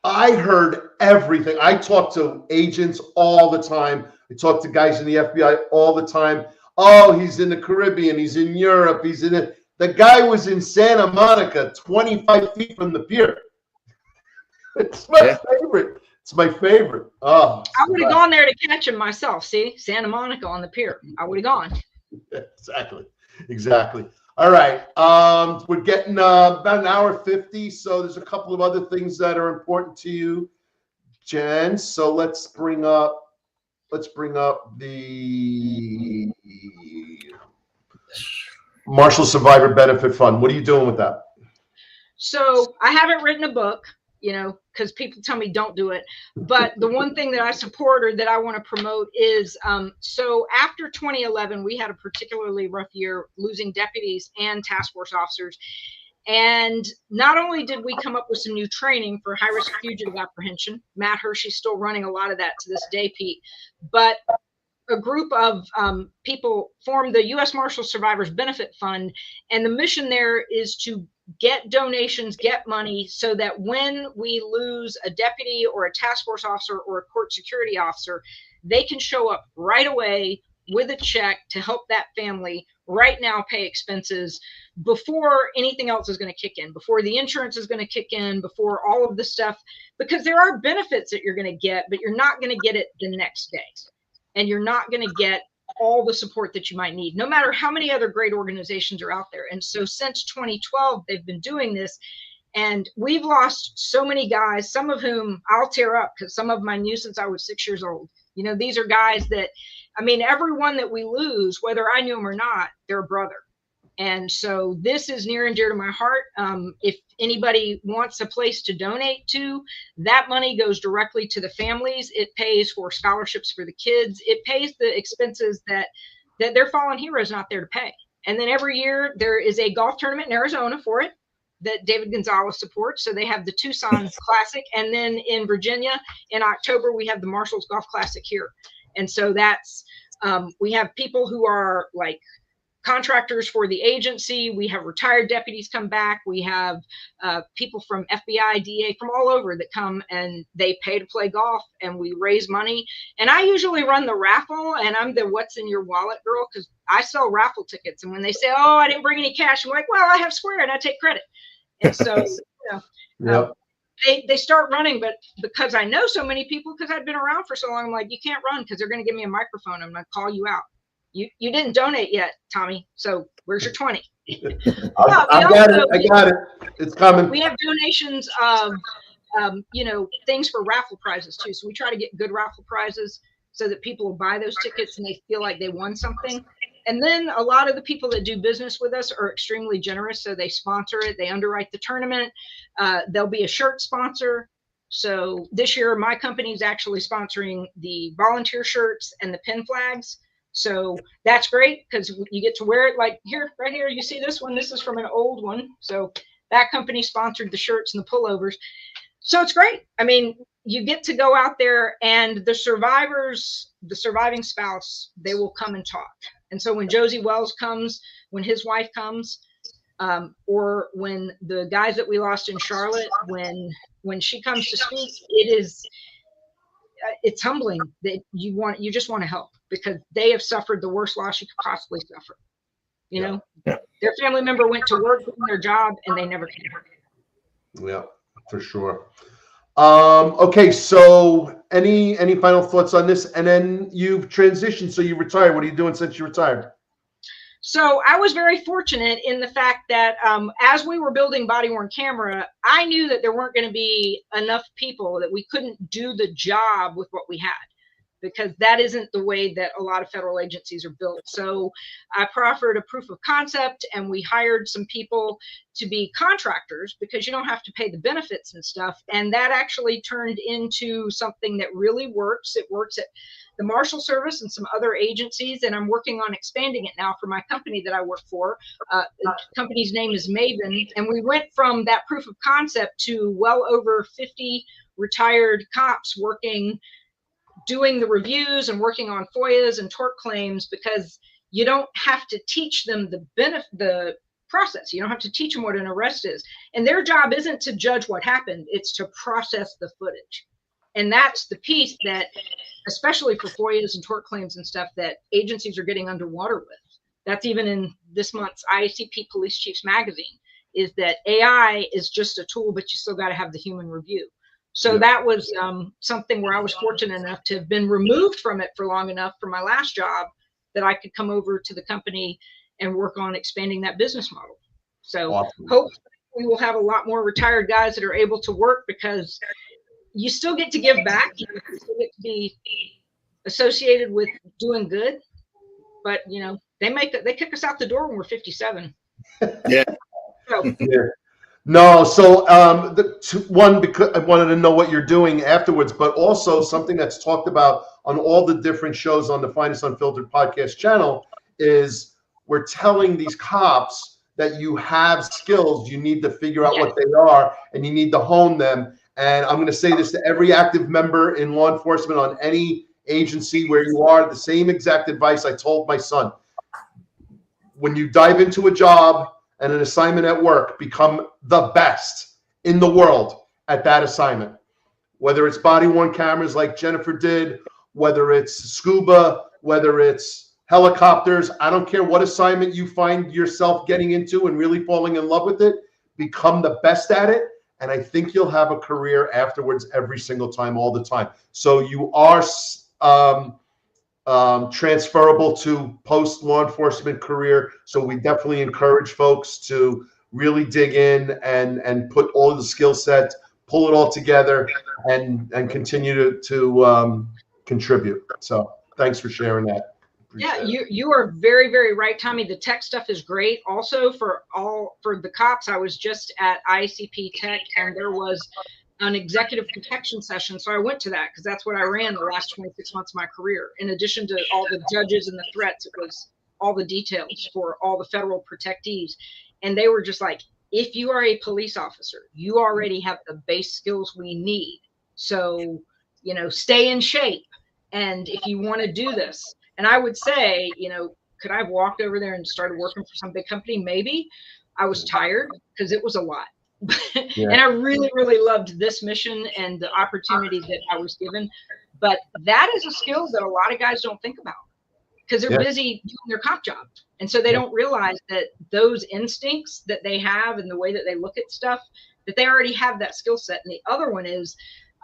I heard everything. I talk to agents all the time. I talk to guys in the FBI all the time. Oh, he's in the Caribbean. He's in Europe. He's in it. The guy was in Santa Monica, 25 feet from the pier. It's my favorite. It's my favorite. Oh, I would have gone there to catch him myself. See, Santa Monica on the pier. I would have gone. Exactly. All right. We're getting about an hour 50. So there's a couple of other things that are important to you, Jen. So let's bring up the Marshall Survivor Benefit Fund. What are you doing with that? So I haven't written a book. you know, because people tell me don't do it. But the one thing that I support or that I want to promote is, so after 2011, we had a particularly rough year losing deputies and task force officers. And not only did we come up with some new training for high-risk fugitive apprehension, Matt Hershey's still running a lot of that to this day, Pete, but a group of people formed the U.S. Marshals Survivors Benefit Fund, and the mission there is to get donations, get money, so that when we lose a deputy or a task force officer or a court security officer, they can show up right away with a check to help that family right now pay expenses before anything else is going to kick in, before the insurance is going to kick in, before all of the stuff, because there are benefits that you're going to get, but you're not going to get it the next day. And you're not going to get all the support that you might need, no matter how many other great organizations are out there. And so since 2012, they've been doing this. And we've lost so many guys, some of whom I'll tear up because some of them I knew since I was 6 years old. You know, these are guys that, I mean, everyone that we lose, whether I knew them or not, they're a brother. And so this is near and dear to my heart. If anybody wants a place to donate to, that money goes directly to the families. It pays for scholarships for the kids. It pays the expenses that their fallen hero is not there to pay. And then every year there is a golf tournament in Arizona for it that David Gonzalez supports. So they have the Tucson Classic. And then in Virginia, in October, we have the Marshals Golf Classic here. And so that's, we have people who are like contractors for the agency. We have retired deputies come back. We have people from FBI, DA, from all over that come and they pay to play golf, and we raise money. And I usually run the raffle, and I'm the what's in your wallet girl, because I sell raffle tickets. And when they say, oh, I didn't bring any cash, I'm like, well, I have Square and I take credit. And so, you know, they start running, but because I know so many people, because I've been around for so long, I'm like, you can't run because they're going to give me a microphone. I'm going to call you out. You didn't donate yet, Tommy. So where's your 20? I got it. It's coming. We have donations of, you know, things for raffle prizes too. So we try to get good raffle prizes so that people will buy those tickets and they feel like they won something. And then a lot of the people that do business with us are extremely generous. So they sponsor it. They underwrite the tournament. There'll be a shirt sponsor. So this year, my company is actually sponsoring the volunteer shirts and the pin flags. So that's great because you get to wear it, like here, right here. You see this one? This is from an old one. So that company sponsored the shirts and the pullovers. So it's great. I mean, you get to go out there, and the survivors, the surviving spouse, they will come and talk. And so when Josie Wells comes, when his wife comes, or when the guys that we lost in Charlotte, when she comes to speak, it's humbling that you just want to help, because they have suffered the worst loss you could possibly suffer. You know, their family member went to work doing their job and they never came back. Yeah, for sure. Okay, so any final thoughts on this? And then you've transitioned, so you retired. What are you doing since you retired? So I was very fortunate in the fact that as we were building body-worn camera, I knew that there weren't going to be enough people, that we couldn't do the job with what we had, because that isn't the way that a lot of federal agencies are built. So I proffered a proof of concept, and we hired some people to be contractors, because you don't have to pay the benefits and stuff. And that actually turned into something that really works. It works at the Marshal Service and some other agencies, and I'm working on expanding it now for my company that I work for. The company's name is Maven, and we went from that proof of concept to well over 50 retired cops working, doing the reviews and working on FOIAs and tort claims, because you don't have to teach them the process. You don't have to teach them what an arrest is. And their job isn't to judge what happened, it's to process the footage. And that's the piece that, especially for FOIAs and tort claims and stuff, that agencies are getting underwater with. That's even in this month's IACP Police Chiefs magazine, is that AI is just a tool, but you still got to have the human review. So that was something where I was fortunate enough to have been removed from it for long enough for my last job that I could come over to the company and work on expanding that business model. So hopefully we will have a lot more retired guys that are able to work, because you still get to give back. You still get to be associated with doing good, but you know, they kick us out the door when we're 57. Yeah. So, Yeah. No, so one, because I wanted to know what you're doing afterwards, but also something that's talked about on all the different shows on the Finest Unfiltered podcast channel is we're telling these cops that you have skills, you need to figure out what they are, and you need to hone them. And I'm going to say this to every active member in law enforcement on any agency where you are, the same exact advice I told my son. When you dive into a job and an assignment at work, become the best in the world at that assignment. Whether it's body-worn cameras like Jennifer did, whether it's scuba, whether it's helicopters, I don't care what assignment you find yourself getting into and really falling in love with it, become the best at it. And I think you'll have a career afterwards every single time, all the time. So you are transferable to post law enforcement career. So we definitely encourage folks to really dig in and put all the skill set, pull it all together, and continue to contribute. So thanks for sharing that. Yeah, you are very, very right, Tommy. The tech stuff is great. Also for the cops, I was just at ICP Tech, and there was an executive protection session. So I went to that because that's what I ran the last 26 months of my career. In addition to all the judges and the threats, it was all the details for all the federal protectees. And they were just like, if you are a police officer, you already have the base skills we need. So, you know, stay in shape. And if you want to do this, and I would say, you know, could I have walked over there and started working for some big company? Maybe. I was tired because it was a lot. And I really, really loved this mission and the opportunity that I was given. But that is a skill that a lot of guys don't think about because they're busy doing their cop job. And so they don't realize that those instincts that they have and the way that they look at stuff, that they already have that skill set. And the other one is,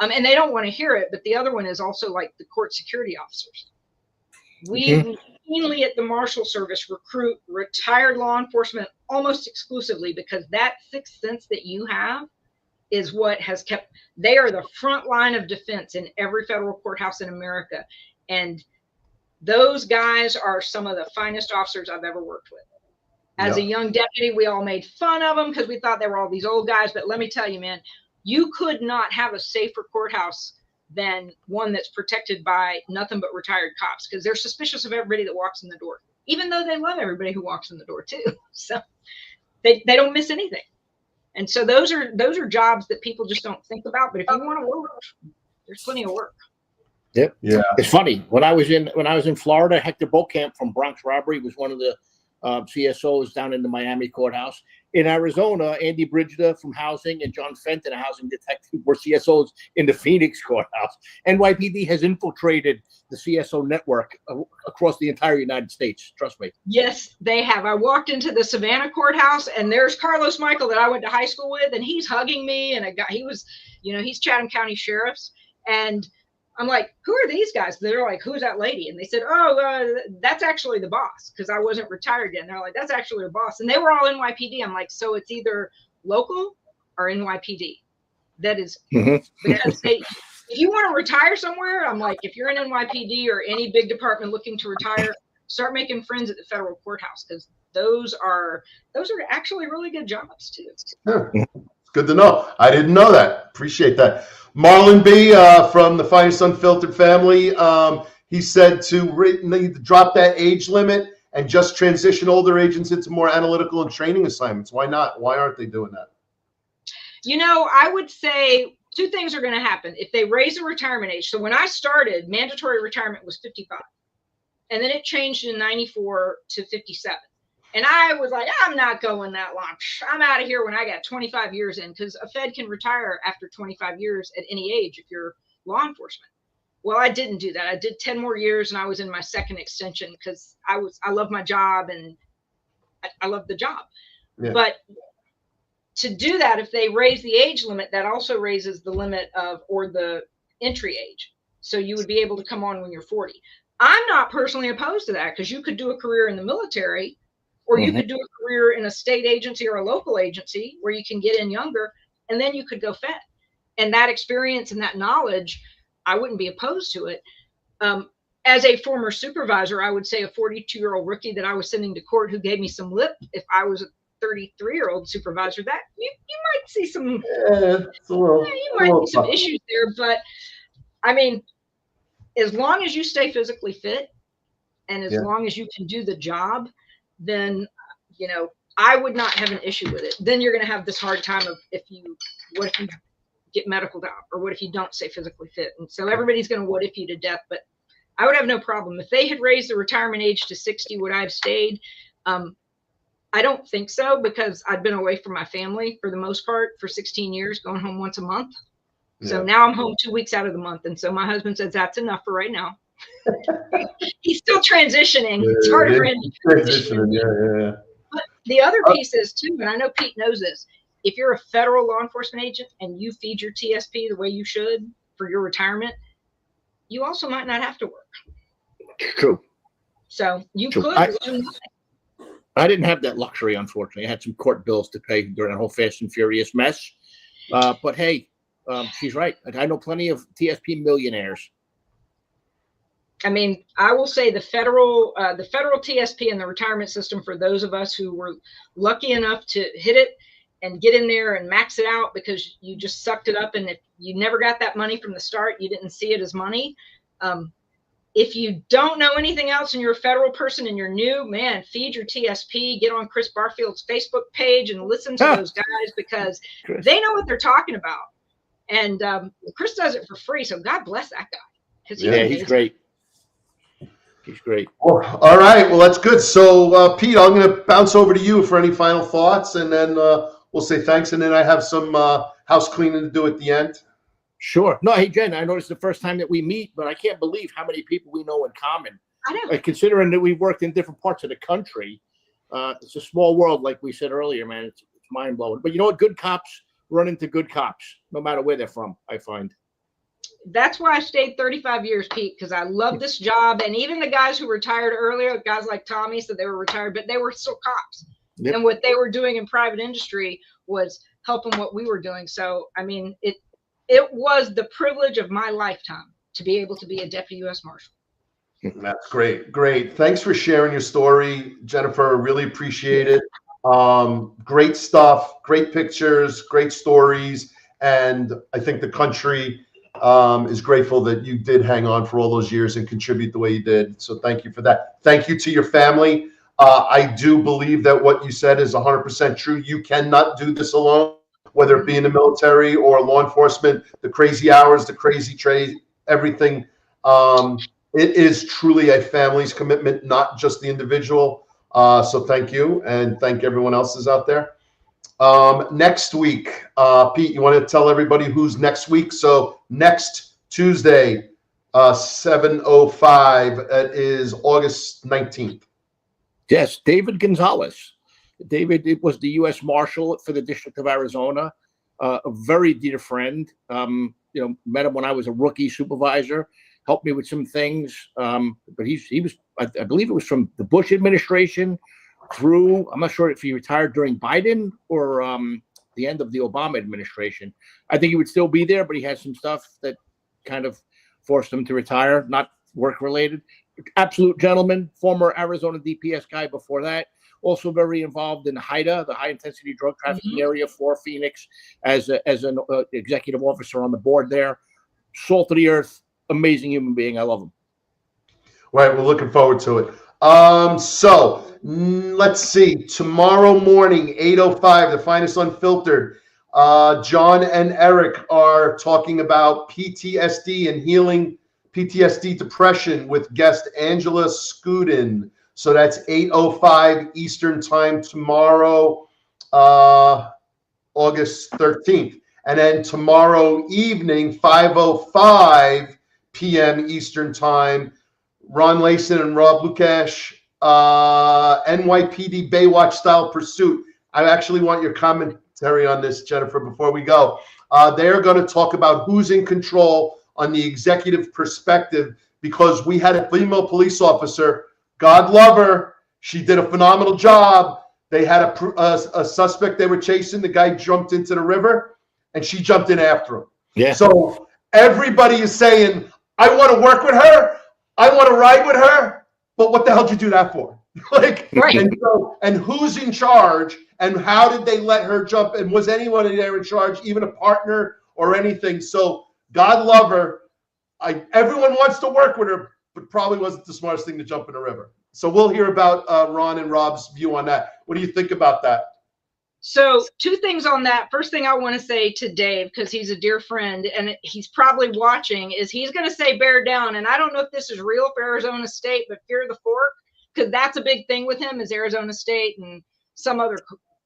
and they don't want to hear it, but the other one is also like the court security officers. We routinely at the Marshal Service recruit retired law enforcement almost exclusively because that sixth sense that you have is what has kept, they are the front line of defense in every federal courthouse in America. And those guys are some of the finest officers I've ever worked with. As a young deputy, we all made fun of them because we thought they were all these old guys. But let me tell you, man, you could not have a safer courthouse than one that's protected by nothing but retired cops because they're suspicious of everybody that walks in the door, even though they love everybody who walks in the door too. So they don't miss anything. And so those are jobs that people just don't think about. But if you want to work, there's plenty of work. Yep. Yeah. It's funny. When I was in Florida, Hector Beaucamp from Bronx Robbery was one of the CSOs down in the Miami courthouse. In Arizona, Andy Brigida from Housing and John Fenton, a housing detective, were CSOs in the Phoenix courthouse. NYPD has infiltrated the CSO network across the entire United States. Trust me. Yes, they have. I walked into the Savannah courthouse, and there's Carlos Michael that I went to high school with, and he's hugging me, and he was, you know, he's Chatham County Sheriff's, and I'm like, who are these guys? They're like, who's that lady? And they said, that's actually the boss, because I wasn't retired yet. And they're like, that's actually her boss. And they were all NYPD. I'm like, so it's either local or NYPD. That is because if you want to retire somewhere, I'm like, if you're in NYPD or any big department looking to retire, start making friends at the federal courthouse, because those are actually really good jobs too. Yeah. Good to know. I didn't know that. Appreciate that. Marlon B. From the Finest Unfiltered family, he said to drop that age limit and just transition older agents into more analytical and training assignments. Why not? Why aren't they doing that? You know, I would say two things are going to happen if they raise the retirement age. So when I started, mandatory retirement was 55, and then it changed in 94 to 57. And I was like, I'm not going that long. I'm out of here when I got 25 years in, because a Fed can retire after 25 years at any age if you're law enforcement. Well, I didn't do that. I did 10 more years, and I was in my second extension because I love my job, and I love the job. Yeah. But to do that, if they raise the age limit, that also raises the limit or the entry age. So you would be able to come on when you're 40. I'm not personally opposed to that, because you could do a career in the military, or you could do a career in a state agency or a local agency where you can get in younger, and then you could go Fed. And that experience and that knowledge, I wouldn't be opposed to it. As a former supervisor, I would say a 42-year-old rookie that I was sending to court who gave me some lip, if I was 33-year-old supervisor, that you might see some, It's a little, you might see some issues there. But I mean, as long as you stay physically fit and as long as you can do the job, then, you know, I would not have an issue with it. Then you're going to have this hard time of what if you get medical out, or what if you don't stay physically fit? And so everybody's going to what if you to death. But I would have no problem if they had raised the retirement age to 60. Would I have stayed? I don't think so, because I've been away from my family for the most part for 16 years, going home once a month. So now I'm home 2 weeks out of the month. And so my husband says that's enough for right now. He's still transitioning. It's hard for him to transition. But the other piece is too, and I know Pete knows this, if you're a federal law enforcement agent and you feed your TSP the way you should for your retirement, you also might not have to work. True. So you True. could. I didn't have that luxury, unfortunately. I had some court bills to pay during that whole Fast and Furious mess. But hey, she's right. I know plenty of TSP millionaires. I mean, I will say the federal TSP and the retirement system, for those of us who were lucky enough to hit it and get in there and max it out because you just sucked it up, and if you never got that money from the start, you didn't see it as money. If you don't know anything else and you're a federal person and you're new, man, feed your TSP, get on Chris Barfield's Facebook page and listen to those guys, because they know what they're talking about. And Chris does it for free, so God bless that guy. He's great. He's great. All right. Well, that's good. So, Pete, I'm going to bounce over to you for any final thoughts, and then we'll say thanks. And then I have some house cleaning to do at the end. Sure. No, hey, Jen, I know it's the first time that we meet, but I can't believe how many people we know in common. I know. Considering that we've worked in different parts of the country, it's a small world, like we said earlier, man. It's mind-blowing. But you know what? Good cops run into good cops, no matter where they're from, I find. That's why I stayed 35 years, Pete, because I love this job. And even the guys who retired earlier, guys like Tommy said they were retired, but they were still cops. Yep. And what they were doing in private industry was helping what we were doing. So, I mean, it was the privilege of my lifetime to be able to be a deputy U.S. Marshal. That's great. Great. Thanks for sharing your story, Jennifer. Really appreciate it. Great stuff, great pictures, great stories. And I think the country is grateful that you did hang on for all those years and contribute the way you did. So thank you for that. Thank you to your family. I do believe that what you said is 100% true. You cannot do this alone, whether it be in the military or law enforcement, the crazy hours, the crazy trade, everything. It is truly a family's commitment, not just the individual. So thank you, and thank everyone else out there. Next week, Pete, you want to tell everybody who's next week? So next Tuesday, 7:05, it is August 19th. Yes, David Gonzalez. David was the U.S. Marshal for the District of Arizona, a very dear friend. Met him when I was a rookie supervisor, helped me with some things. But he was, I believe it was from the Bush administration through, I'm not sure if he retired during Biden or the end of the Obama administration. I think he would still be there, but he had some stuff that kind of forced him to retire, not work related. Absolute gentleman, former Arizona DPS guy before that. Also very involved in HIDA, the high intensity drug trafficking area for Phoenix, as an executive officer on the board there. Salt of the earth, amazing human being. I love him. Right, we're looking forward to it. So let's see. Tomorrow morning, 8:05, the finest Unfiltered. John and Eric are talking about PTSD and healing PTSD depression with guest Angela Scudin. So that's 8:05 Eastern time tomorrow, August 13th. And then tomorrow evening, 5:05 p.m. Eastern time, Ron Layson and Rob Lukash, NYPD Baywatch Style Pursuit. I actually want your commentary on this, Jennifer, before we go. They're going to talk about who's in control on the executive perspective, because we had a female police officer, God love her. She did a phenomenal job. They had a suspect they were chasing. The guy jumped into the river, and she jumped in after him. Yeah. So everybody is saying, I want to work with her. I want to ride with her. But what the hell did you do that for? Right. And so and who's in charge, and how did they let her jump, and was anyone there in charge, even a partner or anything? So God love her. Everyone wants to work with her, but probably wasn't the smartest thing to jump in a river. So we'll hear about Ron and Rob's view on that. What do you think about that? So 2 things on that. First thing I want to say to Dave, because he's a dear friend and he's probably watching, is he's going to say bear down. And I don't know if this is real for Arizona State, but fear the fork, because that's a big thing with him, is Arizona State and some other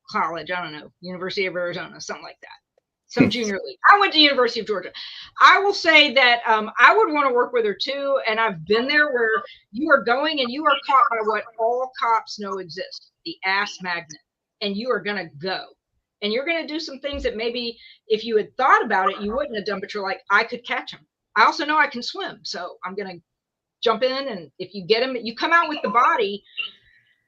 college. I don't know, University of Arizona, something like that. Some junior league. I went to University of Georgia. I will say that I would want to work with her too. And I've been there where you are going and you are caught by what all cops know exists, the ass magnet. And you are going to go. And you're going to do some things that maybe if you had thought about it, you wouldn't have done, but you're like, I could catch him. I also know I can swim. So I'm going to jump in. And if you get him, you come out with the body.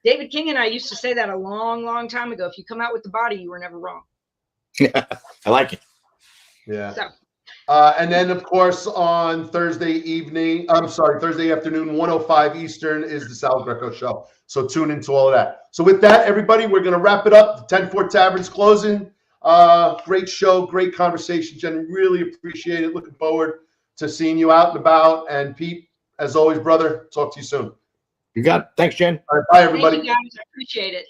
David King and I used to say that a long, long time ago. If you come out with the body, you were never wrong. I like it. Yeah. So. And then, of course, on Thursday afternoon, 1:05 Eastern is the Sal Greco show. So tune into all of that. So with that, everybody, we're going to wrap it up. The 10-4 Tavern's closing. Great show, great conversation, Jen. Really appreciate it. Looking forward to seeing you out and about. And Pete, as always, brother, talk to you soon. You got it. Thanks, Jen. All right, bye, everybody. Thank you, guys. I appreciate it.